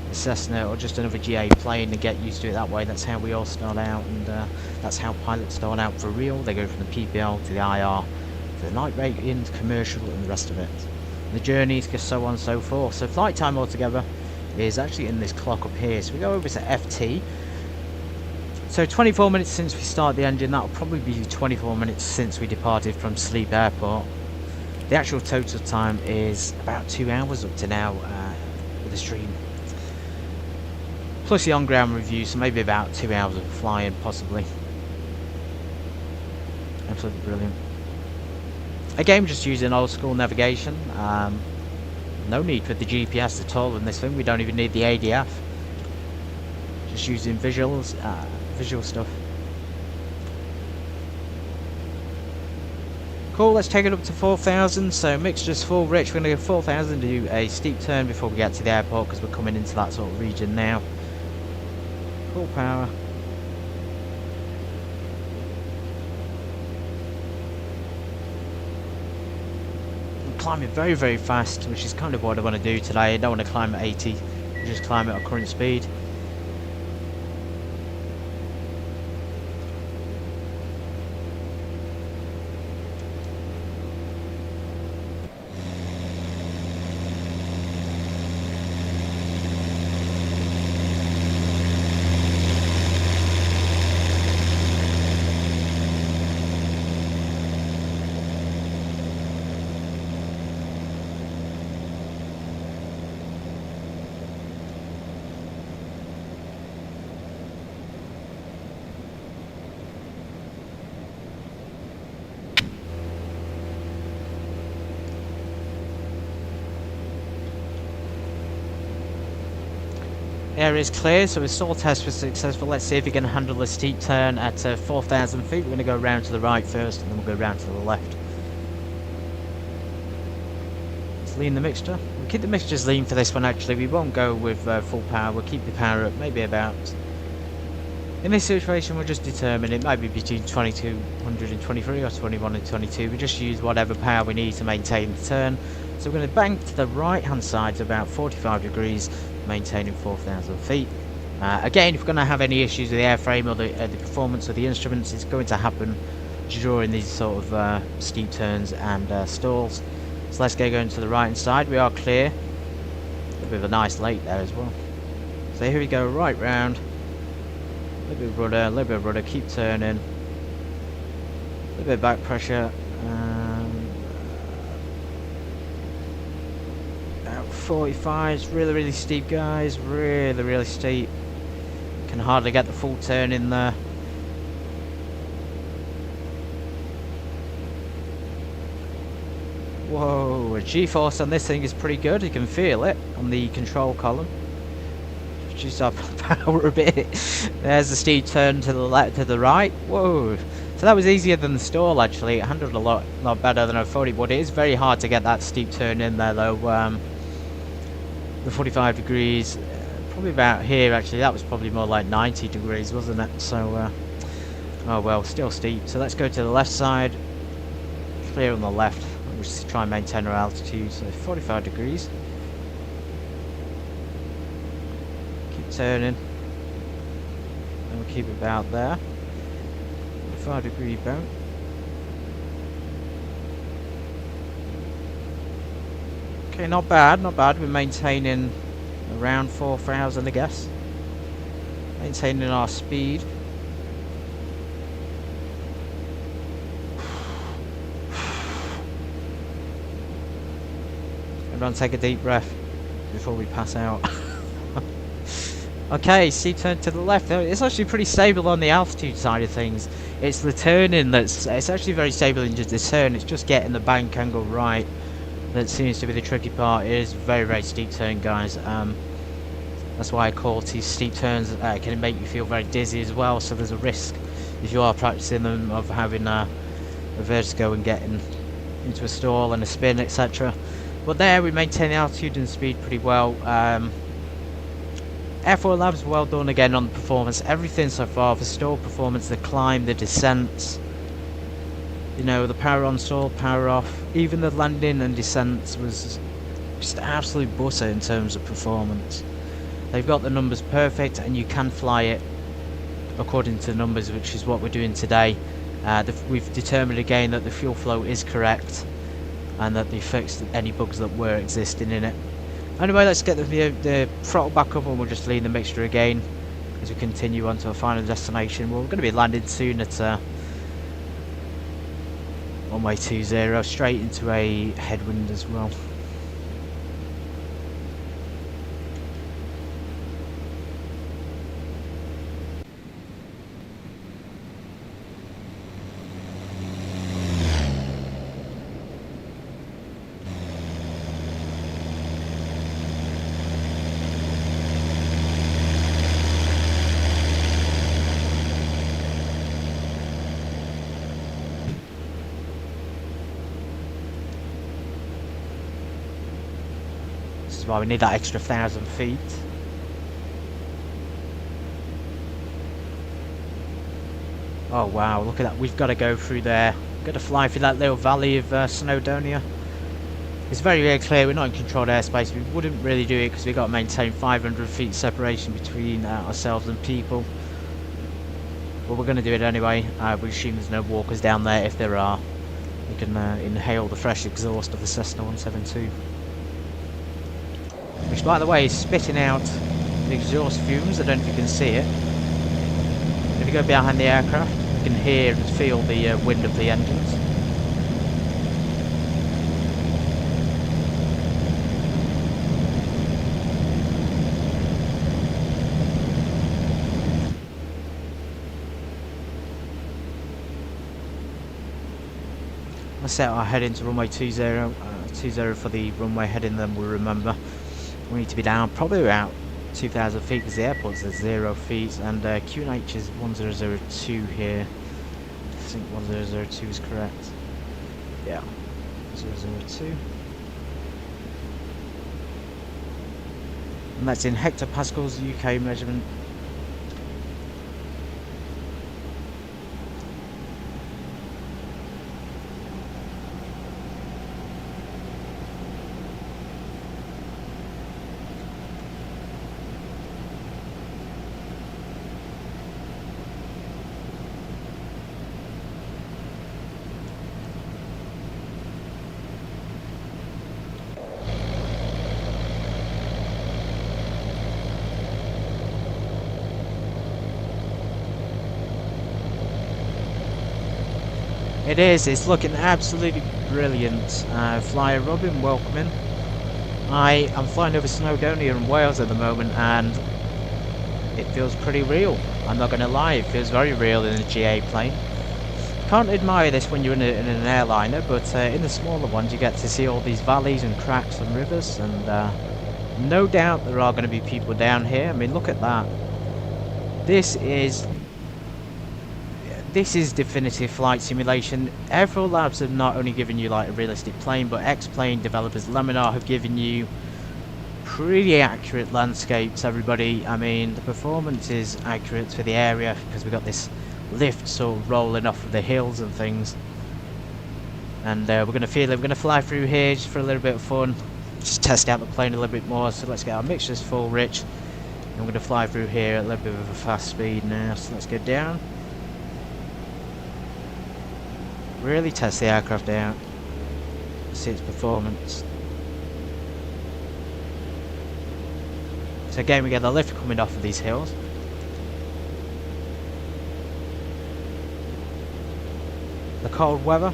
a Cessna, or just another GA plane and get used to it that way. That's how we all start out, and that's how pilots start out for real. They go from the PPL to the IR, to the night rating, commercial, and the rest of it. And the journeys, so on and so forth. So flight time altogether is actually in this clock up here. So we go over to FT. So 24 minutes since we started the engine. That'll probably be 24 minutes since we departed from Sleap Airport. The actual total time is about 2 hours up to now with the stream. Plus the on-ground review, so maybe about 2 hours of flying, possibly. Absolutely brilliant. Again, just using old school navigation. No need for the GPS at all in this thing. We don't even need the ADF. Just using visual stuff. Cool, let's take it up to 4,000. So mixture's full rich. We're going to go 4,000 to do a steep turn before we get to the airport, because we're coming into that sort of region now. Full power. Climbing very, very fast, which is kind of what I want to do today. I don't want to climb at 80, just climb at a current speed. Area is clear, so a stall test was successful. Let's see if we can handle a steep turn at 4,000 feet. We're going to go around to the right first, and then we'll go around to the left. Let's lean the mixture. We'll keep the mixtures lean for this one actually. We won't go with full power. We'll keep the power up, maybe about... In this situation, we'll just determine it might be between 2200 and 23 or 21 and 22. We just use whatever power we need to maintain the turn. So we're going to bank to the right hand side to about 45 degrees, maintaining 4,000 feet. Again, if we're going to have any issues with the airframe or the performance of the instruments, it's going to happen during these sort of steep turns and stalls. So let's get going to the right hand side. We are clear. A bit of a nice lake there as well. So here we go, right round. A little bit of rudder, keep turning. A little bit of back pressure. 45 is really steep, guys. Really steep. Can hardly get the full turn in there. Whoa, a G-force on this thing is pretty good. You can feel it on the control column. Reduce our power a bit. There's the steep turn to the left, to the right. Whoa. So that was easier than the stall actually. It handled a lot better than I thought it would. It is very hard to get that steep turn in there though. The 45 degrees, probably about here actually. That was probably more like 90 degrees, wasn't it? So, oh well, still steep. So let's go to the left side. Clear on the left. We'll just try and maintain our altitude. So 45 degrees. Keep turning. And we'll keep it about there. 45-degree bound. Okay, not bad. We're maintaining around 4,000, I guess. Maintaining our speed. Everyone take a deep breath before we pass out. Okay, steep turn to the left. It's actually pretty stable on the altitude side of things. It's the turning it's actually very stable in just the turn. It's just getting the bank angle right that seems to be the tricky part. It is very steep turn, guys. That's why I call these steep turns. Can make you feel very dizzy as well, so there's a risk if you are practicing them of having a vertigo and getting into a stall and a spin, etc. But there we maintain the altitude and speed pretty well. AirfoilLabs, well done again on the performance. Everything so far, the stall performance, the climb, the descents, you know, the power on stall, power off, even the landing and descents was just absolute butter in terms of performance. They've got the numbers perfect and you can fly it according to the numbers, which is what we're doing today. We've determined again that the fuel flow is correct and that they fixed any bugs that were existing in it. Anyway, let's get the throttle back up and we'll just lean the mixture again as we continue on to our final destination. Well, we're going to be landing soon at runway 20, straight into a headwind as well. why we need that extra 1,000 feet. Oh wow, look at that, we've got to go through there. Got to fly through that little valley of Snowdonia. It's very, very clear we're not in controlled airspace. We wouldn't really do it because we've got to maintain 500 feet separation between ourselves and people. But we're going to do it anyway. We assume there's no walkers down there. If there are, we can inhale the fresh exhaust of the Cessna 172. Which, by the way, is spitting out the exhaust fumes. I don't know if you can see it. If you go behind the aircraft, you can hear and feel the wind of the engines. Let's set our head into runway 20, 20 for the runway heading, then we'll remember. We need to be down probably about 2,000 feet because the airport's at 0 feet, and QNH is 1002 here. I think 1002 is correct. Yeah, 002. And that's in hectopascals, UK measurement. It is, it's looking absolutely brilliant. Flyer Robin, welcome in. I am flying over Snowdonia in Wales at the moment, and it feels pretty real. I'm not going to lie, it feels very real in a GA plane. Can't admire this when you're in an airliner, but in the smaller ones you get to see all these valleys and cracks and rivers, and no doubt there are going to be people down here. I mean, look at that. This is definitive flight simulation. AirfoilLabs have not only given you like a realistic plane, but X-Plane developers Laminar have given you pretty accurate landscapes, everybody. I mean, the performance is accurate for the area because we've got this lift so rolling off of the hills and things. And we're going to feel it. We're going to fly through here just for a little bit of fun, just test out the plane a little bit more. So let's get our mixtures full, Rich. And we're going to fly through here at a little bit of a fast speed now. So let's go down. Really test the aircraft out, see its performance. So again, we get the lift coming off of these hills. The cold weather.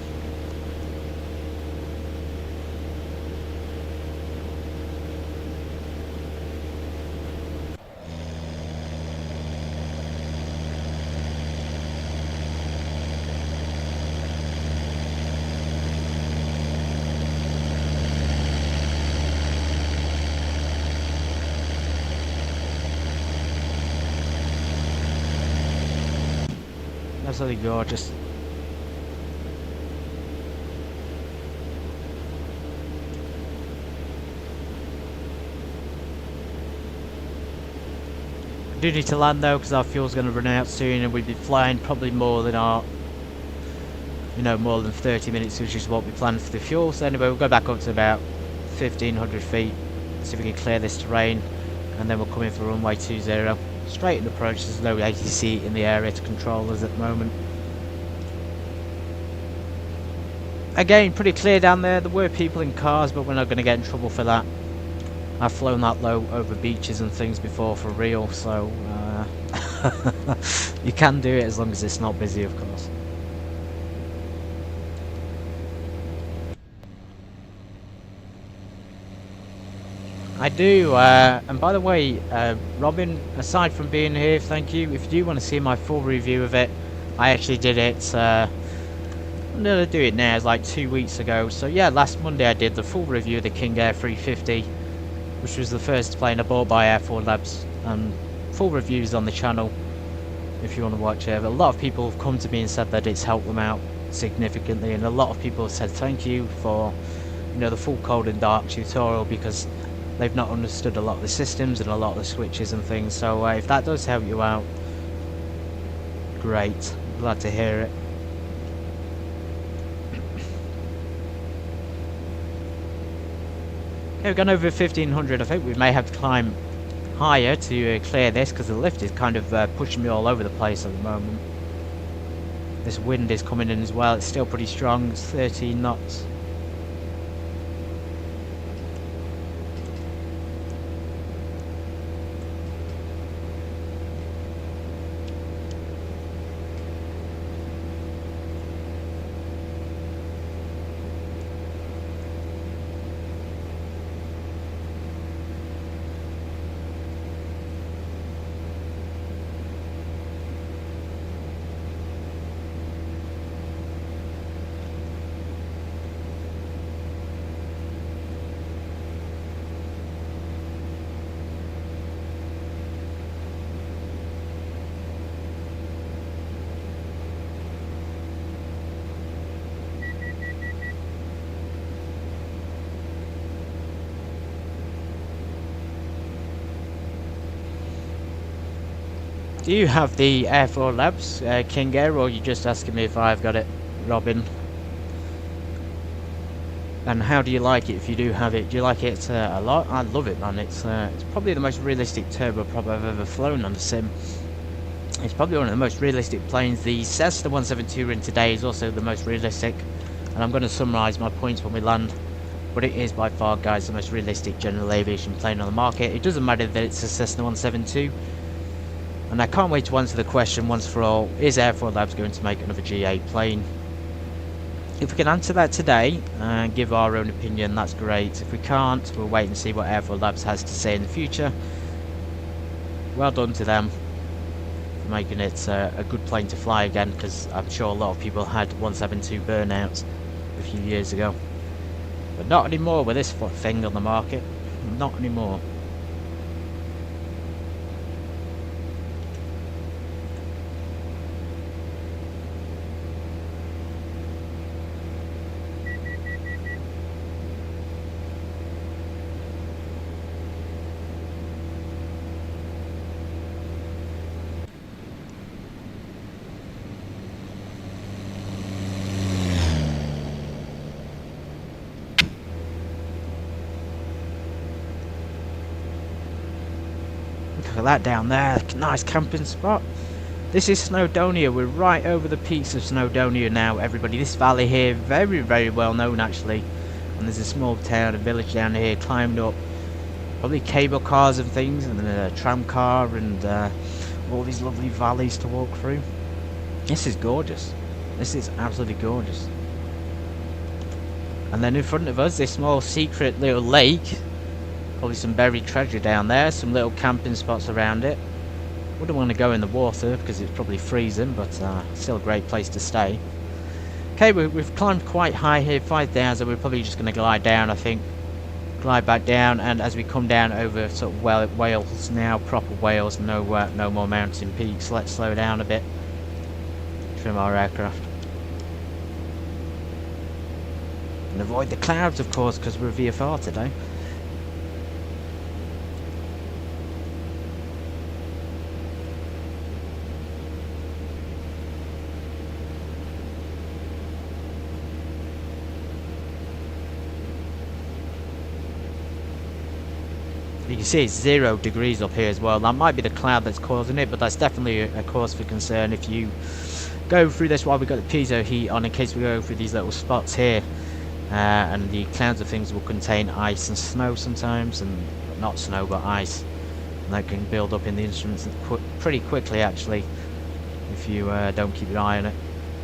Absolutely gorgeous. I do need to land though because our fuel's going to run out soon, and we'd be flying probably more than our, more than 30 minutes, which is what we planned for the fuel. So anyway, we'll go back up to about 1,500 feet, see if we can clear this terrain, and then we'll come in for runway 20. Straightened approach. There's no ATC in the area to control us at the moment. Again, pretty clear down there. There were people in cars, but we're not going to get in trouble for that. I've flown that low over beaches and things before for real, so you can do it as long as it's not busy, of course. I do, and by the way, Robin, aside from being here, thank you. If you do want to see my full review of it, I actually did it, I'm going to do it now, it's like 2 weeks ago. So yeah, last Monday I did the full review of the King Air 350, which was the first plane I bought by AirfoilLabs, and full reviews on the channel if you want to watch it. But a lot of people have come to me and said that it's helped them out significantly, and a lot of people have said thank you for, the full cold and dark tutorial, because they've not understood a lot of the systems and a lot of the switches and things. So if that does help you out, great, glad to hear it. Okay, we've gone over 1500. I think we may have to climb higher to clear this, because the lift is kind of pushing me all over the place at the moment. This wind is coming in as well. It's still pretty strong. It's 13 knots. Do you have the AirfoilLabs King Air, or are you just asking me if I've got it, Robin? And how do you like it if you do have it? Do you like it a lot? I love it, man. It's probably the most realistic turboprop I've ever flown on a sim. It's probably one of the most realistic planes. The Cessna 172 we're in today is also the most realistic, and I'm going to summarise my points when we land. But it is by far, guys, the most realistic general aviation plane on the market. It doesn't matter that it's a Cessna 172. And I can't wait to answer the question once for all, is AirfoilLabs going to make another GA plane? If we can answer that today and give our own opinion, that's great. If we can't, we'll wait and see what AirfoilLabs has to say in the future. Well done to them for making it a good plane to fly again, because I'm sure a lot of people had 172 burnouts a few years ago. But not anymore with this thing on the market. Not anymore. Look at that down there, nice camping spot. This is Snowdonia. We're right over the peaks of Snowdonia now, everybody. This valley here, very, very well known actually. And there's a small town, a village down here, climbed up. Probably cable cars and things, and then a tram car, and all these lovely valleys to walk through. This is gorgeous. This is absolutely gorgeous. And then in front of us, this small secret little lake. Probably some buried treasure down there, some little camping spots around it. Wouldn't want to go in the water because it's probably freezing, but still a great place to stay. Okay, we've climbed quite high here, 5,000. We're probably just going to glide down, I think. Glide back down, and as we come down over sort of Wales now, proper Wales, no more mountain peaks. Let's slow down a bit. Trim our aircraft. And avoid the clouds, of course, because we're VFR today. You can see it's 0 degrees up here as well. That might be the cloud that's causing it, but that's definitely a cause for concern if you go through this while we've got the piezo heat on, in case we go through these little spots here. And the clouds of things will contain ice and snow sometimes, and not snow but ice. And that can build up in the instruments pretty quickly actually, if you don't keep your eye on it.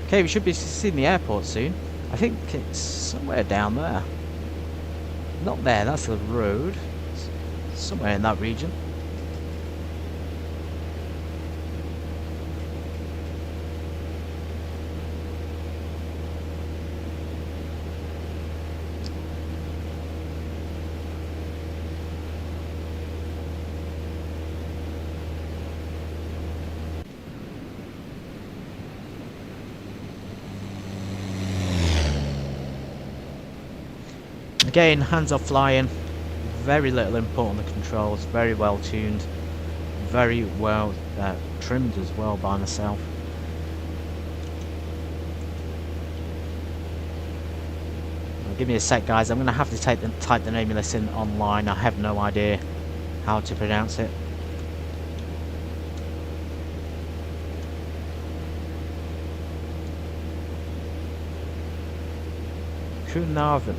Okay, we should be seeing the airport soon. I think it's somewhere down there. Not there, that's the road. Somewhere in that region. Again, hands off flying. very little input on the controls, very well tuned, very well trimmed as well by myself. Give me a sec, guys. I'm going to have to type the name of this in online. I have no idea how to pronounce it. Caernarfon.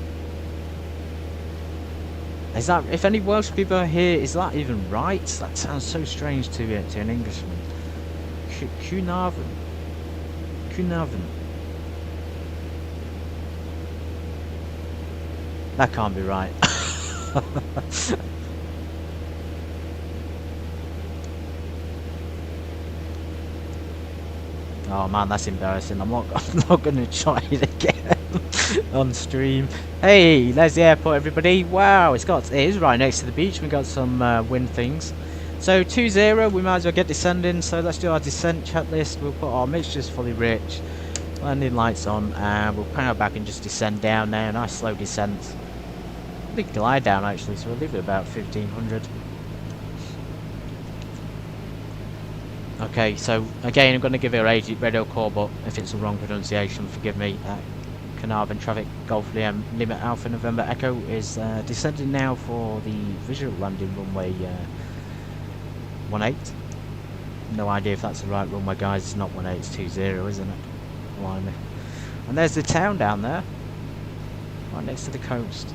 Is that, if any Welsh people are here, is that even right? That sounds so strange to an Englishman. Caernarfon. Caernarfon. That can't be right. Oh man, that's embarrassing. I'm not going to try it again on stream. Hey, there's the airport, everybody. Wow, it is right next to the beach. We got some wind things. So 2-0, we might as well get descending. So let's do our descent checklist. We'll put our mixtures fully rich, landing lights on, and we'll power back and just descend down there. Nice slow descent. Big glide down actually, so we'll leave it about 1500. Okay, so again, I'm going to give it a radio call, but if it's a wrong pronunciation, forgive me. Caernarfon traffic, Golf Liam, Lima Alpha November Echo is descending now for the visual landing runway 18. No idea if that's the right runway, guys. It's not 18, it's 20, isn't it? Blimey. And there's the town down there, right next to the coast.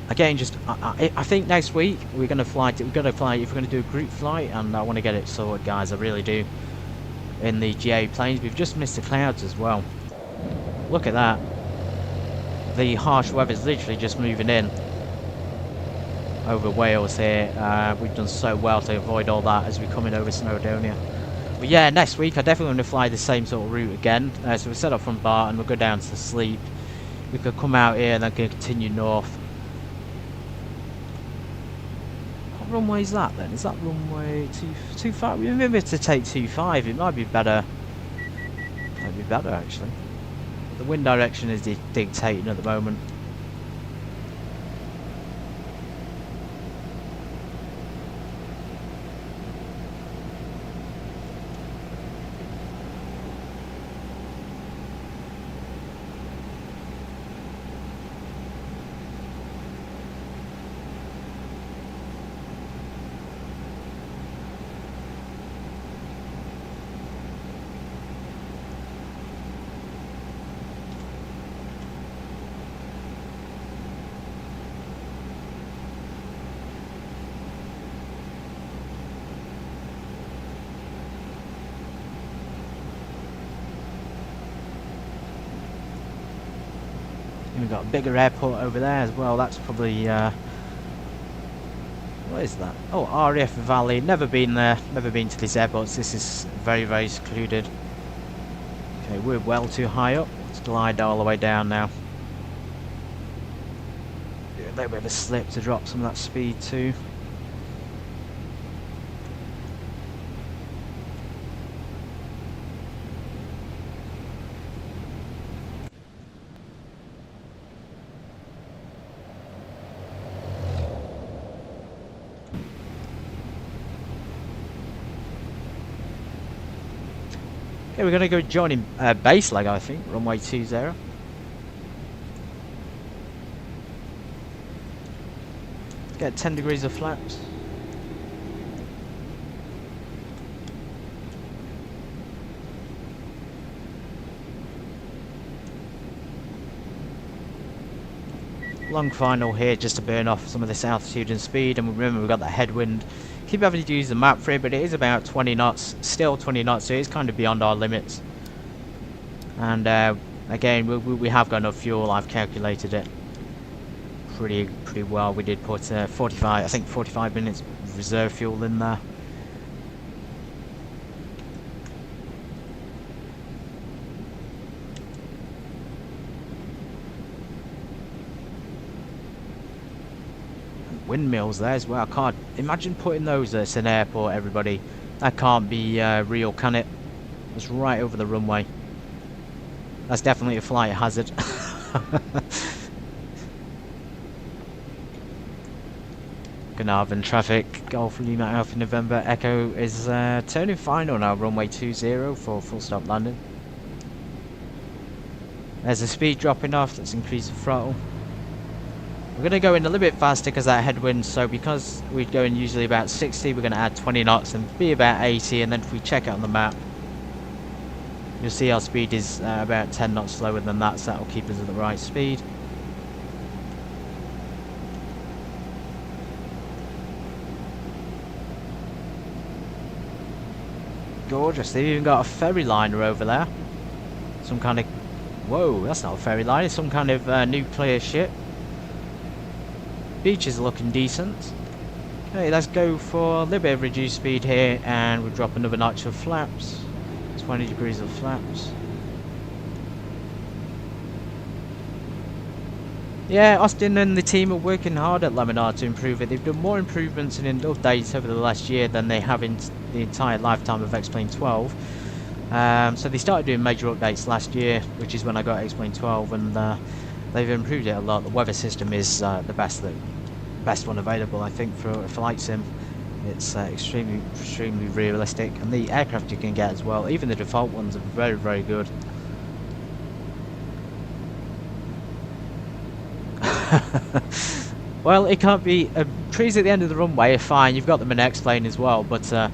Again, just I think next week we're gonna fly. If we're gonna do a group flight, and I want to get it sorted, guys. I really do. In the GA planes, we've just missed the clouds as well. Look at that. The harsh weather is literally just moving in over Wales here. We've done so well to avoid all that as we come in over Snowdonia. But yeah, next week I definitely want to fly the same sort of route again. So we set up from Barton, we'll go down to Sleap. We could come out here and then continue north. Runway is that then? Is that runway 25? We remember to take 25. It might be better. Might be better actually. The wind direction is dictating at the moment. We've got a bigger airport over there as well. That's probably what is that? Oh, RAF Valley. Never been there. Never been to these airports. This is very, very secluded. Okay, we're well too high up. Let's glide all the way down now. Do a little bit of a slip to drop some of that speed too. Okay, we're going to go joining base leg, I think, runway 20. Get 10 degrees of flaps. Long final here just to burn off some of this altitude and speed, and remember we've got that headwind. Keep having to use the map for it, but it is about 20 knots, still 20 knots, so it's kind of beyond our limits. And again, we have got enough fuel. I've calculated it pretty well. We did put 45 minutes reserve fuel in there. windmills there as well. I can't imagine putting those at an airport, everybody. That can't be real, can it? It's right over the runway. That's definitely a flight hazard. Caernarfon traffic, Golf Lima Alpha November Echo is turning final now, runway 20 for full stop landing. There's a speed dropping off, that's increased the throttle. We're going to go in a little bit faster because that headwind, so because we're going usually about 60, we're going to add 20 knots and be about 80, and then if we check it on the map, you'll see our speed is about 10 knots slower than that, so that will keep us at the right speed. Gorgeous, they've even got a ferry liner over there. Some kind of... Whoa, that's not a ferry liner, it's some kind of nuclear ship. Beach is looking decent. Okay, let's go for a little bit of reduced speed here, and we'll drop another notch of flaps. 20 degrees of flaps. Yeah, Austin and the team are working hard at Laminar to improve it. They've done more improvements and updates over the last year than they have in the entire lifetime of X-Plane 12. So they started doing major updates last year, which is when I got X-Plane 12, and they've improved it a lot. The weather system is the best one available, I think, for a flight sim. It's extremely realistic, and the aircraft you can get as well, even the default ones, are very, very good. Well, it can't be... trees at the end of the runway are fine, you've got them in X-Plane as well, but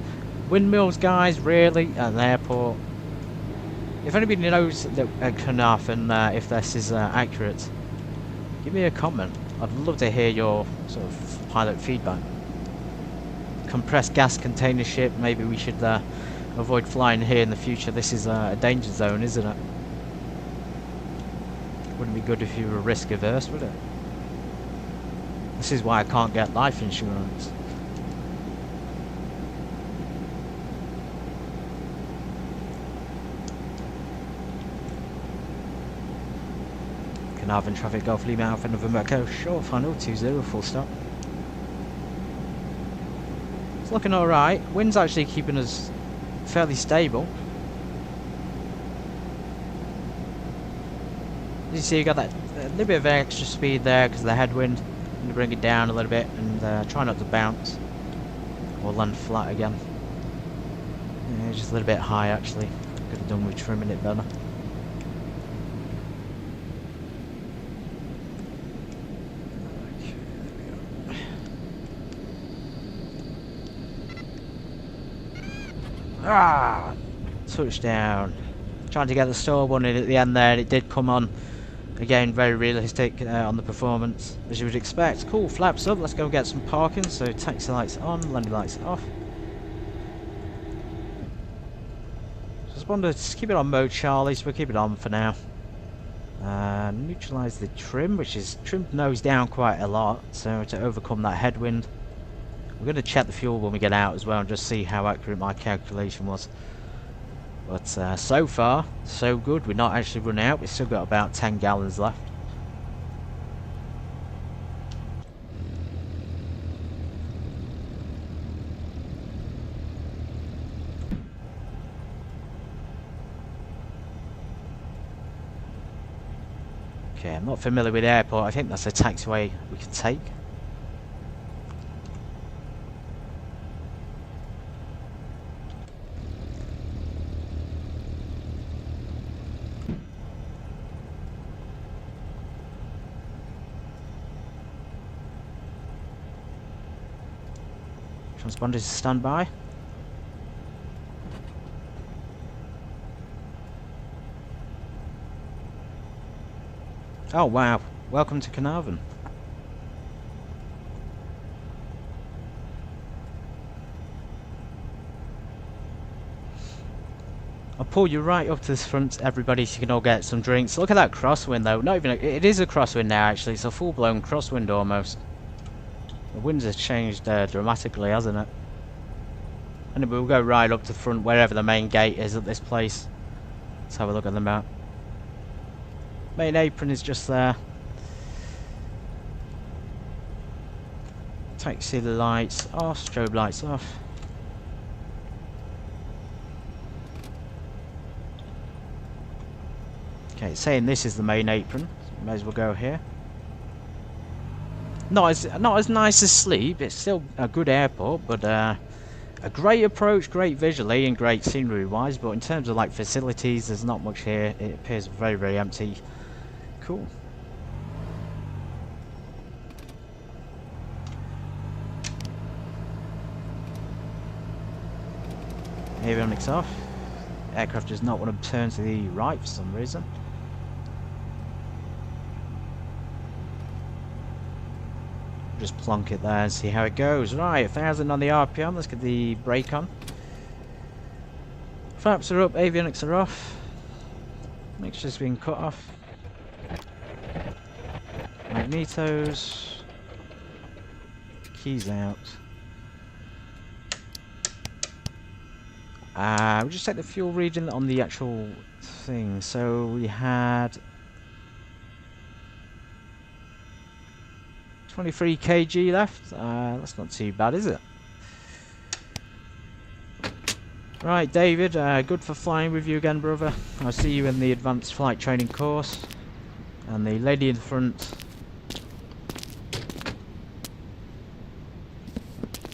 windmills, guys, really, at an airport. If anybody knows that at Caernarfon, if this is accurate, give me a comment. I'd love to hear your sort of pilot feedback. Compressed gas container ship, maybe we should avoid flying here in the future. This is a danger zone, isn't it? Wouldn't be good if you were risk averse, would it? This is why I can't get life insurance. Caernarfon traffic, Golf Lima Alpha November Echo, short final 20 full stop. It's looking alright. Wind's actually keeping us fairly stable. As you see, you got that little bit of extra speed there because of the headwind. I'm going to bring it down a little bit and try not to bounce or land flat again. Yeah, just a little bit high actually. Could have done with trimming it better. Ah, touchdown. Trying to get the stall one in at the end there, and it did come on. Again, very realistic on the performance, as you would expect. Cool, flaps up, let's go get some parking. So taxi lights on, landing lights off. Just wanted to keep it on mode, Charlie, so we'll keep it on for now. Neutralise the trim, which is trimmed nose down quite a lot, so to overcome that headwind. We're going to check the fuel when we get out as well and just see how accurate my calculation was. But so far, so good. We're not actually running out. We've still got about 10 gallons left. Okay, I'm not familiar with the airport. I think that's a taxiway we can take. Transponders stand by. Oh wow, welcome to Caernarfon. I'll pull you right up to the front, everybody, so you can all get some drinks. Look at that crosswind though. Not even it is a crosswind now actually, it's a full-blown crosswind almost. The winds have changed dramatically, hasn't it? And we'll go right up to the front, wherever the main gate is at this place. Let's have a look at the map. Main apron is just there. Taxi lights off, strobe lights off. Okay, it's saying this is the main apron. So may as well go here. Not as nice as Sleap. It's still a good airport, but a great approach, great visually and great scenery wise. But in terms of like facilities, there's not much here. It appears very, very empty. Cool. Avionics off. Aircraft does not want to turn to the right for some reason. Just plonk it there and see how it goes. Right, 1,000 on the RPM. Let's get the brake on. Flaps are up, avionics are off. Mixture's been cut off. Magnetos. Keys out. We'll just take the fuel reading on the actual thing. So we had 23 kg left. That's not too bad, is it? Right, David, good for flying with you again, brother. I'll see you in the advanced flight training course. And the lady in the front,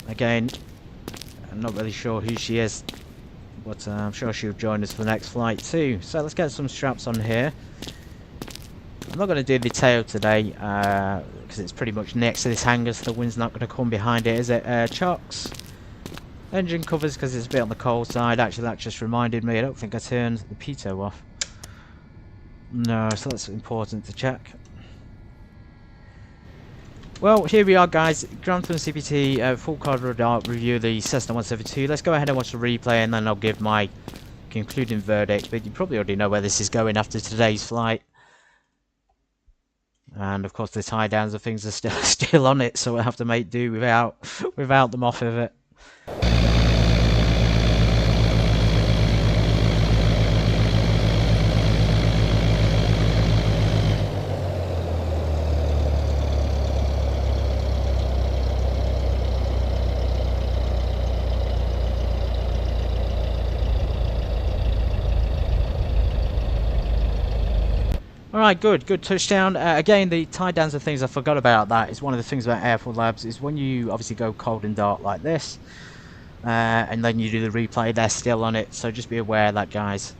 again, I'm not really sure who she is, but I'm sure she'll join us for the next flight too. So let's get some straps on here. I'm not going to do the tail today because it's pretty much next to this hangar, so the wind's not going to come behind it, is it? Chocks, engine covers because it's a bit on the cold side. Actually, that just reminded me, I don't think I turned the pitot off. No, so that's important to check. Well, here we are, guys. Grand Tour CPT full card radar review of the Cessna 172. Let's go ahead and watch the replay, and then I'll give my concluding verdict. But you probably already know where this is going after today's flight. And of course, the tie downs and things are still on it, so we'll have to make do without them off of it. Alright, good touchdown. Again, the tie downs and things, I forgot about that. It's one of the things about AirfoilLabs is when you obviously go cold and dark like this, and then you do the replay, they're still on it, so just be aware of that, guys.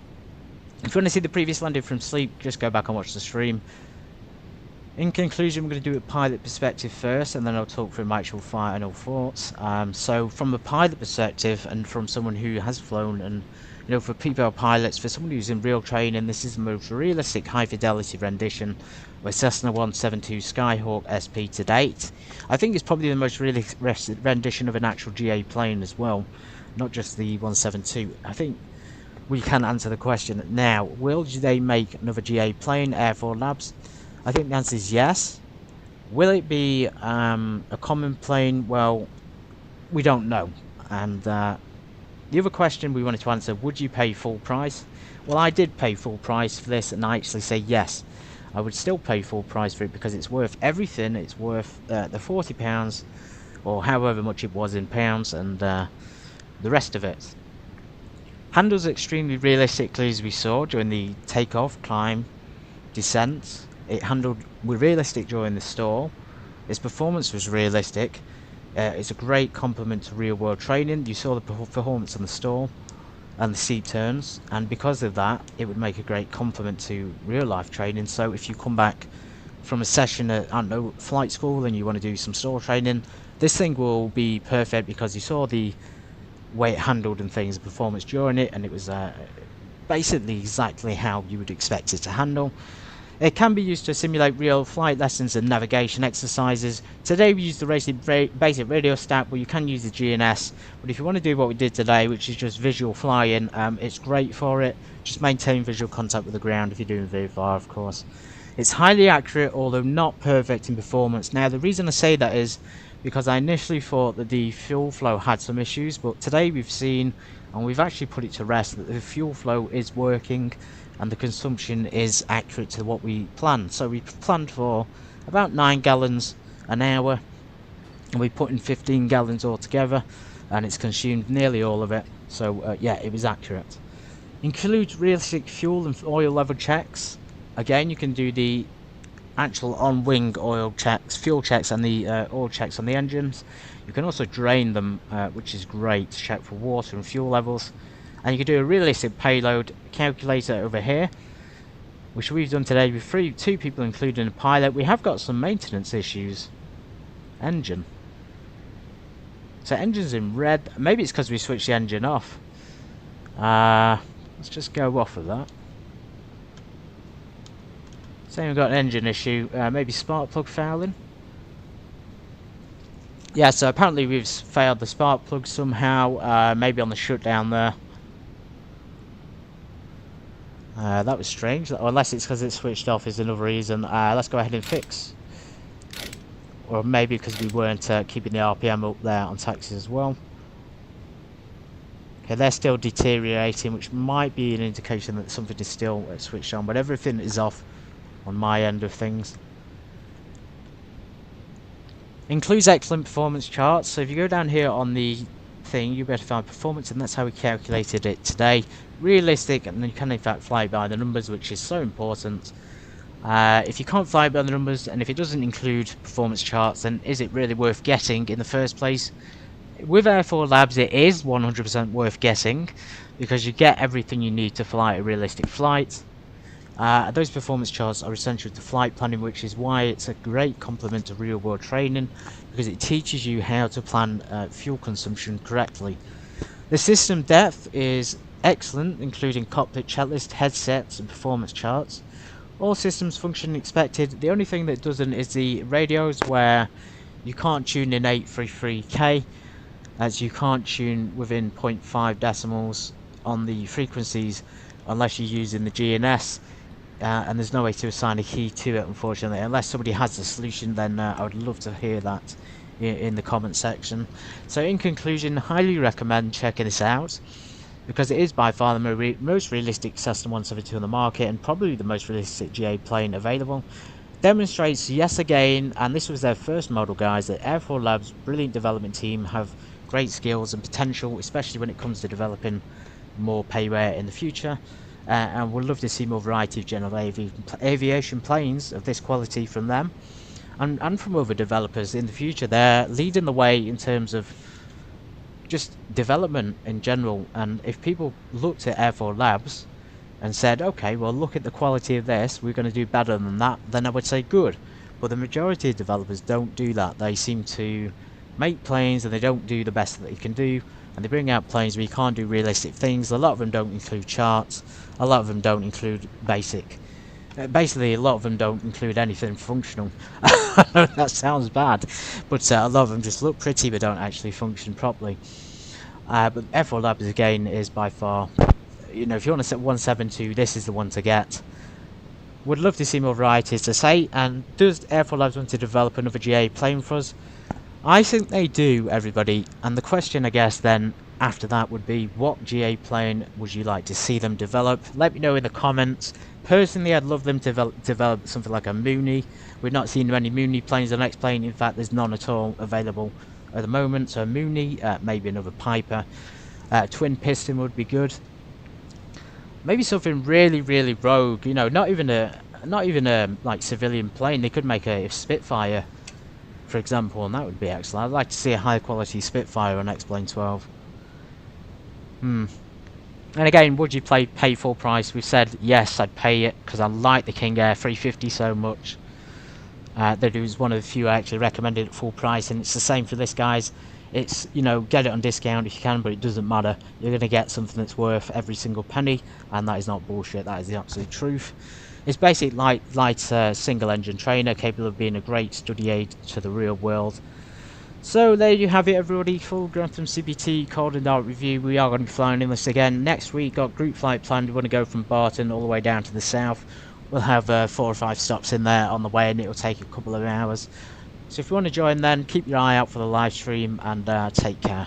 If you want to see the previous landing from Sleap, just go back and watch the stream. In conclusion, we're going to do a pilot perspective first, and then I'll talk through my actual final thoughts. So from a pilot perspective, and from someone who has flown, and you know, for people pilots, for someone who's in real training, this is the most realistic high-fidelity rendition with Cessna 172 Skyhawk SP to date. I think it's probably the most realistic rendition of an actual GA plane as well, not just the 172. I think we can answer the question now. Will they make another GA plane, AirfoilLabs? I think the answer is yes. Will it be a common plane? Well, we don't know. And the other question we wanted to answer, would you pay full price? Well, I did pay full price for this, and I actually say yes. I would still pay full price for it because it's worth everything. It's worth the £40 or however much it was in pounds, and the rest of it. Handles extremely realistically, as we saw during the takeoff, climb, descent. It handled realistic during the stall. Its performance was realistic. It's a great complement to real-world training. You saw the performance on the stall and the seat turns, and because of that, it would make a great complement to real-life training. So if you come back from a session at, I don't know, flight school and you want to do some stall training, this thing will be perfect because you saw the way it handled and things, the performance during it, and it was basically exactly how you would expect it to handle. It can be used to simulate real flight lessons and navigation exercises. Today we used the basic radio stack, but you can use the GNS. But if you want to do what we did today, which is just visual flying, it's great for it. Just maintain visual contact with the ground if you're doing VFR, of course. It's highly accurate, although not perfect in performance. Now, the reason I say that is because I initially thought that the fuel flow had some issues, but today we've seen, and we've actually put it to rest, that the fuel flow is working and the consumption is accurate to what we planned. So we planned for about 9 gallons an hour, and we put in 15 gallons altogether, and it's consumed nearly all of it. So yeah, it was accurate. Includes realistic fuel and oil level checks. Again, you can do the actual on-wing oil checks, fuel checks, and the oil checks on the engines. You can also drain them, which is great, to check for water and fuel levels. And you can do a realistic payload calculator over here, which we've done today with two people including a pilot. We have got some maintenance issues. Engine. So engine's in red. Maybe it's because we switched the engine off. Let's just go off of that. Saying we've got an engine issue. Maybe spark plug fouling. Yeah, so apparently we've failed the spark plug somehow. Maybe on the shutdown there. That was strange. Unless it's because it's switched off is another reason. Let's go ahead and fix. Or maybe because we weren't keeping the RPM up there on taxis as well. Okay, they're still deteriorating, which might be an indication that something is still switched on, but everything is off on my end of things. Includes excellent performance charts. So if you go down here on the thing, you'll be able to find performance, and that's how we calculated it today. Realistic, and you can in fact fly by the numbers, which is so important. If you can't fly by the numbers, and if it doesn't include performance charts, then is it really worth getting in the first place? With AirfoilLabs, it is 100% worth getting, because you get everything you need to fly a realistic flight. Those performance charts are essential to flight planning, which is why it's a great complement to real world training, because it teaches you how to plan fuel consumption correctly. The system depth is excellent, including cockpit checklist, headsets and performance charts. All systems function expected. The only thing that doesn't is the radios, where you can't tune in 833K, as you can't tune within 0.5 decimals on the frequencies unless you're using the GNS, and there's no way to assign a key to it, unfortunately. Unless somebody has the solution, then I would love to hear that in the comment section. So in conclusion, highly recommend checking this out, because it is by far the most realistic Cessna 172 on the market, and probably the most realistic GA plane available. Demonstrates yet again, and this was their first model, guys, that AirfoilLabs' brilliant development team have great skills and potential, especially when it comes to developing more payware in the future. And we'd love to see more variety of general aviation planes of this quality from them, and from other developers in the future. They're leading the way in terms of just development in general, and if people looked at AirfoilLabs and said, okay, well, look at the quality of this, we're going to do better than that, then I would say good. But the majority of developers don't do that. They seem to make planes and they don't do the best that they can do, and they bring out planes where you can't do realistic things. A lot of them don't include charts, a lot of them don't include basic. Basically, a lot of them don't include anything functional. That sounds bad, but a lot of them just look pretty but don't actually function properly. But AirfoilLabs again is by far, you know, if you want to set 172, this is the one to get. Would love to see more varieties to say. And does AirfoilLabs want to develop another GA plane for us? I think they do, everybody. And the question, I guess, then after that would be, what GA plane would you like to see them develop? Let me know in the comments. Personally, I'd love them to develop something like a Mooney. We've not seen many Mooney planes. The next plane, in fact, there's none at all available at the moment. So a Mooney, maybe another Piper. Twin piston would be good. Maybe something really, really rogue. You know, not even a like civilian plane. They could make a Spitfire, for example, and that would be excellent. I'd like to see a high quality Spitfire on X-Plane 12. And again, would you pay full price? We've said yes, I'd pay it, because I like the King Air 350 so much. That it was one of the few I actually recommended at full price, and it's the same for this, guys. It's, you know, get it on discount if you can, but it doesn't matter. You're going to get something that's worth every single penny, and that is not bullshit. That is the absolute truth. It's basically light single engine trainer, capable of being a great study aid to the real world. So there you have it, everybody. Full Grantham CBT cold and dark review. We are going to be flying in this again next week. Got group flight planned. We want to go from Barton all the way down to the south. We'll have 4 or 5 stops in there on the way, and it'll take a couple of hours. So if you want to join, then keep your eye out for the live stream, and take care.